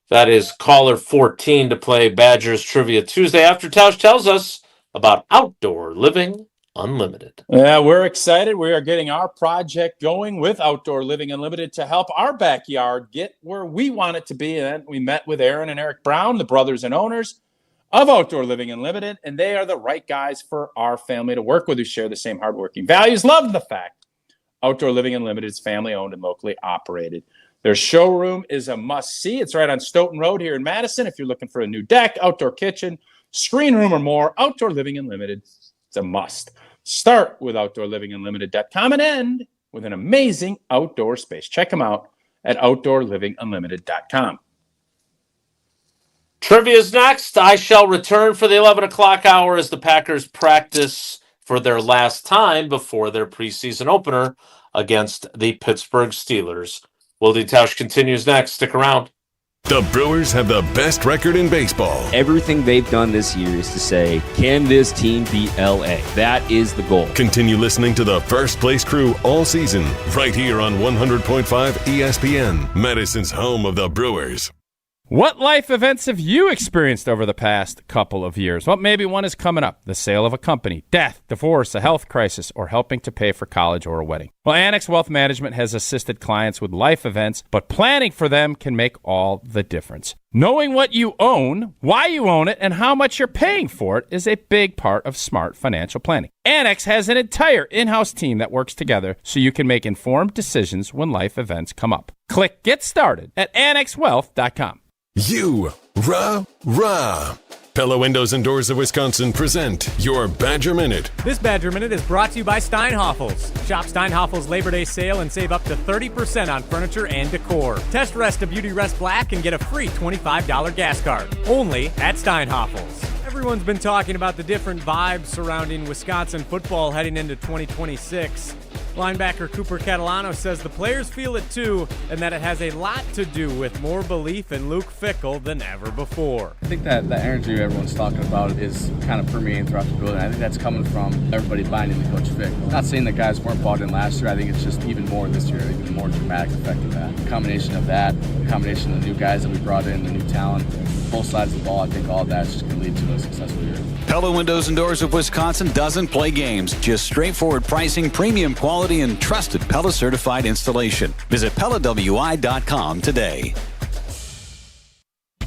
That is caller 14 to play Badgers Trivia Tuesday after Tausch tells us about Outdoor Living Unlimited. Yeah, we're excited. We are getting our project going with Outdoor Living Unlimited to help our backyard get where we want it to be. And we met with Aaron and Eric Brown, the brothers and owners of Outdoor Living Unlimited, and they are the right guys for our family to work with, who share the same hardworking values. Love the fact Outdoor Living Unlimited is family-owned and locally operated. Their showroom is a must-see. It's right on Stoughton Road here in Madison. If you're looking for a new deck, outdoor kitchen, screen room, or more, Outdoor Living Unlimited, it's a must. Start with OutdoorLivingUnlimited.com and end with an amazing outdoor space. Check them out at OutdoorLivingUnlimited.com. Trivia is next. I shall return for the 11 o'clock hour as the Packers practice for their last time before their preseason opener against the Pittsburgh Steelers. Wilde and Tausch continues next. Stick around. The Brewers have the best record in baseball. Everything they've done this year is to say, can this team beat LA? That is the goal. Continue listening to the First Place Crew all season, right here on 100.5 ESPN, Madison's home of the Brewers. What life events have you experienced over the past couple of years? Well, maybe one is coming up. The sale of a company, death, divorce, a health crisis, or helping to pay for college or a wedding. Well, Annex Wealth Management has assisted clients with life events, but planning for them can make all the difference. Knowing what you own, why you own it, and how much you're paying for it is a big part of smart financial planning. Annex has an entire in-house team that works together so you can make informed decisions when life events come up. Click Get Started at annexwealth.com. You, rah. Pella Windows and Doors of Wisconsin present your Badger Minute. This Badger Minute is brought to you by Steinhafels. Shop Steinhafels Labor Day sale and save up to 30% on furniture and decor. Test Rest a Beauty Rest Black and get a free $25 gas card. Only at Steinhafels. Everyone's been talking about the different vibes surrounding Wisconsin football heading into 2026. Linebacker Cooper Catalano says the players feel it too, and that it has a lot to do with more belief in Luke Fickell than ever before. I think that the energy everyone's talking about is kind of permeating throughout the building. I think that's coming from everybody buying into Coach Fick. Not saying that guys weren't bought in last year. I think it's just even more this year, even more dramatic effect of that. The combination of that, the combination of the new guys that we brought in, the new talent, both sides of the ball, I think all of that's just going to lead to a successful year. Pella Windows and Doors of Wisconsin doesn't play games. Just straightforward pricing, premium quality, and trusted Pella certified installation. Visit PellaWI.com today.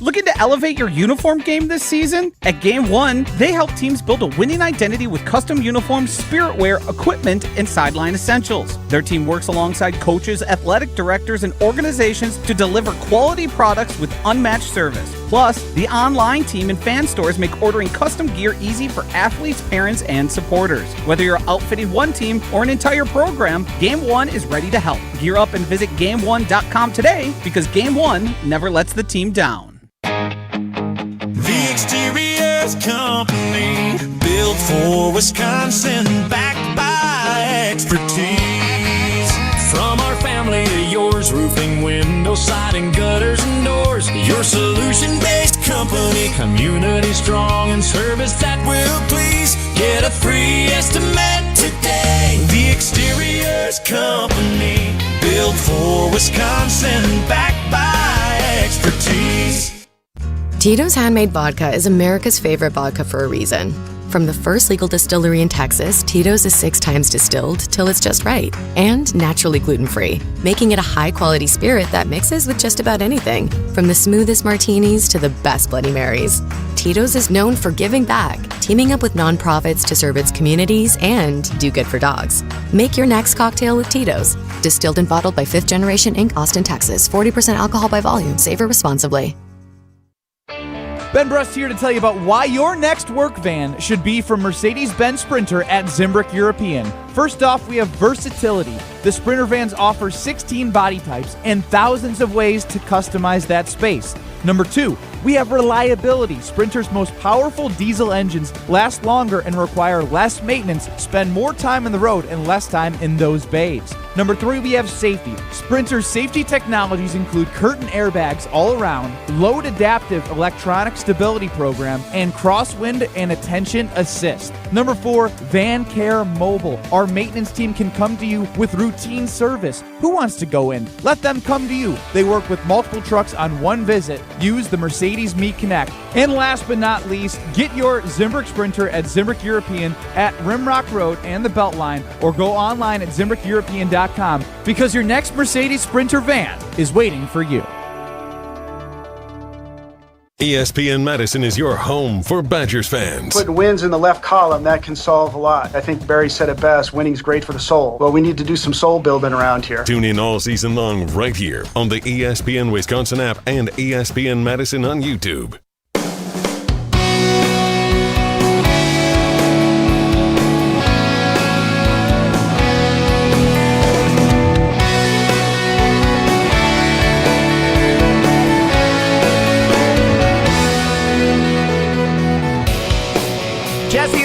Looking to elevate your uniform game this season? At Game One, they help teams build a winning identity with custom uniforms, spirit wear, equipment, and sideline essentials. Their team works alongside coaches, athletic directors, and organizations to deliver quality products with unmatched service. Plus, the online team and fan stores make ordering custom gear easy for athletes, parents, and supporters. Whether you're outfitting one team or an entire program, Game One is ready to help. Gear up and visit GameOne.com today because Game One never lets the team down. The Exteriors Company, built for Wisconsin, backed by expertise. From our family to yours, roofing, window, siding, gutters, and doors. Your solution-based company, community strong, and service that will please. Get a free estimate today. The Exteriors Company, built for Wisconsin, backed by expertise. Tito's Handmade Vodka is America's favorite vodka for a reason. From the first legal distillery in Texas, Tito's is 6 times distilled till it's just right, and naturally gluten-free, making it a high-quality spirit that mixes with just about anything, from the smoothest martinis to the best Bloody Marys. Tito's is known for giving back, teaming up with nonprofits to serve its communities and do good for dogs. Make your next cocktail with Tito's. Distilled and bottled by 5th Generation Inc., Austin, Texas. 40% alcohol by volume. Savor responsibly. Ben Brust here to tell you about why your next work van should be from Mercedes-Benz Sprinter at Zimbrick European. First off, we have versatility. The Sprinter vans offer 16 body types and thousands of ways to customize that space. Number 2, we have reliability. Sprinter's most powerful diesel engines last longer and require less maintenance, spend more time on the road and less time in those bays. Number 3, we have safety. Sprinter's safety technologies include curtain airbags all around, load adaptive electronic stability program, and crosswind and attention assist. Number 4, Van Care Mobile. Our Our maintenance team can come to you with routine service. Who wants to go in? Let them come to you. They work with multiple trucks on one visit. Use the Mercedes Me Connect. And last but not least, get your Zimbrick Sprinter at Zimbrick European at Rimrock Road and the Beltline, or go online at ZimbrickEuropean.com, because your next Mercedes Sprinter van is waiting for you. ESPN Madison is your home for Badgers fans. Putting wins in the left column, that can solve a lot. I think Barry said it best, winning's great for the soul. Well, we need to do some soul building around here. Tune in all season long right here on the ESPN Wisconsin app and ESPN Madison on YouTube.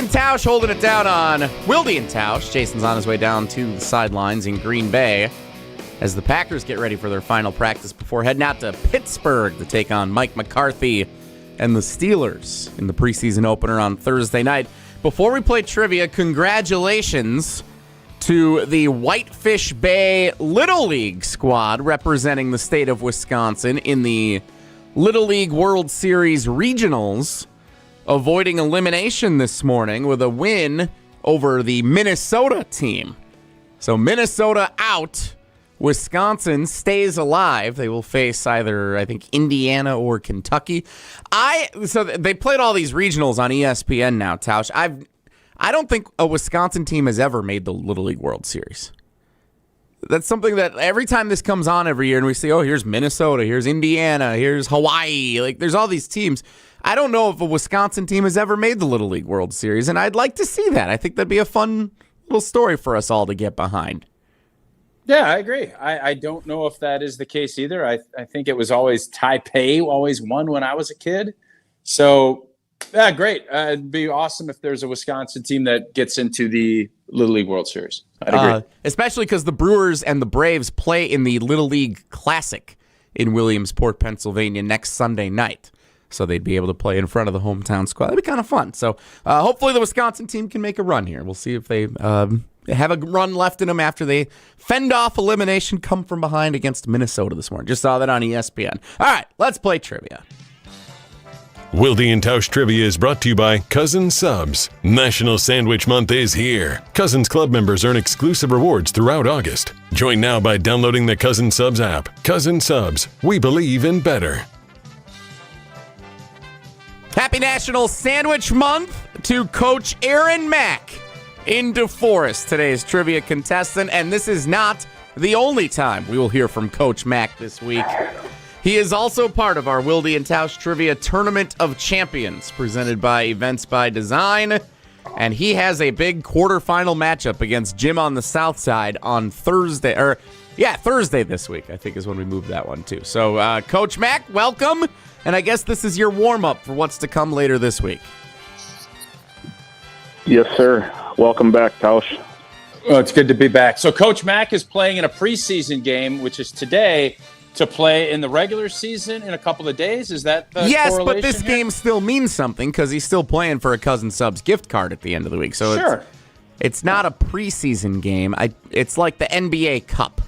Tausch holding it down on Wilde and Tausch. Jason's on his way down to the sidelines in Green Bay as the Packers get ready for their final practice before heading out to Pittsburgh to take on Mike McCarthy and the Steelers in the preseason opener on Thursday night. Before we play trivia, congratulations to the Whitefish Bay Little League squad representing the state of Wisconsin in the Little League World Series Regionals, avoiding elimination this morning with a win over the Minnesota team. So Minnesota out. Wisconsin stays alive. They will face either, I think, Indiana or Kentucky. So they played all these regionals on ESPN now, Tausch. I don't think a Wisconsin team has ever made the Little League World Series. That's something that every time this comes on every year and we say, oh, here's Minnesota, here's Indiana, here's Hawaii. Like, there's all these teams. I don't know if a Wisconsin team has ever made the Little League World Series, and I'd like to see that. I think that'd be a fun little story for us all to get behind. Yeah, I agree. I don't know if that is the case either. I think it was always Taipei always won when I was a kid. So, yeah, great. It'd be awesome if there's a Wisconsin team that gets into the Little League World Series. I'd agree. Especially because the Brewers and the Braves play in the Little League Classic in Williamsport, Pennsylvania next Sunday night. So they'd be able to play in front of the hometown squad. That'd be kind of fun. So hopefully the Wisconsin team can make a run here. We'll see if they have a run left in them after they fend off elimination, come from behind against Minnesota this morning. Just saw that on ESPN. All right, let's play trivia. Wilde and Tausch Trivia is brought to you by Cousins Subs. National Sandwich Month is here. Cousins Club members earn exclusive rewards throughout August. Join now by downloading the Cousins Subs app. Cousins Subs, we believe in better. Happy National Sandwich Month to Coach Aaron Mack in DeForest, today's trivia contestant. And this is not the only time we will hear from Coach Mack this week. He is also part of our Wilde and Tausch Trivia Tournament of Champions, presented by Events by Design. And he has a big quarterfinal matchup against Jim on the South Side on Thursday. Thursday this week, I think, is when we move that one, too. So, Coach Mack, welcome. And I guess this is your warm-up for what's to come later this week. Yes, sir. Welcome back, Tausch. Oh, it's good to be back. So Coach Mack is playing in a preseason game, which is today, to play in the regular season in a couple of days. Is that the Yes, but this game still means something because he's still playing for a Cousins Subs gift card at the end of the week. So sure. It's not a preseason game. It's like the NBA Cup.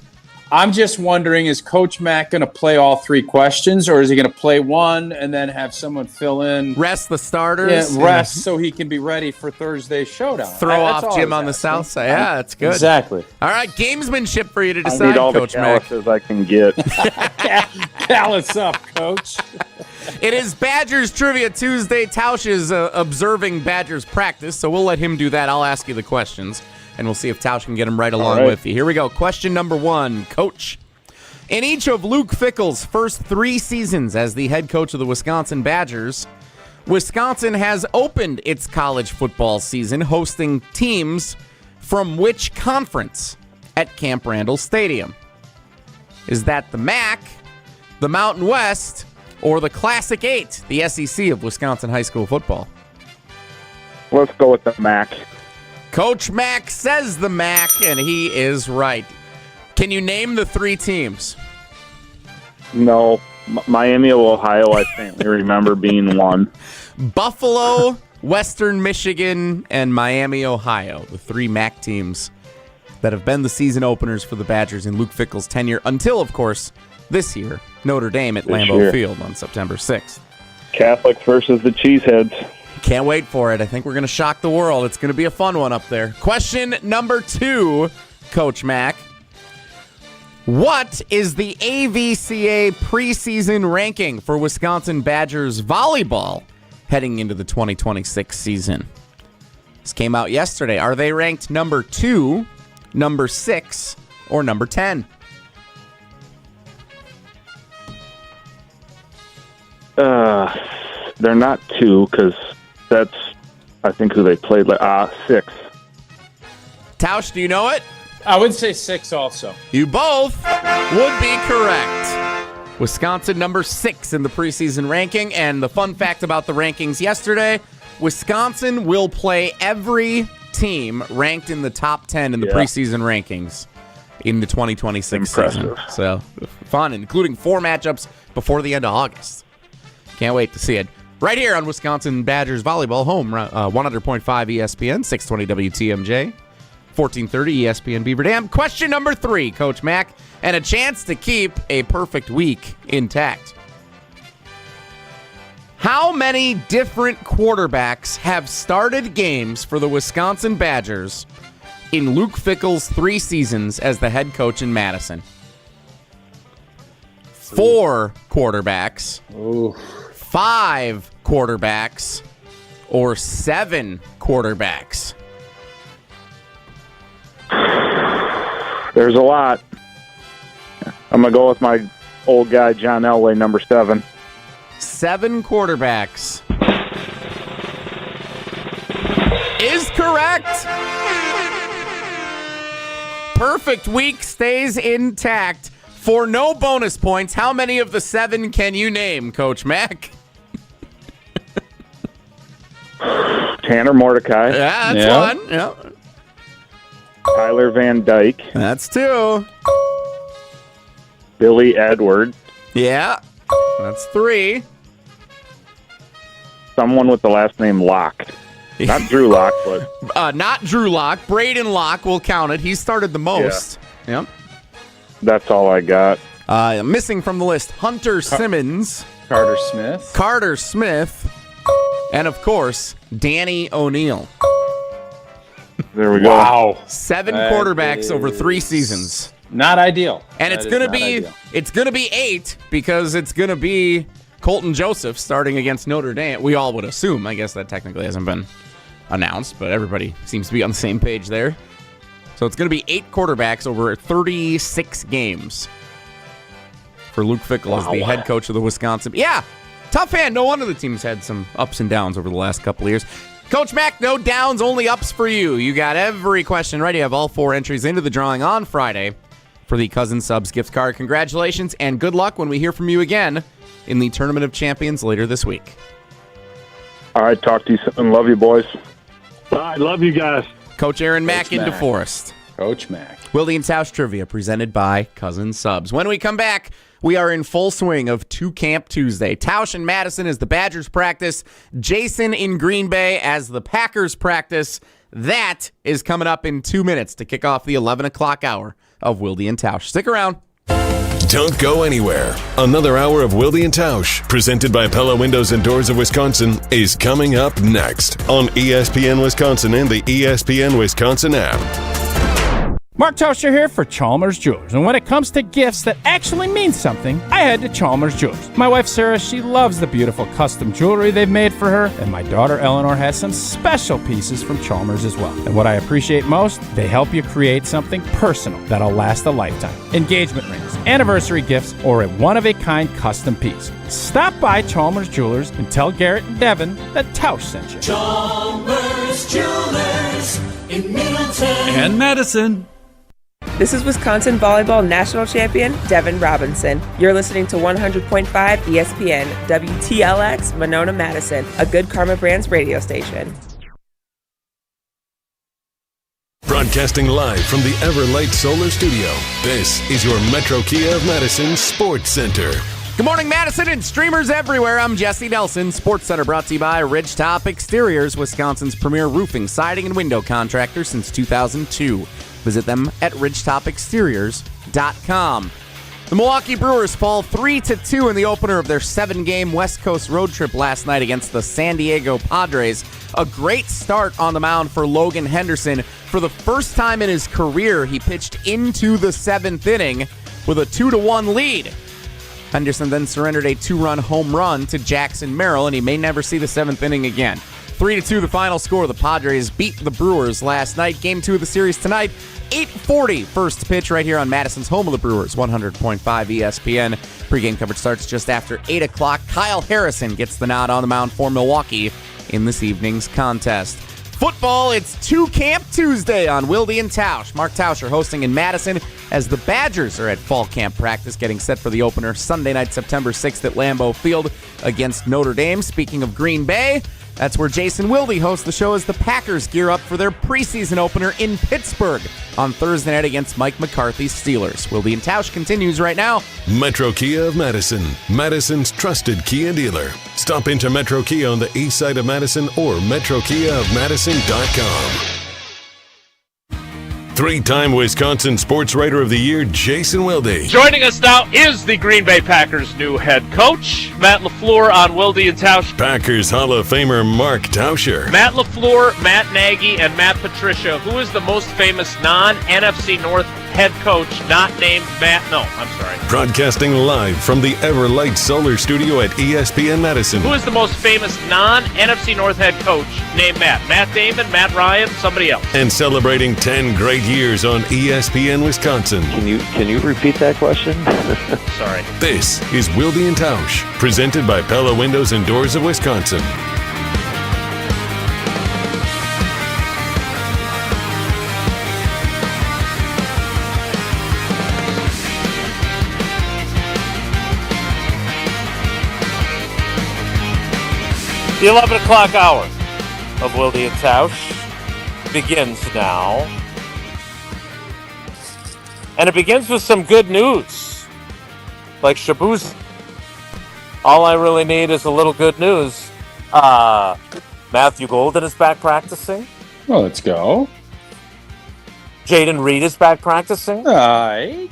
I'm just wondering, is Coach Mack going to play all three questions, or is he going to play one and then have someone fill in? Rest the starters? Yeah, rest so he can be ready for Thursday's showdown. Throw off Jim on the South Side. Yeah, that's good. Exactly. All right, gamesmanship for you to decide, I need all Coach the Mack. calluses I can get. Callous up, Coach. It is Badgers Trivia Tuesday. Tausch is observing Badgers practice, so we'll let him do that. I'll ask you the questions, and we'll see if Tausch can get them right along with you. Here we go. Question number one, Coach. In each of Luke Fickell's first 3 seasons as the head coach of the Wisconsin Badgers, Wisconsin has opened its college football season hosting teams from which conference at Camp Randall Stadium? Is that the MAC, the Mountain West, or the Classic 8, the SEC of Wisconsin high school football? Let's go with the MAC. Coach Mack says the MAC, and he is right. Can you name the 3 teams? No. Miami of Ohio, I faintly remember being one. Buffalo, Western Michigan, and Miami, Ohio, the 3 MAC teams that have been the season openers for the Badgers in Luke Fickell's tenure until, of course, this year, Notre Dame at Lambeau Field on September 6th. Catholics versus the Cheeseheads. Can't wait for it. I think we're going to shock the world. It's going to be a fun one up there. Question number 2, Coach Mack. What is the AVCA preseason ranking for Wisconsin Badgers volleyball heading into the 2026 season? This came out yesterday. Are they ranked number 2, number 6, or number 10? They're not 2 because that's, I think, who they played. 6. Tausch, do you know it? I would say 6 also. You both would be correct. Wisconsin number 6 in the preseason ranking. And the fun fact about the rankings yesterday, Wisconsin will play every team ranked in the top 10 in the preseason rankings in the 2026 season. So fun, including 4 matchups before the end of August. Can't wait to see it. Right here on Wisconsin Badgers Volleyball Home, 100.5 ESPN, 620 WTMJ, 1430 ESPN Beaver Dam. Question number 3, Coach Mack, and a chance to keep a perfect week intact. How many different quarterbacks have started games for the Wisconsin Badgers in Luke Fickell's 3 seasons as the head coach in Madison? 4 quarterbacks. Ooh. 5 quarterbacks, or 7 quarterbacks? There's a lot. I'm going to go with my old guy, John Elway, number 7. 7 quarterbacks is correct. Perfect week stays intact. For no bonus points, how many of the 7 can you name, Coach Mack? Tanner Mordecai. Yeah, that's one. Yeah. Tyler Van Dyke. That's 2. Billy Edwards. Yeah, that's 3. Someone with the last name Locke. Not Drew Locke, but... not Drew Locke. Braden Locke will count it. He started the most. Yeah. Yep. That's all I got. Missing from the list, Hunter Simmons. Carter Smith. And, of course, Danny O'Neal. There we go. Wow. 7 quarterbacks over 3 seasons. Not ideal. And it's going to be 8 because it's going to be Colton Joseph starting against Notre Dame. We all would assume. I guess that technically hasn't been announced, but everybody seems to be on the same page there. So it's going to be 8 quarterbacks over 36 games for Luke Fickell as the head coach of the Wisconsin. Yeah, tough hand. No wonder the team's had some ups and downs over the last couple of years. Coach Mack, no downs, only ups for you. You got every question right. You have all 4 entries into the drawing on Friday for the Cousin Subs gift card. Congratulations and good luck when we hear from you again in the Tournament of Champions later this week. All right, talk to you soon. Love you, boys. I love you guys. Coach Aaron Mack in DeForest. Coach Mack. Wilde and Tausch Trivia presented by Cousin Subs. When we come back, we are in full swing of 2 Camp Tuesday. Tausch in Madison as the Badgers practice. Jason in Green Bay as the Packers practice. That is coming up in 2 minutes to kick off the 11 o'clock hour of Wilde and Tausch. Stick around. Don't go anywhere. Another hour of Wilde and Tausch, presented by Pella Windows and Doors of Wisconsin, is coming up next on ESPN Wisconsin and the ESPN Wisconsin app. Mark Tauscher here for Chalmers Jewelers. And when it comes to gifts that actually mean something, I head to Chalmers Jewelers. My wife Sarah, she loves the beautiful custom jewelry they've made for her. And my daughter Eleanor has some special pieces from Chalmers as well. And what I appreciate most, they help you create something personal that'll last a lifetime. Engagement rings, anniversary gifts, or a one-of-a-kind custom piece. Stop by Chalmers Jewelers and tell Garrett and Devin that Tausch sent you. Chalmers Jewelers in Middleton and Madison. This is Wisconsin Volleyball National Champion Devin Robinson. You're listening to 100.5 ESPN, WTLX, Monona, Madison, a Good Karma Brands radio station. Broadcasting live from the Everlight Solar Studio, this is your Metro Kia of Madison Sports Center. Good morning, Madison and streamers everywhere. I'm Jesse Nelson. Sports Center brought to you by Ridgetop Exteriors, Wisconsin's premier roofing, siding, and window contractor since 2002. Visit them at ridgetopexteriors.com. The Milwaukee Brewers fall 3-2 in the opener of their 7-game West Coast road trip last night against the San Diego Padres. A great start on the mound for Logan Henderson. For the first time in his career, he pitched into the 7th inning with a 2-1 lead. Henderson then surrendered a 2-run home run to Jackson Merrill, and he may never see the 7th inning again. 3-2 the final score. The Padres beat the Brewers last night. Game 2 of the series tonight. 8:40 first pitch right here on Madison's home of the Brewers, 100.5 ESPN. Pre-game coverage starts just after 8 o'clock. Kyle Harrison gets the nod on the mound for Milwaukee in this evening's contest. Football, it's 2 Camp Tuesday on Wilde and Tausch. Mark Tauscher hosting in Madison as the Badgers are at fall camp practice, getting set for the opener Sunday night, September 6th at Lambeau Field against Notre Dame. Speaking of Green Bay, that's where Jason Wilde hosts the show as the Packers gear up for their preseason opener in Pittsburgh on Thursday night against Mike McCarthy's Steelers. Wilde and Tausch continues right now. Metro Kia of Madison, Madison's trusted Kia dealer. Stop into Metro Kia on the east side of Madison or metrokiaofmadison.com. 3-time Wisconsin Sports Writer of the Year, Jason Wilde. Joining us now is the Green Bay Packers' new head coach, Matt LaFleur on Wilde and Tausch. Packers Hall of Famer Mark Tauscher. Matt LaFleur, Matt Nagy, and Matt Patricia. Who is the most famous non-NFC North head coach not named Matt? No, I'm sorry. Broadcasting live from the Everlight Solar Studio at ESPN Madison. Who is the most famous non-NFC North head coach named Matt? Matt Damon, Matt Ryan, somebody else. And celebrating 10 great years on ESPN Wisconsin. Can you repeat that question? Sorry. This is Wilde and Tausch, presented by Pella Windows and Doors of Wisconsin. The 11 o'clock hour of Wilde and Tausch begins now. And it begins with some good news. Like Shaboozey. All I really need is a little good news. Matthew Golden is back practicing. Well, let's go. Jaden Reed is back practicing. Aye.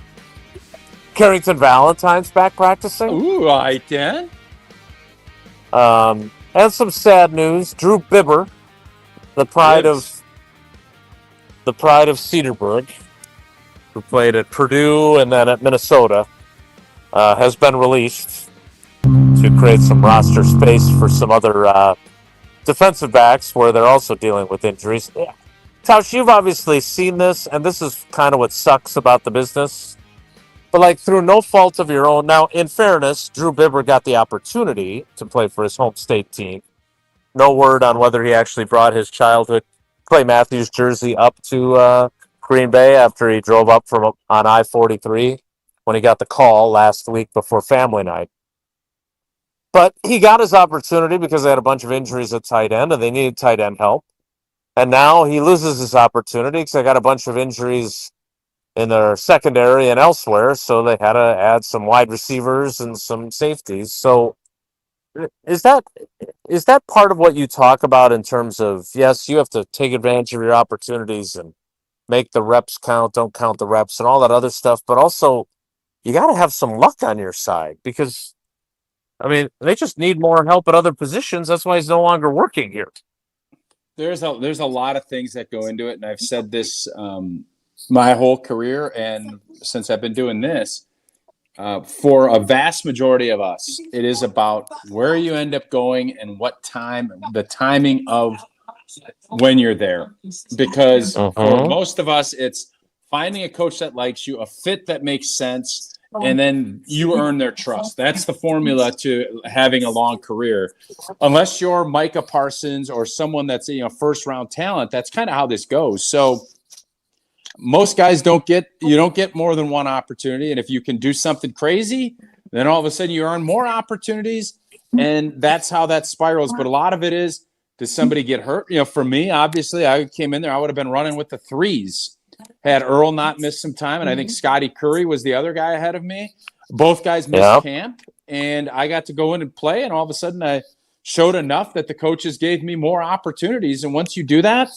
Carrington Valentine's back practicing. Ooh, aye, then. And some sad news. Drew Bibber, the pride of Cedarburg, who played at Purdue and then at Minnesota, has been released to create some roster space for some other defensive backs where they're also dealing with injuries. Tausch, you've obviously seen this, and this is kind of what sucks about the business. But, like, through no fault of your own. Now, in fairness, Drew Bibber got the opportunity to play for his home state team. No word on whether he actually brought his childhood Clay Matthews jersey up to Green Bay after he drove up from on I-43 when he got the call last week before family night. But he got his opportunity because they had a bunch of injuries at tight end, and they needed tight end help. And now he loses his opportunity because they got a bunch of injuries in their secondary and elsewhere, so they had to add some wide receivers and some safeties. So is that part of what you talk about in terms of, yes, you have to take advantage of your opportunities and make the reps count, don't count the reps and all that other stuff, but also you got to have some luck on your side because, I mean, they just need more help at other positions. That's why he's no longer working here. There's a lot of things that go into it, and I've said this my whole career, and since I've been doing this, for a vast majority of us, it is about where you end up going and what time, the timing of when you're there. Because for most of us, it's finding a coach that likes you, a fit that makes sense, and then you earn their trust. That's the formula to having a long career. Unless you're Micah Parsons or someone that's, first round talent, that's kind of how this goes. So most guys don't get more than one opportunity. And if you can do something crazy, then all of a sudden you earn more opportunities. And that's how that spirals. But a lot of it is, does somebody get hurt? For me, obviously, I came in there, I would have been running with the threes. Had Earl not missed some time, and I think Scotty Curry was the other guy ahead of me. Both guys missed camp, and I got to go in and play, and all of a sudden I showed enough that the coaches gave me more opportunities. And once you do that,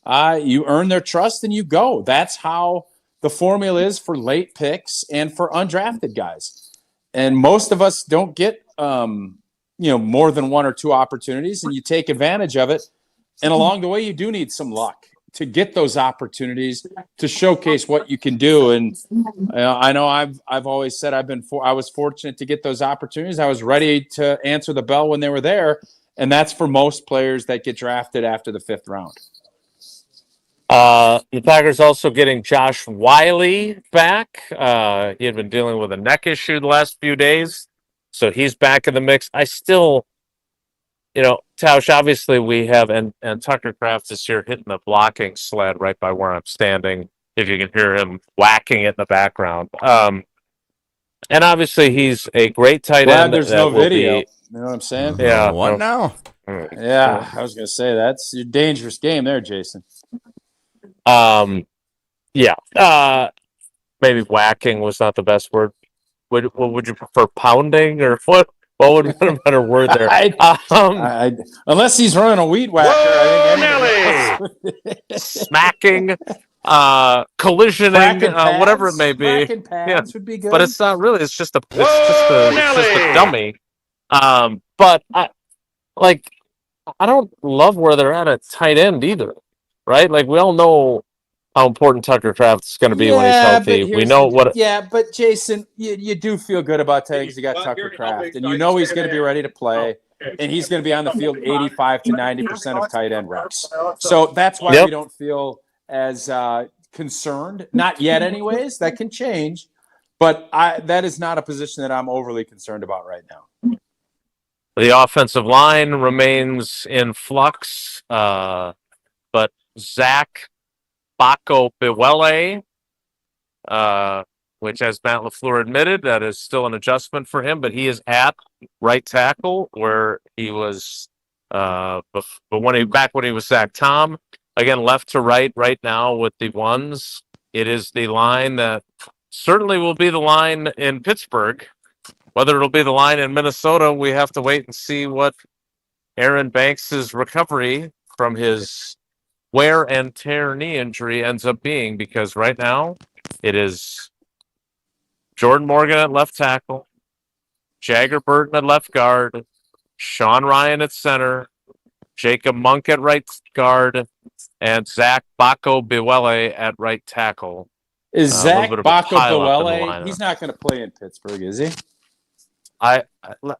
You earn their trust and you go. That's how the formula is for late picks and for undrafted guys. And most of us don't get, more than one or two opportunities, and you take advantage of it. And along the way, you do need some luck to get those opportunities to showcase what you can do. And I know I've always said I was fortunate to get those opportunities. I was ready to answer the bell when they were there. And that's for most players that get drafted after the 5th round. The Packers also getting Josh Wiley back. He had been dealing with a neck issue the last few days, so he's back in the mix. I still, Tausch, obviously we have, and Tucker Kraft is here hitting the blocking sled right by where I'm standing, if you can hear him whacking it in the background. And obviously he's a great tight end. There's no video. You know what I'm saying? Yeah. What now? Yeah, I was going to say that's a dangerous game there, Jason. Maybe whacking was not the best word. Would you prefer pounding or what? What would have been a better word there? Unless he's running a weed whacker, smacking, collisioning, whatever it may be. Pads would be good. But it's not really. It's just a dummy. But I don't love where they're at tight end either, right? Like we all know how important Tucker Kraft is going to be when he's healthy. We know what. Yeah, but Jason, you do feel good about that because you got Tucker Kraft, and you know he's going to be ready to play, and he's going to be on the field 85 to 90% of tight end reps. So that's why we don't feel as concerned. Not yet, anyways. That can change, but that is not a position that I'm overly concerned about right now. The offensive line remains in flux, but Zach Bako-Biwele, which, as Matt LaFleur admitted, that is still an adjustment for him, but he is at right tackle where he was when he was Zach Tom. Again, left to right now with the ones. It is the line that certainly will be the line in Pittsburgh. Whether it'll be the line in Minnesota, we have to wait and see what Aaron Banks' recovery from his wear and tear knee injury ends up being, because right now it is Jordan Morgan at left tackle, Jagger Burton at left guard, Sean Ryan at center, Jacob Monk at right guard, and Zach Bako-Biwele at right tackle. Is Zach Bako-Biwele? He's not going to play in Pittsburgh, is he?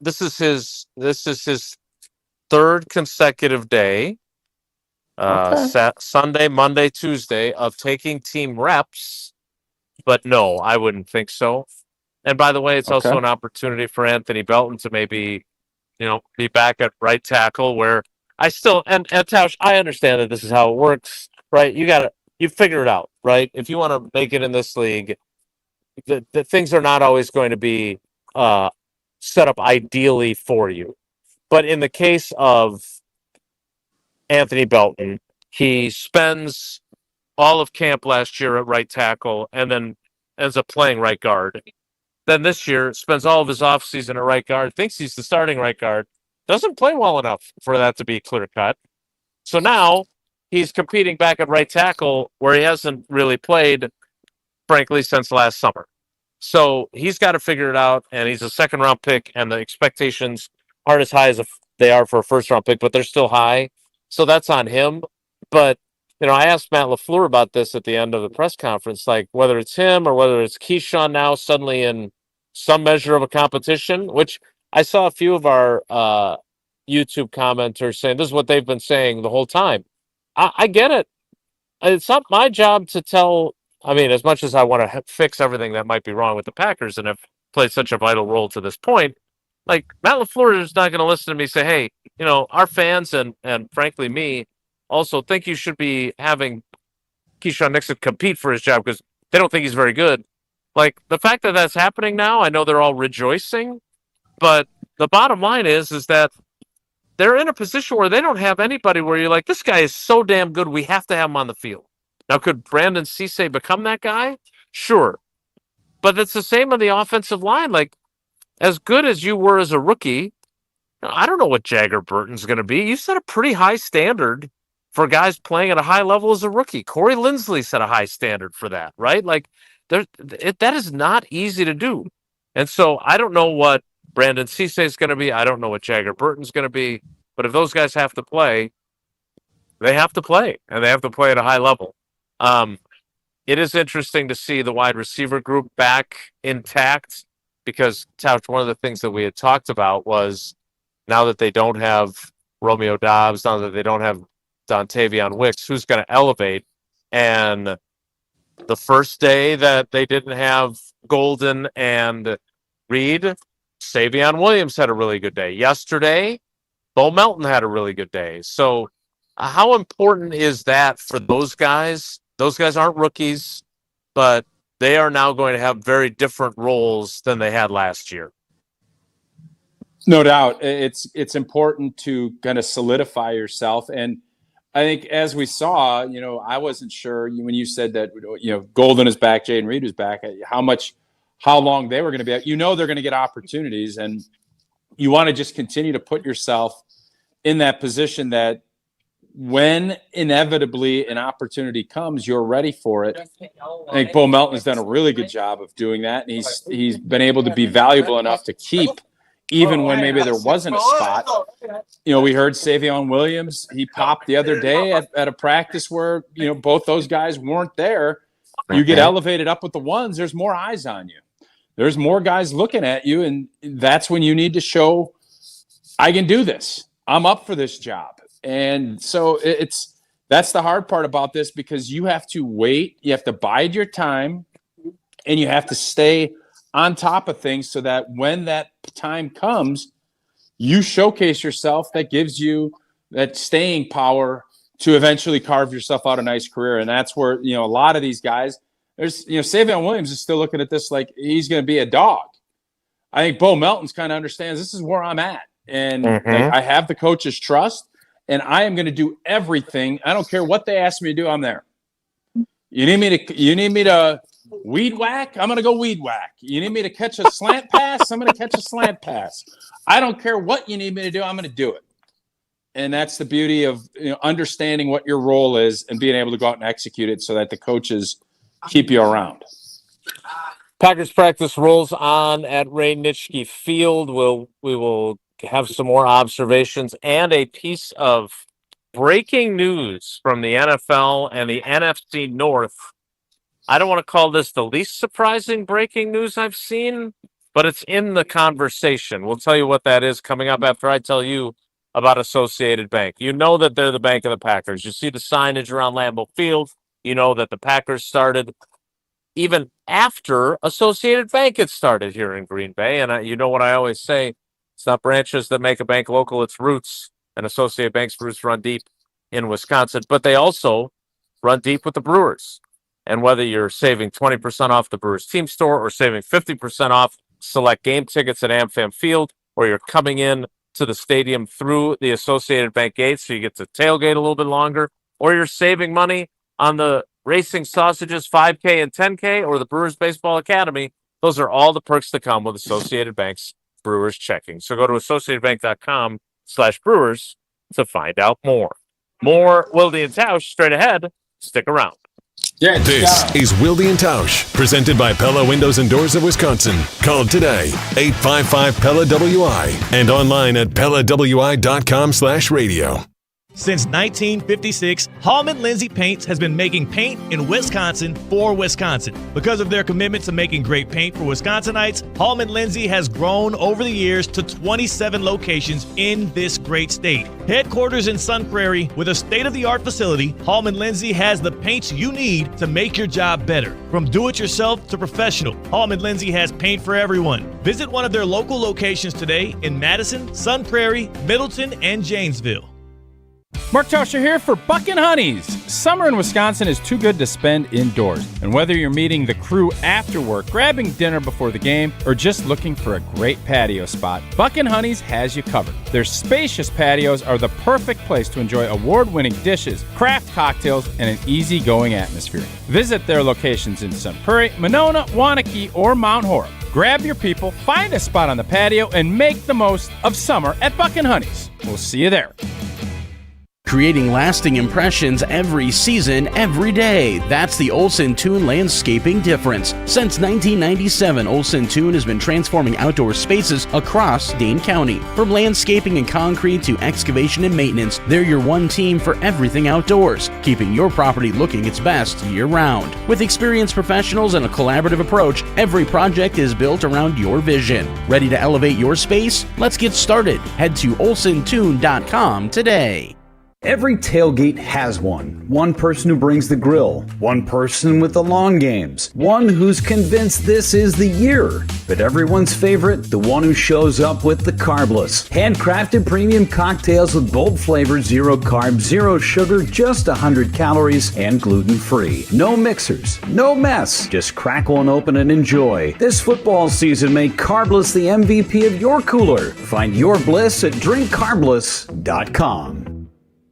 This is his third consecutive day. Sunday, Monday, Tuesday of taking team reps, but no, I wouldn't think so. And by the way, it's also an opportunity for Anthony Belton to maybe, be back at right tackle, where I still, and Tausch, I understand that this is how it works, right? You figure it out, right? If you want to make it in this league, the things are not always going to be set up ideally for you. But in the case of Anthony Belton, he spends all of camp last year at right tackle and then ends up playing right guard. Then this year spends all of his offseason at right guard, thinks he's the starting right guard, doesn't play well enough for that to be clear cut. So now he's competing back at right tackle where he hasn't really played, frankly, since last summer. So he's got to figure it out, and he's a second-round pick, and the expectations aren't as high as they are for a first-round pick, but they're still high. So that's on him. But, I asked Matt LaFleur about this at the end of the press conference, like whether it's him or whether it's Keyshawn now suddenly in some measure of a competition, which I saw a few of our YouTube commenters saying this is what they've been saying the whole time. I get it. It's not my job to tell. I mean, as much as I want to fix everything that might be wrong with the Packers and have played such a vital role to this point, like Matt LaFleur is not going to listen to me say, hey, our fans and frankly me also think you should be having Keyshawn Nixon compete for his job because they don't think he's very good. Like, the fact that that's happening now, I know they're all rejoicing, but the bottom line is that they're in a position where they don't have anybody where you're like, this guy is so damn good, we have to have him on the field. Now, could Brandon Cisse become that guy? Sure. But it's the same on the offensive line. Like, as good as you were as a rookie, I don't know what Jagger Burton's going to be. You set a pretty high standard for guys playing at a high level as a rookie. Corey Linsley set a high standard for that, right? Like, that is not easy to do. And so I don't know what Brandon Cisse is going to be. I don't know what Jagger Burton's going to be. But if those guys have to play, they have to play, and they have to play at a high level. It is interesting to see the wide receiver group back intact because, Tausch, one of the things that we had talked about was now that they don't have Romeo Doubs, now that they don't have Dontavion Wicks, who's going to elevate? And the first day that they didn't have Golden and Reed, Savion Williams had a really good day. Yesterday, Bo Melton had a really good day. So how important is that for those guys? Those guys aren't rookies, but they are now going to have very different roles than they had last year. No doubt. It's important to kind of solidify yourself. And I think as we saw, I wasn't sure when you said that, Golden is back, Jayden Reed is back, how long they were going to be out. They're going to get opportunities, and you want to just continue to put yourself in that position that when inevitably an opportunity comes, you're ready for it. I think Bo Melton has done a really good job of doing that, and he's been able to be valuable enough to keep even when maybe there wasn't a spot. We heard Savion Williams, he popped the other day at a practice where, both those guys weren't there. You get elevated up with the ones, there's more eyes on you. There's more guys looking at you, and that's when you need to show, I can do this. I'm up for this job. And so that's the hard part about this, because you have to wait, you have to bide your time, and you have to stay on top of things so that when that time comes, you showcase yourself. That gives you that staying power to eventually carve yourself out a nice career. And that's where, a lot of these guys, Savion Williams is still looking at this like he's going to be a dog. I think Bo Melton's kind of understands this is where I'm at. And I have the coach's trust, and I am going to do everything. I don't care what they ask me to do. I'm there. You need me to weed whack? I'm going to go weed whack. You need me to catch a slant pass? I'm going to catch a slant pass. I don't care what you need me to do. I'm going to do it. And that's the beauty of understanding what your role is and being able to go out and execute it so that the coaches keep you around. Packers practice rolls on at Ray Nitschke Field. We will have some more observations and a piece of breaking news from the NFL and the NFC North. I don't want to call this the least surprising breaking news I've seen, but it's in the conversation. We'll tell you what that is coming up after I tell you about Associated Bank. You know that they're the bank of the Packers. You see the signage around Lambeau Field. You know that the Packers started even after Associated Bank had started here in Green Bay. And you know what I always say, it's not branches that make a bank local, it's roots. And Associated Bank's roots run deep in Wisconsin, but they also run deep with the Brewers. And whether you're saving 20% off the Brewers team store or saving 50% off select game tickets at AmFam Field, or you're coming in to the stadium through the Associated Bank gate so you get to tailgate a little bit longer, or you're saving money on the Racing Sausages 5K and 10K or the Brewers Baseball Academy, those are all the perks that come with Associated Bank's Brewers checking. So go to associatedbank.com/Brewers to find out more. More Wilde and Tausch straight ahead. Stick around. This is Wilde and Tausch, presented by Pella Windows and Doors of Wisconsin. Call today, 855-PELLA-WI, and online at PellaWI.com/radio. Since 1956, Hallman Lindsay Paints has been making paint in Wisconsin for Wisconsin. Because of their commitment to making great paint for Wisconsinites, Hallman Lindsay has grown over the years to 27 locations in this great state. Headquarters in Sun Prairie with a state-of-the-art facility, Hallman Lindsay has the paints you need to make your job better. From do-it-yourself to professional, Hallman Lindsay has paint for everyone. Visit one of their local locations today in Madison, Sun Prairie, Middleton, and Janesville. Mark Tauscher here for Buckin' Honeys. Summer in Wisconsin is too good to spend indoors. And whether you're meeting the crew after work, grabbing dinner before the game, or just looking for a great patio spot, Buckin' Honeys has you covered. Their spacious patios are the perfect place to enjoy award-winning dishes, craft cocktails, and an easygoing atmosphere. Visit their locations in Sun Prairie, Monona, Waunakee, or Mount Horeb. Grab your people, find a spot on the patio, and make the most of summer at Buckin' Honeys. We'll see you there. Creating lasting impressions every season, every day. That's the Olsen Toon landscaping difference. Since 1997, Olsen Toon has been transforming outdoor spaces across Dane County. From landscaping and concrete to excavation and maintenance, they're your one team for everything outdoors, keeping your property looking its best year-round. With experienced professionals and a collaborative approach, every project is built around your vision. Ready to elevate your space? Let's get started. Head to olsentoon.com today. Every tailgate has one. One person who brings the grill. One person with the long games. One who's convinced this is the year. But everyone's favorite, the one who shows up with the carbless. Handcrafted premium cocktails with bold flavors, 0 carbs, 0 sugar, just 100 calories, and gluten-free. No mixers, no mess. Just crack one open and enjoy. This football season, make Carbless the MVP of your cooler. Find your bliss at drinkcarbless.com.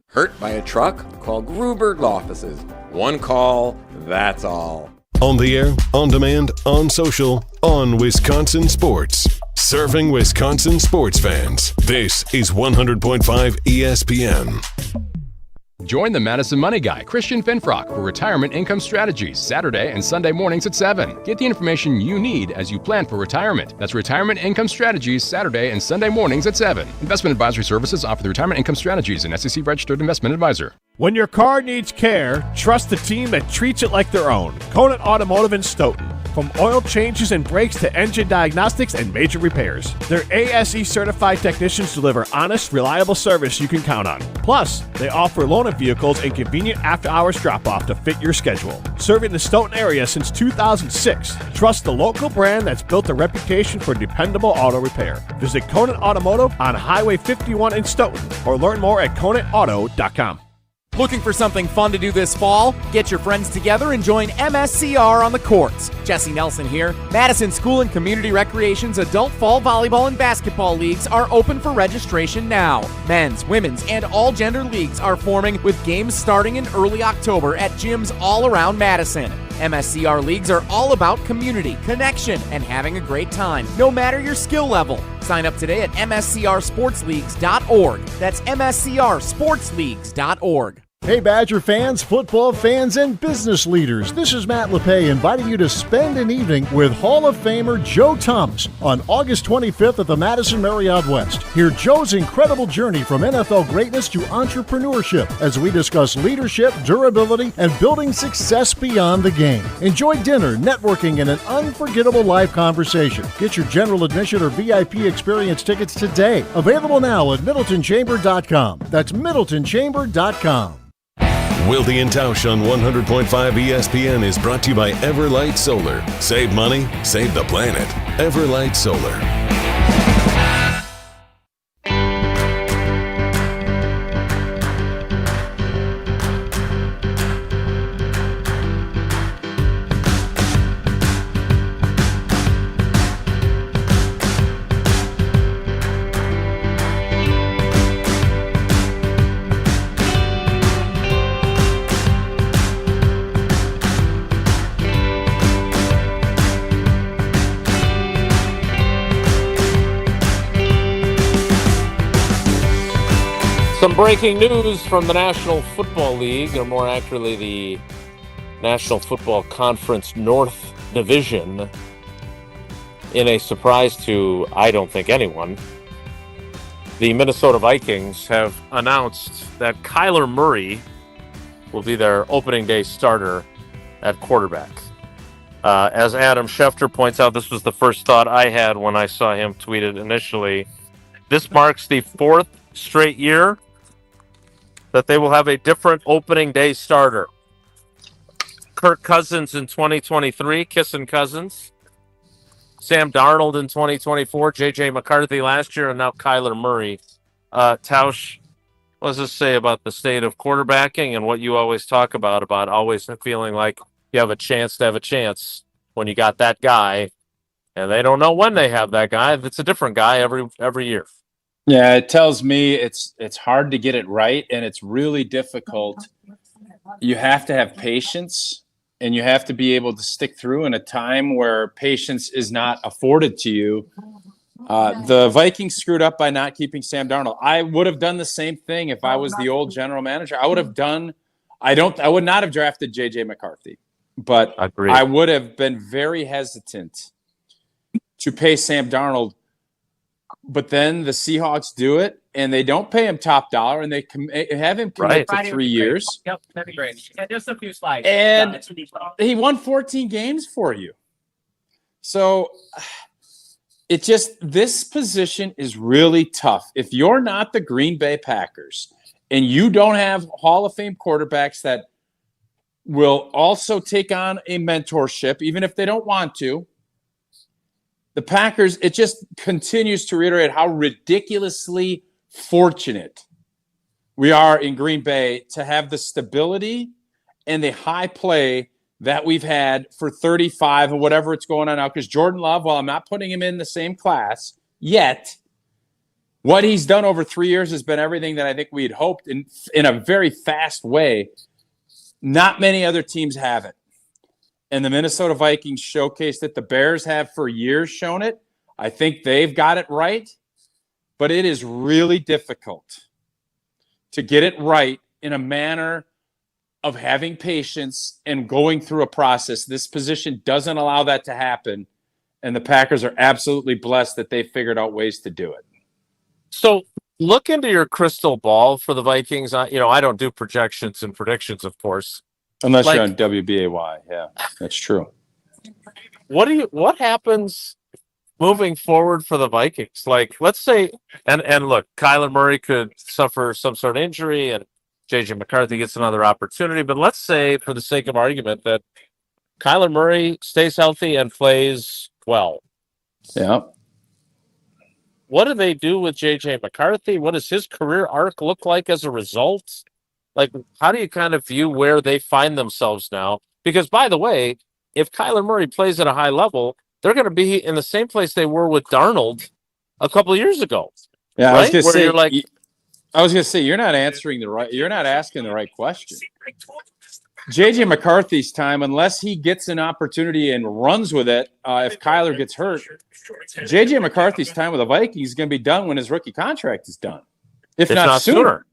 Hurt by a truck? Call Gruberg Law Offices. One call, that's all. On the air, on demand, on social, on Wisconsin Sports. Serving Wisconsin sports fans. This is 100.5 ESPN. Join the Madison Money Guy, Christian Finfrock, for Retirement Income Strategies, Saturday and Sunday mornings at 7. Get the information you need as you plan for retirement. That's Retirement Income Strategies, Saturday and Sunday mornings at 7. Investment advisory services offered through Retirement Income Strategies, an SEC-registered investment advisor. When your car needs care, trust the team that treats it like their own. Cohen Automotive in Stoughton. From oil changes and brakes to engine diagnostics and major repairs, their ASE certified technicians deliver honest, reliable service you can count on. Plus, they offer loaner vehicles and convenient after-hours drop-off to fit your schedule. Serving the Stoughton area since 2006, trust the local brand that's built a reputation for dependable auto repair. Visit Cohen Automotive on Highway 51 in Stoughton or learn more at ConantAuto.com. Looking for something fun to do this fall? Get your friends together and join MSCR on the courts. Jesse Nelson here. Madison School and Community Recreation's adult fall volleyball and basketball leagues are open for registration now. Men's, women's, and all gender leagues are forming with games starting in early October at gyms all around Madison. MSCR leagues are all about community, connection, and having a great time, no matter your skill level. Sign up today at mscrsportsleagues.org. That's mscrsportsleagues.org. Hey Badger fans, football fans, and business leaders. This is Matt LePay inviting you to spend an evening with Hall of Famer Joe Thomas on August 25th at the Madison Marriott West. Hear Joe's incredible journey from NFL greatness to entrepreneurship as we discuss leadership, durability, and building success beyond the game. Enjoy dinner, networking, and an unforgettable live conversation. Get your general admission or VIP experience tickets today. Available now at MiddletonChamber.com. That's MiddletonChamber.com. Wilde and Tausch on 100.5 ESPN is brought to you by Everlight Solar. Save money, save the planet. Everlight Solar. Some breaking news from the National Football League, or more accurately, the National Football Conference North Division. In a surprise to, I don't think, anyone, the Minnesota Vikings have announced that Kyler Murray will be their opening day starter at quarterback. As Adam Schefter points out, this was the first thought I had when I saw him tweet it initially. This marks the fourth straight year that they will have a different opening day starter. Kirk Cousins in 2023, kissing Cousins. Sam Darnold in 2024, J.J. McCarthy last year, and now Kyler Murray. Tausch, what does this say about the state of quarterbacking and what you always talk about always feeling like you have a chance to have a chance when you got that guy, and they don't know when they have that guy. It's a different guy every year. Yeah, it tells me it's hard to get it right, and it's really difficult. You have to have patience, and you have to be able to stick through in a time where patience is not afforded to you. The Vikings screwed up by not keeping Sam Darnold. I would have done the same thing if I was the old general manager. I would not have drafted J.J. McCarthy, but I would have been very hesitant to pay Sam Darnold. But then the Seahawks do it, and they don't pay him top dollar, and they have him commit to 3 years. Yep, that'd be great. And just a few slides. And he won 14 games for you. So this position is really tough. If you're not the Green Bay Packers and you don't have Hall of Fame quarterbacks that will also take on a mentorship, even if they don't want to, the Packers, it just continues to reiterate how ridiculously fortunate we are in Green Bay to have the stability and the high play that we've had for 35 and whatever it's going on now. Because Jordan Love, while I'm not putting him in the same class yet, what he's done over 3 years has been everything that I think we had hoped in a very fast way. Not many other teams have it. And the Minnesota Vikings showcased it. The Bears have for years shown it. I think they've got it right. But it is really difficult to get it right in a manner of having patience and going through a process. This position doesn't allow that to happen. And the Packers are absolutely blessed that they figured out ways to do it. So look into your crystal ball for the Vikings. I don't do projections and predictions, of course. Unless you're on WBAY. Yeah, that's true. What happens moving forward for the Vikings? Like, let's say, and look, Kyler Murray could suffer some sort of injury and J.J. McCarthy gets another opportunity. But let's say, for the sake of argument, that Kyler Murray stays healthy and plays well. Yeah. What do they do with J.J. McCarthy? What does his career arc look like as a result? Like, how do you kind of view where they find themselves now? Because, by the way, if Kyler Murray plays at a high level, they're going to be in the same place they were with Darnold a couple of years ago. Yeah, right? I was going to say, you're not asking the right question. J.J. McCarthy's time, unless he gets an opportunity and runs with it, if Kyler gets hurt, J.J. McCarthy's time with the Vikings is going to be done when his rookie contract is done, if not sooner.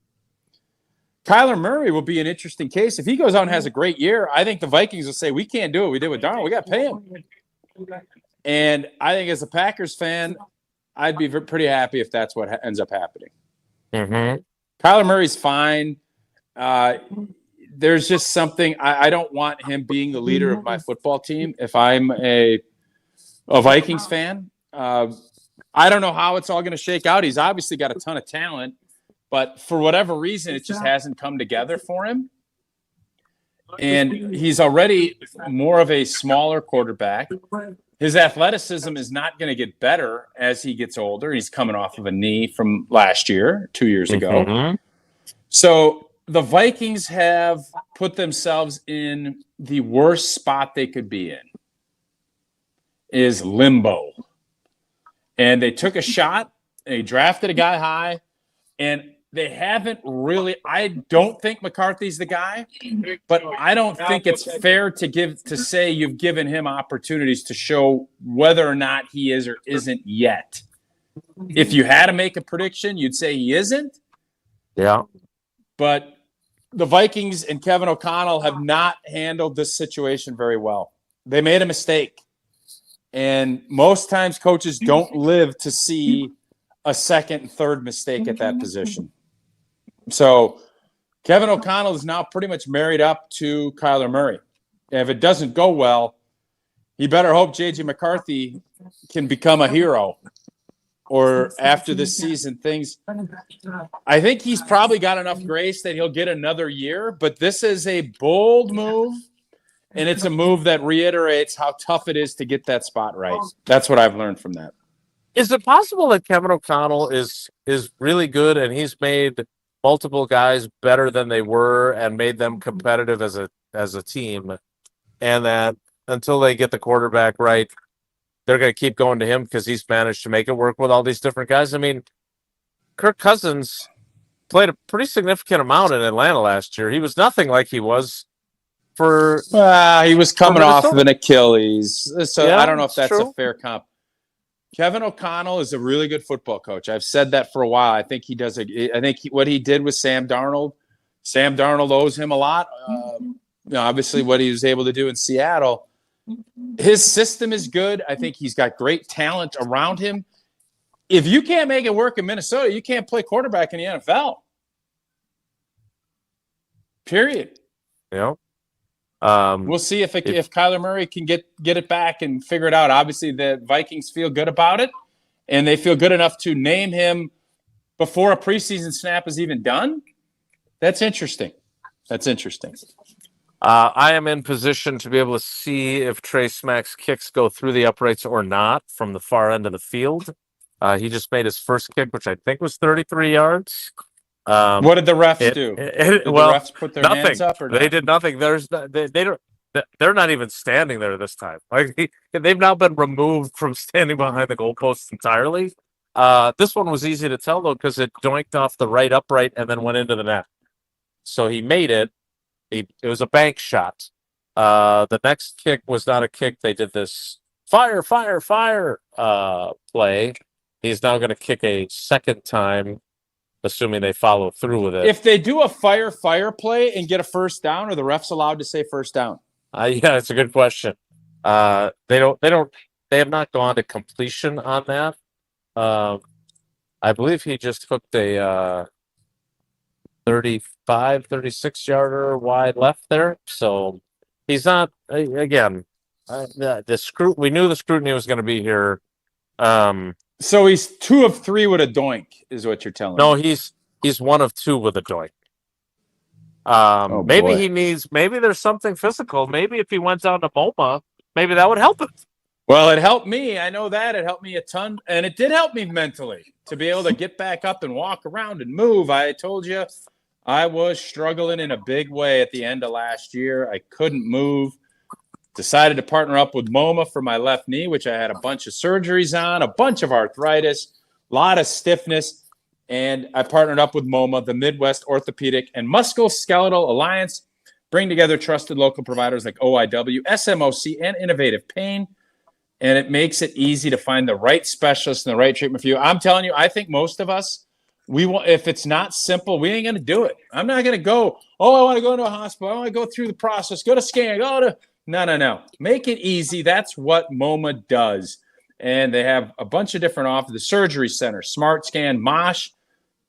Kyler Murray will be an interesting case. If he goes out and has a great year, I think the Vikings will say, we can't do what we did with Darnold. We got to pay him. And I think as a Packers fan, I'd be pretty happy if that's what ends up happening. Mm-hmm. Kyler Murray's fine. There's just something I don't want him being the leader of my football team. If I'm a Vikings fan, I don't know how it's all going to shake out. He's obviously got a ton of talent, but for whatever reason, it just hasn't come together for him. And he's already more of a smaller quarterback. His athleticism is not going to get better as he gets older. He's coming off of a knee from last year, 2 years ago. Mm-hmm. So the Vikings have put themselves in the worst spot they could be in, is limbo. And they took a shot. They drafted a guy high, and they haven't really. I don't think McCarthy's the guy, but I don't think it's fair to say you've given him opportunities to show whether or not he is or isn't yet. If you had to make a prediction, you'd say he isn't. Yeah. But the Vikings and Kevin O'Connell have not handled this situation very well. They made a mistake. And most times coaches don't live to see a second and third mistake at that position. So Kevin O'Connell is now pretty much married up to Kyler Murray. And if it doesn't go well, he better hope J.J. McCarthy can become a hero. Or after this season, I think he's probably got enough grace that he'll get another year. But this is a bold move, and it's a move that reiterates how tough it is to get that spot right. That's what I've learned from that. Is it possible that Kevin O'Connell is really good and he's made multiple guys better than they were and made them competitive as a team, and that until they get the quarterback right, they're going to keep going to him because he's managed to make it work with all these different guys? I mean, Kirk Cousins played a pretty significant amount in Atlanta last year. He was nothing like he was for. He was coming off of an Achilles, so yeah, I don't know if that's a fair comp. Kevin O'Connell is a really good football coach. I've said that for a while. I think he does. What he did with Sam Darnold owes him a lot. Obviously, what he was able to do in Seattle. His system is good. I think he's got great talent around him. If you can't make it work in Minnesota, you can't play quarterback in the NFL. Period. Yeah. We'll see if Kyler Murray can get it back and figure it out. Obviously, the Vikings feel good about it, and they feel good enough to name him before a preseason snap is even done. That's interesting. I am in position to be able to see if Trey Smack's kicks go through the uprights or not from the far end of the field. He just made his first kick, which I think was 33 yards. What did the refs do? Did the refs put their hands up? Or they did nothing. They're not even standing there this time. Like they've now been removed from standing behind the goalposts entirely. This one was easy to tell though because it doinked off the right upright and then went into the net. So he made it. It was a bank shot. The next kick was not a kick. They did this fire play. He's now going to kick a second time, assuming they follow through with it. If they do a fire play and get a first down, are the refs allowed to say first down? Yeah, it's a good question. They have not gone to completion on that. I believe he just hooked a 35, 36 yarder wide left there. So he's not, again, we knew the scrutiny was going to be here. So he's 2 of 3 with a doink, is what you're telling me. No, he's 1 of 2 with a doink. Maybe there's something physical. Maybe if he went down to MoMA, maybe that would help him. Well, it helped me. I know that. It helped me a ton. And it did help me mentally to be able to get back up and walk around and move. I told you I was struggling in a big way at the end of last year. I couldn't move. Decided to partner up with MoMA for my left knee, which I had a bunch of surgeries on, a bunch of arthritis, a lot of stiffness. And I partnered up with MoMA, the Midwest Orthopedic and Musculoskeletal Alliance, bring together trusted local providers like OIW, SMOC, and Innovative Pain. And it makes it easy to find the right specialist and the right treatment for you. I'm telling you, I think most of us, if it's not simple, we ain't going to do it. I'm not going to go, I want to go to a hospital. I want to go through the process, go to scan, No. Make it easy. That's what MoMA does. And they have a bunch of different offers. The Surgery Center, Smart Scan, Mosh.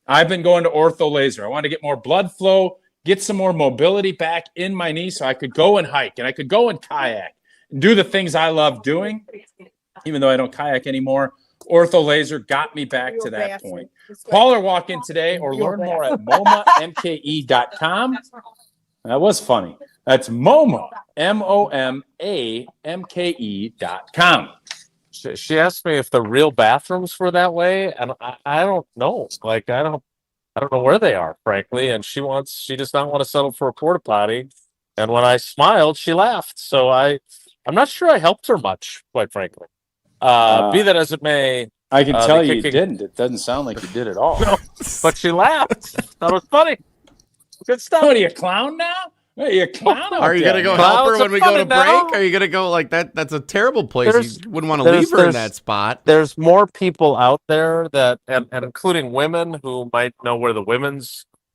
I've been going to ortho laser. I want to get more blood flow, get some more mobility back in my knee so I could go and hike and I could go and kayak and do the things I love doing, even though I don't kayak anymore. Ortho laser got me back to that point. Call or walk in today or learn more at MoMAMKE.com. That was funny. That's MoMA, MoMAMKE.com. She asked me if the real bathrooms were that way, and I don't know. Like I don't know where they are, frankly. And she does not want to settle for a porta potty. And when I smiled, she laughed. So I'm not sure I helped her much, quite frankly. Be that as it may, I can tell you didn't. It doesn't sound like you did at all. No, but she laughed. Thought it was funny. Good stuff. What are you, a clown now? Hey, a clown Are you going to go help her when we go to break? Are you going to go like that? That's a terrible place. You wouldn't want to leave her in that spot. There's more people out there and including women who might know where the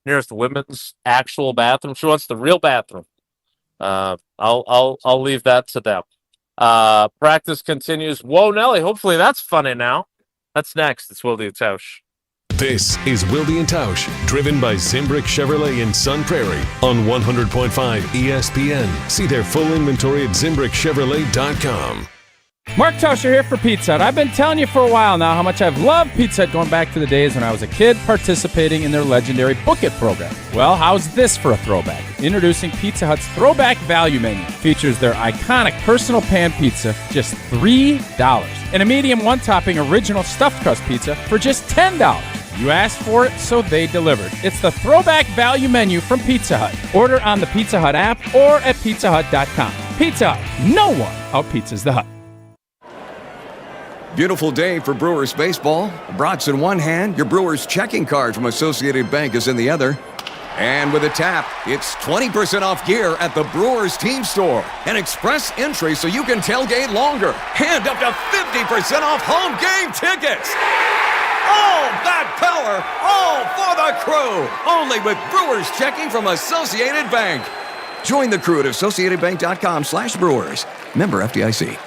nearest women's actual bathroom. She wants the real bathroom. I'll leave that to them. Practice continues. Whoa, Nelly. Hopefully that's funny now. That's next. It's Wilde and Tausch. This is Wilde and Tausch, driven by Zimbrick Chevrolet in Sun Prairie on 100.5 ESPN. See their full inventory at ZimbrickChevrolet.com. Mark Tauscher here for Pizza Hut. I've been telling you for a while now how much I've loved Pizza Hut going back to the days when I was a kid participating in their legendary Book It program. Well, how's this for a throwback? Introducing Pizza Hut's Throwback Value Menu. Features their iconic personal pan pizza, just $3. And a medium one-topping original stuffed crust pizza for just $10. You asked for it, so they delivered. It's the Throwback Value Menu from Pizza Hut. Order on the Pizza Hut app or at pizzahut.com. Pizza Hut. No one out-pizzas the Hut. Beautiful day for Brewers baseball. Brats in one hand, your Brewers checking card from Associated Bank is in the other. And with a tap, it's 20% off gear at the Brewers team store. An express entry so you can tailgate longer. And up to 50% off home game tickets. All that power, all for the crew. Only with Brewers checking from Associated Bank. Join the crew at AssociatedBank.com/Brewers. Member FDIC.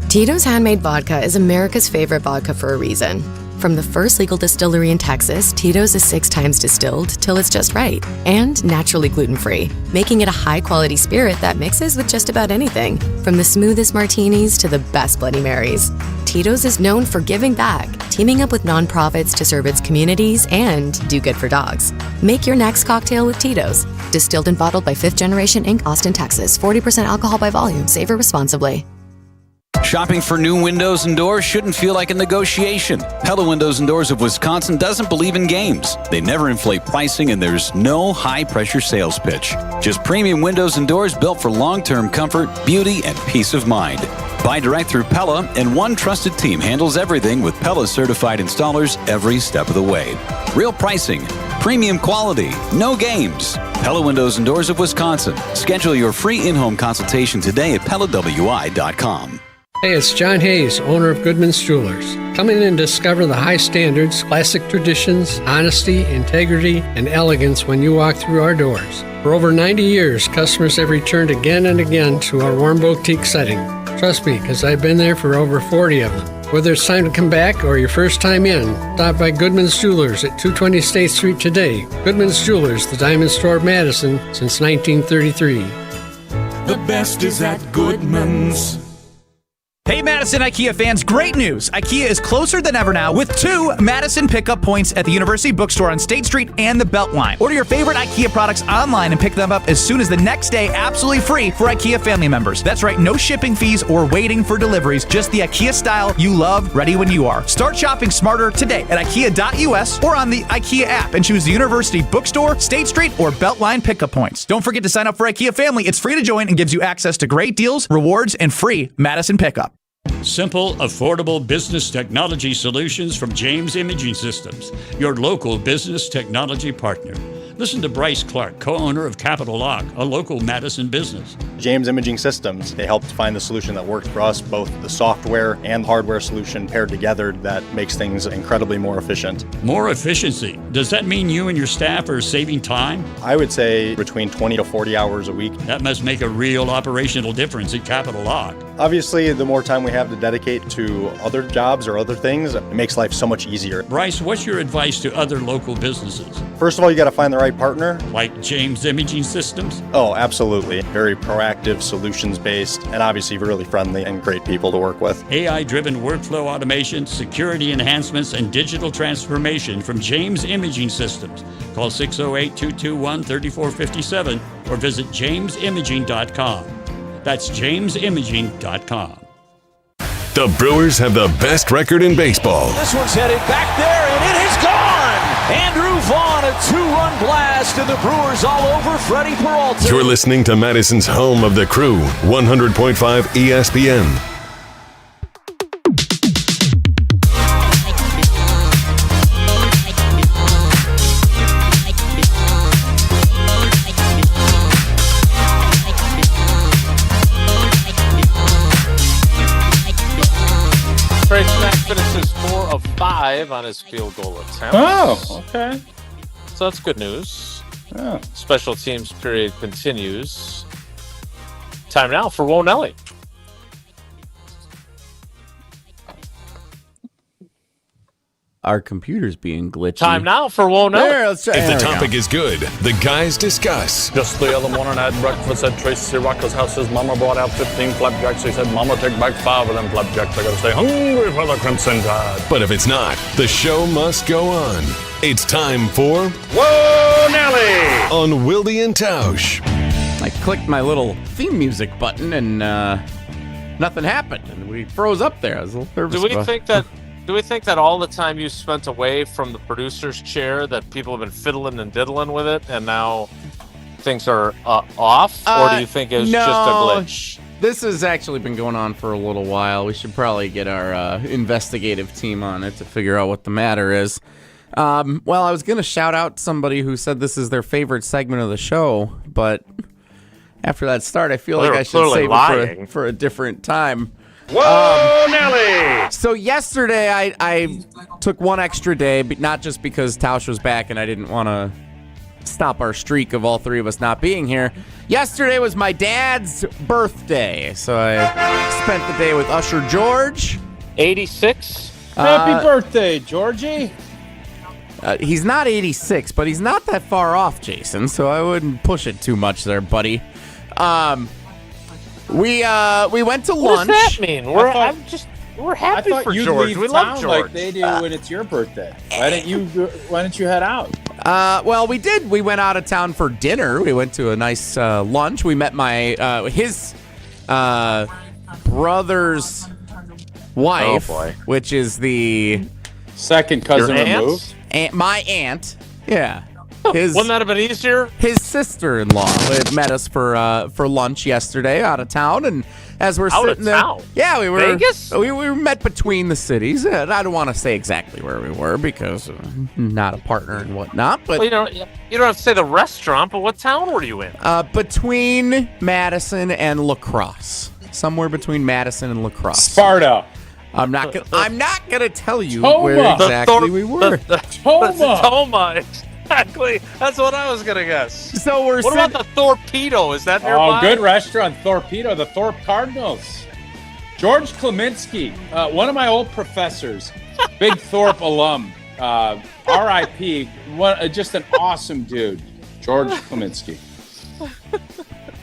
Tito's Handmade Vodka is America's favorite vodka for a reason. From the first legal distillery in Texas, Tito's is 6 times distilled till it's just right and naturally gluten-free, making it a high-quality spirit that mixes with just about anything, from the smoothest martinis to the best Bloody Marys. Tito's is known for giving back, teaming up with nonprofits to serve its communities and do good for dogs. Make your next cocktail with Tito's. Distilled and bottled by 5th Generation Inc., Austin, Texas. 40% alcohol by volume. Savor responsibly. Shopping for new windows and doors shouldn't feel like a negotiation. Pella Windows and Doors of Wisconsin doesn't believe in games. They never inflate pricing, and there's no high-pressure sales pitch. Just premium windows and doors built for long-term comfort, beauty, and peace of mind. Buy direct through Pella, and one trusted team handles everything with Pella certified installers every step of the way. Real pricing, premium quality, no games. Pella Windows and Doors of Wisconsin. Schedule your free in-home consultation today at PellaWI.com. Hey, it's John Hayes, owner of Goodman's Jewelers. Come in and discover the high standards, classic traditions, honesty, integrity, and elegance when you walk through our doors. For over 90 years, customers have returned again and again to our warm boutique setting. Trust me, because I've been there for over 40 of them. Whether it's time to come back or your first time in, stop by Goodman's Jewelers at 220 State Street today. Goodman's Jewelers, the diamond store of Madison since 1933. The best is at Goodman's. Hey Madison IKEA fans, great news! IKEA is closer than ever now with 2 Madison pickup points at the University Bookstore on State Street and the Beltline. Order your favorite IKEA products online and pick them up as soon as the next day absolutely free for IKEA family members. That's right, no shipping fees or waiting for deliveries, just the IKEA style you love, ready when you are. Start shopping smarter today at IKEA.us or on the IKEA app and choose the University Bookstore, State Street, or Beltline pickup points. Don't forget to sign up for IKEA Family. It's free to join and gives you access to great deals, rewards, and free Madison pickup. Simple, affordable business technology solutions from James Imaging Systems, your local business technology partner. Listen to Bryce Clark, co-owner of Capital Lock, a local Madison business. James Imaging Systems, they helped find the solution that worked for us, both the software and hardware solution paired together that makes things incredibly more efficient. More efficiency. Does that mean you and your staff are saving time? I would say between 20 to 40 hours a week. That must make a real operational difference at Capital Lock. Obviously, the more time we have to dedicate to other jobs or other things, it makes life so much easier. Bryce, what's your advice to other local businesses? First of all, you got to find the right partner. Like James Imaging Systems? Oh, absolutely. Very proactive, solutions-based, and obviously really friendly and great people to work with. AI-driven workflow automation, security enhancements, and digital transformation from James Imaging Systems. Call 608-221-3457 or visit jamesimaging.com. That's jamesimaging.com. The Brewers have the best record in baseball. This one's headed back there, and it is gone! Andrew Vaughn, a 2-run blast, and the Brewers all over Freddie Peralta. You're listening to Madison's home of the Crew, 100.5 ESPN. Finishes 4 of 5 on his field goal attempt. Oh, okay. So that's good news. Yeah. Special teams period continues. Time now for Wonelli. Our computer's being glitchy. Time now for Wonelli. If the topic is good, the guys discuss. Just the other morning I had breakfast at Tracy Rocco's house. His mama brought out 15 flapjacks. He said, Mama, take back 5 of them flapjacks. I gotta stay hungry for the Crimson Tide. But if it's not, the show must go on. It's time for Wonelli on Wilde and Tausch. I clicked my little theme music button and nothing happened. And we froze up there. I was a little nervous. Do we think that all the time you spent away from the producer's chair that people have been fiddling and diddling with it and now things are off? Or do you think it's just a glitch? This has actually been going on for a little while. We should probably get our investigative team on it to figure out what the matter is. Well, I was going to shout out somebody who said this is their favorite segment of the show, but after that start, I feel like I should save it for a different time. Whoa, Nelly! So yesterday, I took one extra day, but not just because Tausch was back and I didn't want to stop our streak of all three of us not being here. Yesterday was my dad's birthday, so I spent the day with Usher George. 86. Happy birthday, Georgie. He's not 86, but he's not that far off, Jason, so I wouldn't push it too much there, buddy. We went to lunch. What does that mean? We're happy for George. We love George. Like they do when it's your birthday. Why didn't you head out? Well, we did. We went out of town for dinner. We went to a nice lunch. We met his brother's wife, which is the second cousin removed. My aunt. Yeah. Wouldn't that have been easier? His sister-in-law met us for lunch yesterday out of town, and as we're sitting there, yeah, we were Vegas. We met between the cities. I don't want to say exactly where we were because not a partner and whatnot. But well, you don't have to say the restaurant. But what town were you in? Between Madison and La Crosse, somewhere between Madison and La Crosse. Sparta. I'm not gonna tell you where exactly we were. Toma. Exactly. That's what I was going to guess. So what about the Torpedo? Is that nearby? Oh, good restaurant, Torpedo, the Thorpe Cardinals. George Kleminski, one of my old professors, big Thorpe alum, RIP, just an awesome dude, George Kleminski.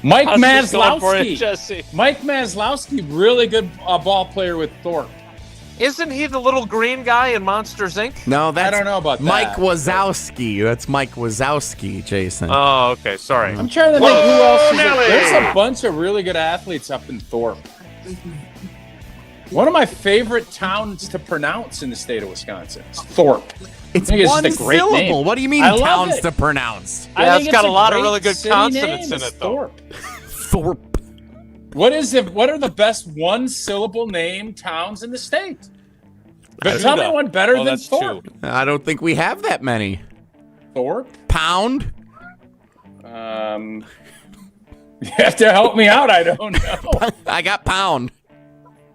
Mike Maslowski. Mike Maslowski, really good ball player with Thorpe. Isn't he the little green guy in Monsters, Inc.? No, I don't know about that. Mike Wazowski. That's Mike Wazowski, Jason. Oh, okay. Sorry. I'm trying to think who else is there. There's a bunch of really good athletes up in Thorpe. One of my favorite towns to pronounce in the state of Wisconsin is Thorpe. It's one one just a great syllable. name. What do you mean towns to pronounce? Yeah, it's got a lot of really good consonants in it, though. Thorpe. What are the best one-syllable name towns in the state? But tell me one better than Thorpe. I don't think we have that many. Thorpe? Pound? You have to help me out. I don't know. I got pound.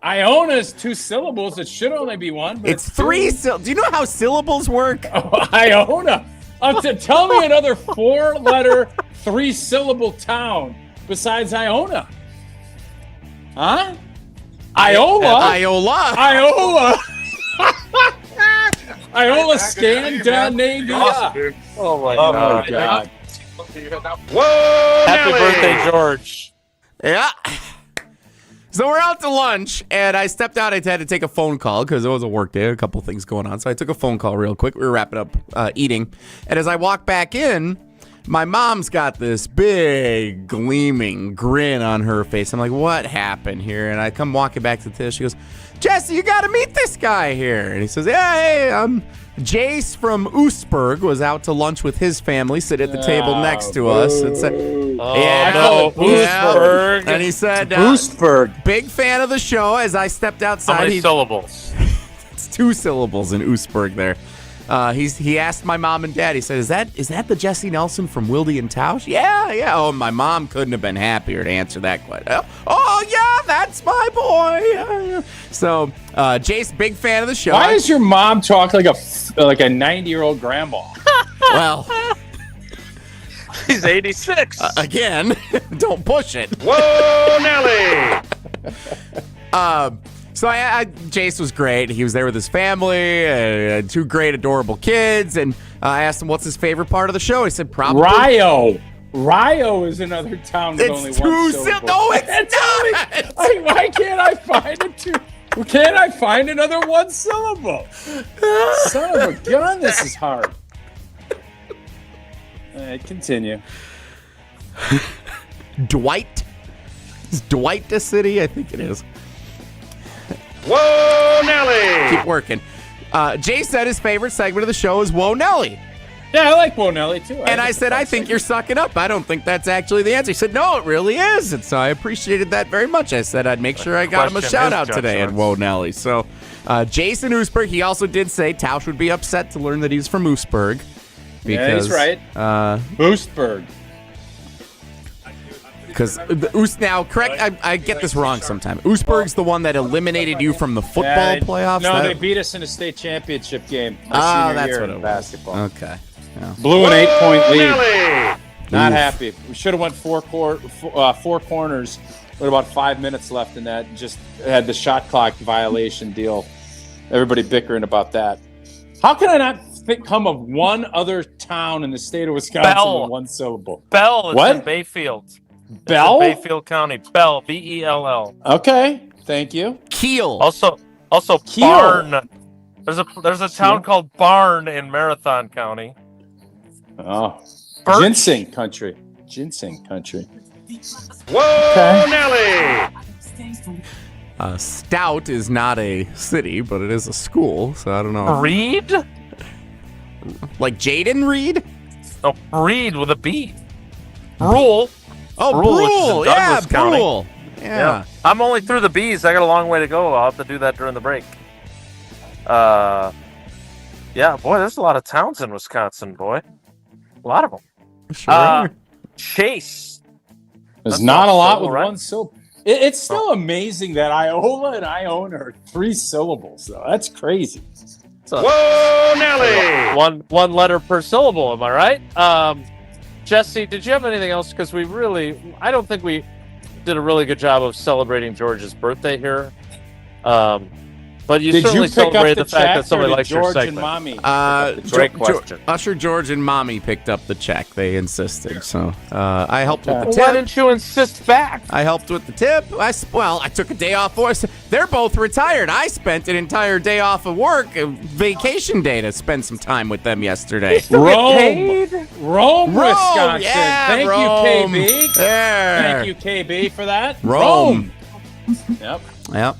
Iona is 2 syllables. It should only be one. But It's 3 syllables. Do you know how syllables work? Oh, Iona. Tell me another 4-letter, 3-syllable town besides Iona. Huh? Iola. Iola Scandinavia. Oh my God. Whoa! Happy birthday, George. Yeah. So we're out to lunch, and I stepped out. I had to take a phone call because it was a work day, a couple things going on. So I took a phone call real quick. We were wrapping up eating. And as I walked back in, my mom's got this big, gleaming grin on her face. I'm like, what happened here? And I come walking back to the table. She goes, Jesse, you got to meet this guy here. And he says, hey, Jace from Oostburg was out to lunch with his family, sit at the table next to us. And said, Oostburg. And he said, Oostburg. Big fan of the show. As I stepped outside. How many syllables? It's 2 syllables in Oostburg there. He asked my mom and dad, he said, is that the Jesse Nelson from Wilde and Tausch? Yeah. Oh, my mom couldn't have been happier to answer that question. Oh, yeah, that's my boy. Yeah. So, Jace, big fan of the show. Why does your mom talk like a 90-year-old grandma? Well, he's 86. Again, don't push it. Whoa, Nelly! So Jace was great. He was there with his family, 2 great, adorable kids, and I asked him what's his favorite part of the show. He said probably Rio is another town with only 1 syllable. No, it's not. Why can't I find it? Can't I find another 1 syllable? Son of a gun, this is hard. All right, continue. Dwight? Is Dwight the city? I think it is. Whoa, Nelly! Keep working. Jay said his favorite segment of the show is Whoa, Nelly. Yeah, I like Bonelli too. And I said, I think you're sucking up. I don't think that's actually the answer. He said, no, it really is. And so I appreciated that very much. I said I'd make sure I got him a shout out today at Bonelli. So Jason Oosberg, he also did say Tausch would be upset to learn that he's from Oosberg. Because, he's right. Oosberg. Because now, correct, I get this wrong sometimes. Oosberg's the one that eliminated you from the football playoffs? No, they beat us in a state championship game. That's what it was. Basketball. Okay. Yeah. Blew an 8-point lead. Not happy. We should have went four corners with about 5 minutes left in that. Just had the shot clock violation deal. Everybody bickering about that. How can I not come of one other town in the state of Wisconsin Bell. in one syllable? Bell is What? in Bayfield. Bell? It's in Bayfield County. Bell, Bell. Okay, thank you. Keel. Also Keel. Barn. There's a town called Barn in Marathon County. Oh, Birch. Ginseng country. Whoa, Nelly! Stout is not a city, but it is a school, so I don't know. Reed? Like Jaden Reed? No, Reed with a B. Brule. Oh, Brule, which is in Brule. Yeah, Douglas County. Brule. Yeah. I'm only through the B's. I got a long way to go. I'll have to do that during the break. Yeah, boy, there's a lot of towns in Wisconsin, boy. A lot of them. Sure. Chase. There's That's not a lot syllable, with right? one syllable. It's still amazing that Iola and Iona are 3 syllables, though. That's crazy. Whoa, Nelly! One letter per syllable, am I right? Jesse, did you have anything else? Because I don't think we did a really good job of celebrating George's birthday here. But you certainly celebrated the fact that somebody likes your George segment. and Mommy? Great question. Usher, George, and Mommy picked up the check. They insisted. So I helped with the Well, tip. why didn't you insist back? I helped with the tip. I took a day off. They're both retired. I spent an entire day off of work, a vacation day, to spend some time with them yesterday. Rome, Wisconsin. Yeah, Thank Rome. you, KB. There. Thank you, KB, for that. Rome. Yep. Yep.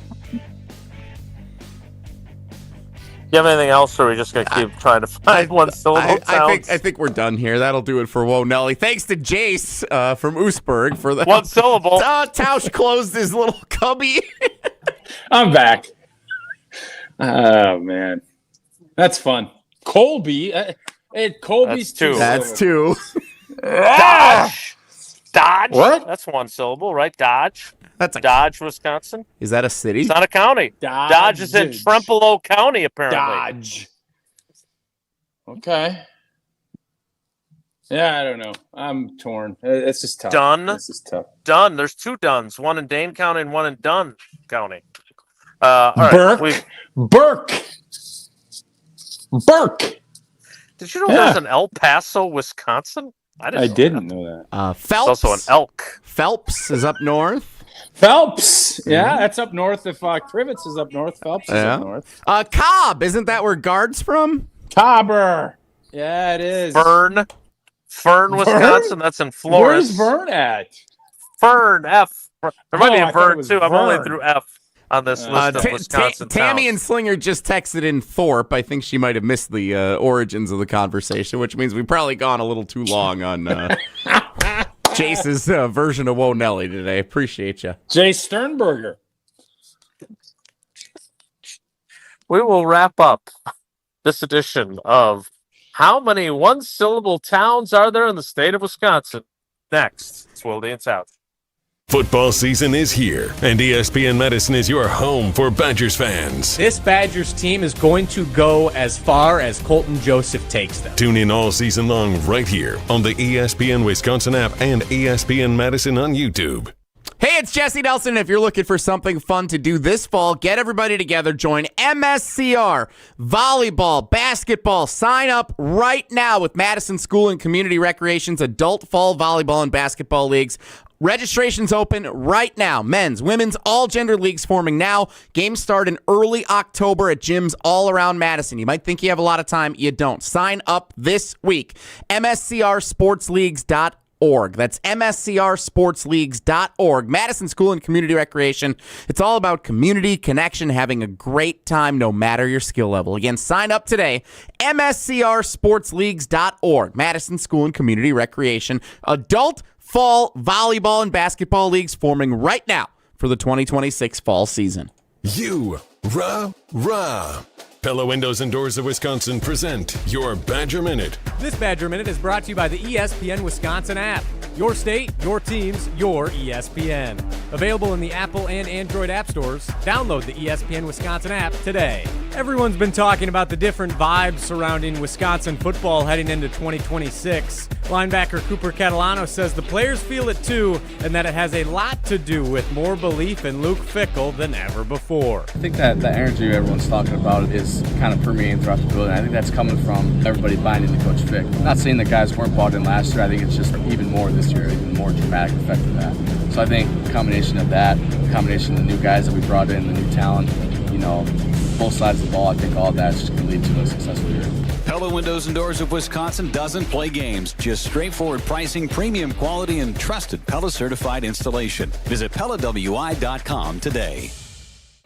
You have anything else, or are we just going to keep trying to find one syllable sounds? I think we're done here. That'll do it for Whoa Nelly. Thanks to Jace from Oosberg for the one syllable. Tausch closed his little cubby. I'm back. Oh, man. That's fun. Colby. Colby's two. That's 2. Dodge. What? That's one syllable, right? Dodge. That's a Dodge, Wisconsin. Is that a city? It's not a county. Dodge is in Trempealeau County, apparently. Dodge. Okay. Yeah, I don't know. I'm torn. It's just tough. Dunn. This is tough. Dunn. There's 2 Dunns. One in Dane County and one in Dunn County. All right. Burke. Did you know there's an El Paso, Wisconsin? I didn't know that. Phelps. It's also an elk. Phelps is up north. Phelps. Yeah, that's up north. If Crivets is up north, Phelps is up north. Cobb. Isn't that where Guard's from? Cobber. Yeah, it is. Fern, Wisconsin. That's in Florida. Where's Vern at? Fern, F. There might be I a thought it Vern, was too. I'm Vern. only through F on this list of Wisconsin Tammy towns. and Slinger just texted in Thorpe. I think she might have missed the origins of the conversation, which means we've probably gone a little too long on Jace's version of Whoa Nelly today. Appreciate you. Jay Sternberger. We will wrap up this edition of How Many One-Syllable Towns Are There in the State of Wisconsin? Next, it's Wilde and Tausch. Football season is here, and ESPN Madison is your home for Badgers fans. This Badgers team is going to go as far as Colton Joseph takes them. Tune in all season long right here on the ESPN Wisconsin app and ESPN Madison on YouTube. Hey, it's Jesse Nelson. If you're looking for something fun to do this fall, get everybody together. Join MSCR, volleyball, basketball. Sign up right now with Madison School and Community Recreation's adult fall volleyball and basketball leagues. Registration's open right now. Men's, women's, all gender leagues forming now. Games start in early October at gyms all around Madison. You might think you have a lot of time. You don't. Sign up this week. MSCRsportsleagues.org. That's mscrsportsleagues.org. Madison School and Community Recreation. It's all about community, connection, having a great time no matter your skill level. Again, sign up today. mscrsportsleagues.org. Madison School and Community Recreation. Adult, fall, volleyball, and basketball leagues forming right now for the 2026 fall season. Rah. Pella Windows and Doors of Wisconsin present your Badger Minute. This Badger Minute is brought to you by the ESPN Wisconsin app. Your state, your teams, your ESPN. Available in the Apple and Android app stores. Download the ESPN Wisconsin app today. Everyone's been talking about the different vibes surrounding Wisconsin football heading into 2026. Linebacker Cooper Catalano says the players feel it too, and that it has a lot to do with more belief in Luke Fickell than ever before. I think that the energy everyone's talking about is kind of permeating throughout the building. I think that's coming from everybody buying into Coach Fick. Not saying that guys weren't bought in last year. I think it's just even more this year, even more dramatic effect of that. So I think a combination of that, a combination of the new guys that we brought in, the new talent, both sides of the ball, I think all of that is just going to lead to a successful year. Pella Windows and Doors of Wisconsin doesn't play games. Just straightforward pricing, premium quality, and trusted Pella certified installation. Visit PellaWI.com today.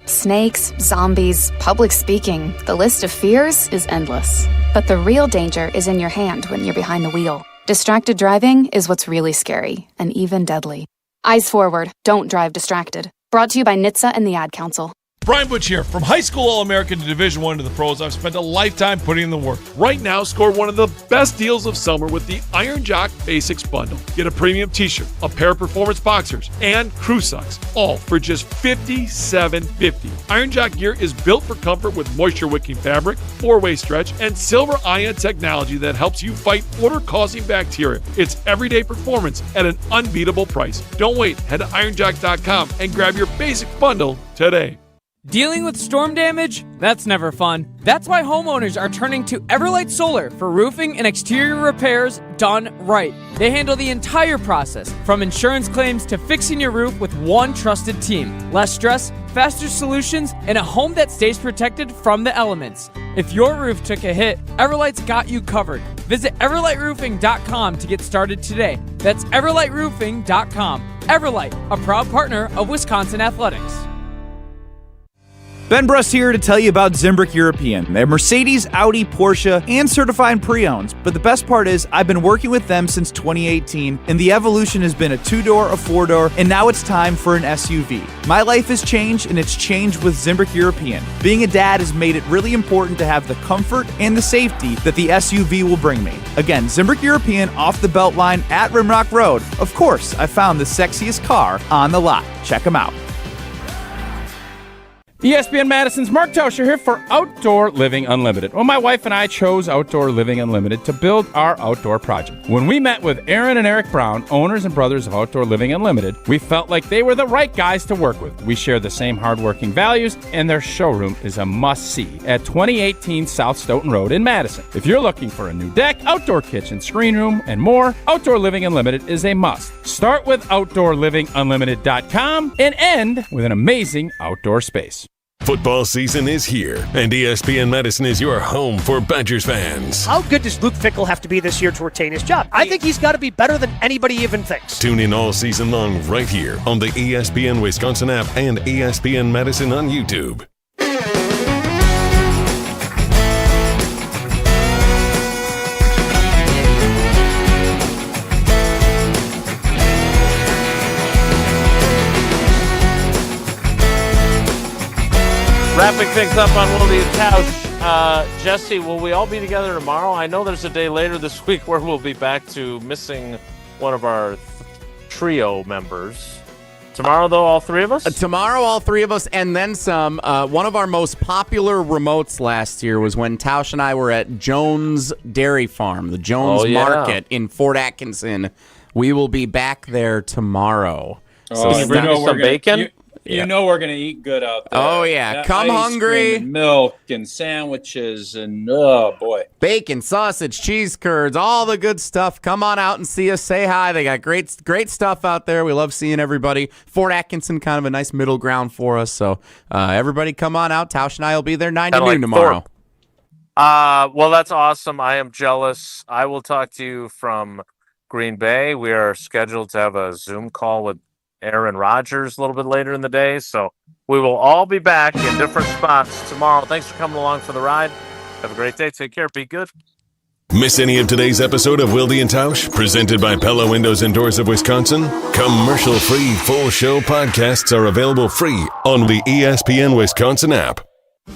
Snakes, zombies, public speaking. The list of fears is endless. But the real danger is in your hand when you're behind the wheel. Distracted driving is what's really scary and even deadly. Eyes forward. Don't drive distracted. Brought to you by NHTSA and the Ad Council. Brian Butch here. From high school All-American to Division I to the pros, I've spent a lifetime putting in the work. Right now, score one of the best deals of summer with the Iron Jock Basics Bundle. Get a premium t-shirt, a pair of performance boxers, and crew socks, all for just $57.50. Iron Jock gear is built for comfort with moisture-wicking fabric, 4-way stretch, and silver ion technology that helps you fight odor-causing bacteria. It's everyday performance at an unbeatable price. Don't wait. Head to ironjock.com and grab your basic bundle today. Dealing with storm damage? That's never fun. That's why homeowners are turning to Everlight Solar for roofing and exterior repairs done right. They handle the entire process, from insurance claims to fixing your roof with one trusted team. Less stress, faster solutions, and a home that stays protected from the elements. If your roof took a hit, Everlight's got you covered. Visit everlightroofing.com to get started today. That's everlightroofing.com. Everlight, a proud partner of Wisconsin Athletics. Ben Brust here to tell you about Zimbrick European. They're Mercedes, Audi, Porsche, and certified pre-owns. But the best part is I've been working with them since 2018, and the evolution has been a 2-door, a 4-door, and now it's time for an SUV. My life has changed, and it's changed with Zimbrick European. Being a dad has made it really important to have the comfort and the safety that the SUV will bring me. Again, Zimbrick European off the Beltline at Rimrock Road. Of course, I found the sexiest car on the lot. Check them out. ESPN Madison's Mark Tauscher here for Outdoor Living Unlimited. Well, my wife and I chose Outdoor Living Unlimited to build our outdoor project. When we met with Aaron and Eric Brown, owners and brothers of Outdoor Living Unlimited, we felt like they were the right guys to work with. We share the same hardworking values, and their showroom is a must-see at 2018 South Stoughton Road in Madison. If you're looking for a new deck, outdoor kitchen, screen room, and more, Outdoor Living Unlimited is a must. Start with OutdoorLivingUnlimited.com and end with an amazing outdoor space. Football season is here, and ESPN Madison is your home for Badgers fans. How good does Luke Fickell have to be this year to retain his job? I think he's got to be better than anybody even thinks. Tune in all season long right here on the ESPN Wisconsin app and ESPN Madison on YouTube. Wrapping things up on Wilde and Tausch. Jesse, will we all be together tomorrow? I know there's a day later this week where we'll be back to missing one of our trio members. Tomorrow, though, all three of us? Tomorrow, all three of us, and then some. One of our most popular remotes last year was when Tausch and I were at Jones Dairy Farm, the Jones Market in Fort Atkinson. We will be back there tomorrow. So can you bring me some bacon? You know we're going to eat good out there. Oh, yeah. That Come ice hungry. cream and milk and sandwiches and, oh, boy. Bacon, sausage, cheese curds, all the good stuff. Come on out and see us. Say hi. They got great stuff out there. We love seeing everybody. Fort Atkinson, kind of a nice middle ground for us. So everybody come on out. Tausch and I will be there 9 to noon tomorrow. Well, that's awesome. I am jealous. I will talk to you from Green Bay. We are scheduled to have a Zoom call with Aaron Rodgers a little bit later in the day. So we will all be back in different spots tomorrow. Thanks for coming along for the ride. Have a great day. Take care. Be good. Miss any of today's episode of Wilde and Tausch, presented by Pella Windows and Doors of Wisconsin? Commercial-free full show podcasts are available free on the ESPN Wisconsin app.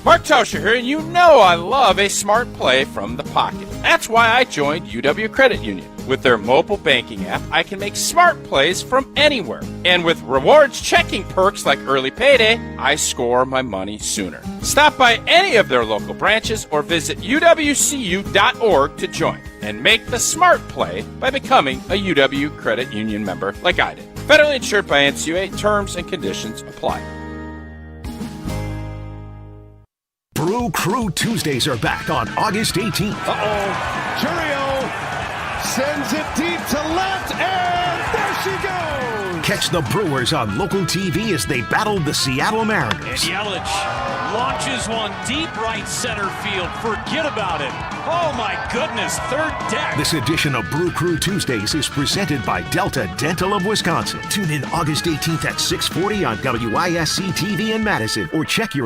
Mark Tauscher here, and you know I love a smart play from the pocket. That's why I joined UW Credit Union. With their mobile banking app, I can make smart plays from anywhere. And with rewards checking perks like early payday, I score my money sooner. Stop by any of their local branches or visit uwcu.org to join and make the smart play by becoming a UW Credit Union member like I did. Federally insured by NCUA. Terms and conditions apply. Brew Crew Tuesdays are back on August 18th. Churio sends it deep to left, and there she goes. Catch the Brewers on local TV as they battled the Seattle Mariners. And Yelich launches one deep right center field. Forget about it. Oh, my goodness, third deck. This edition of Brew Crew Tuesdays is presented by Delta Dental of Wisconsin. Tune in August 18th at 6:40 on WISC TV in Madison, or check your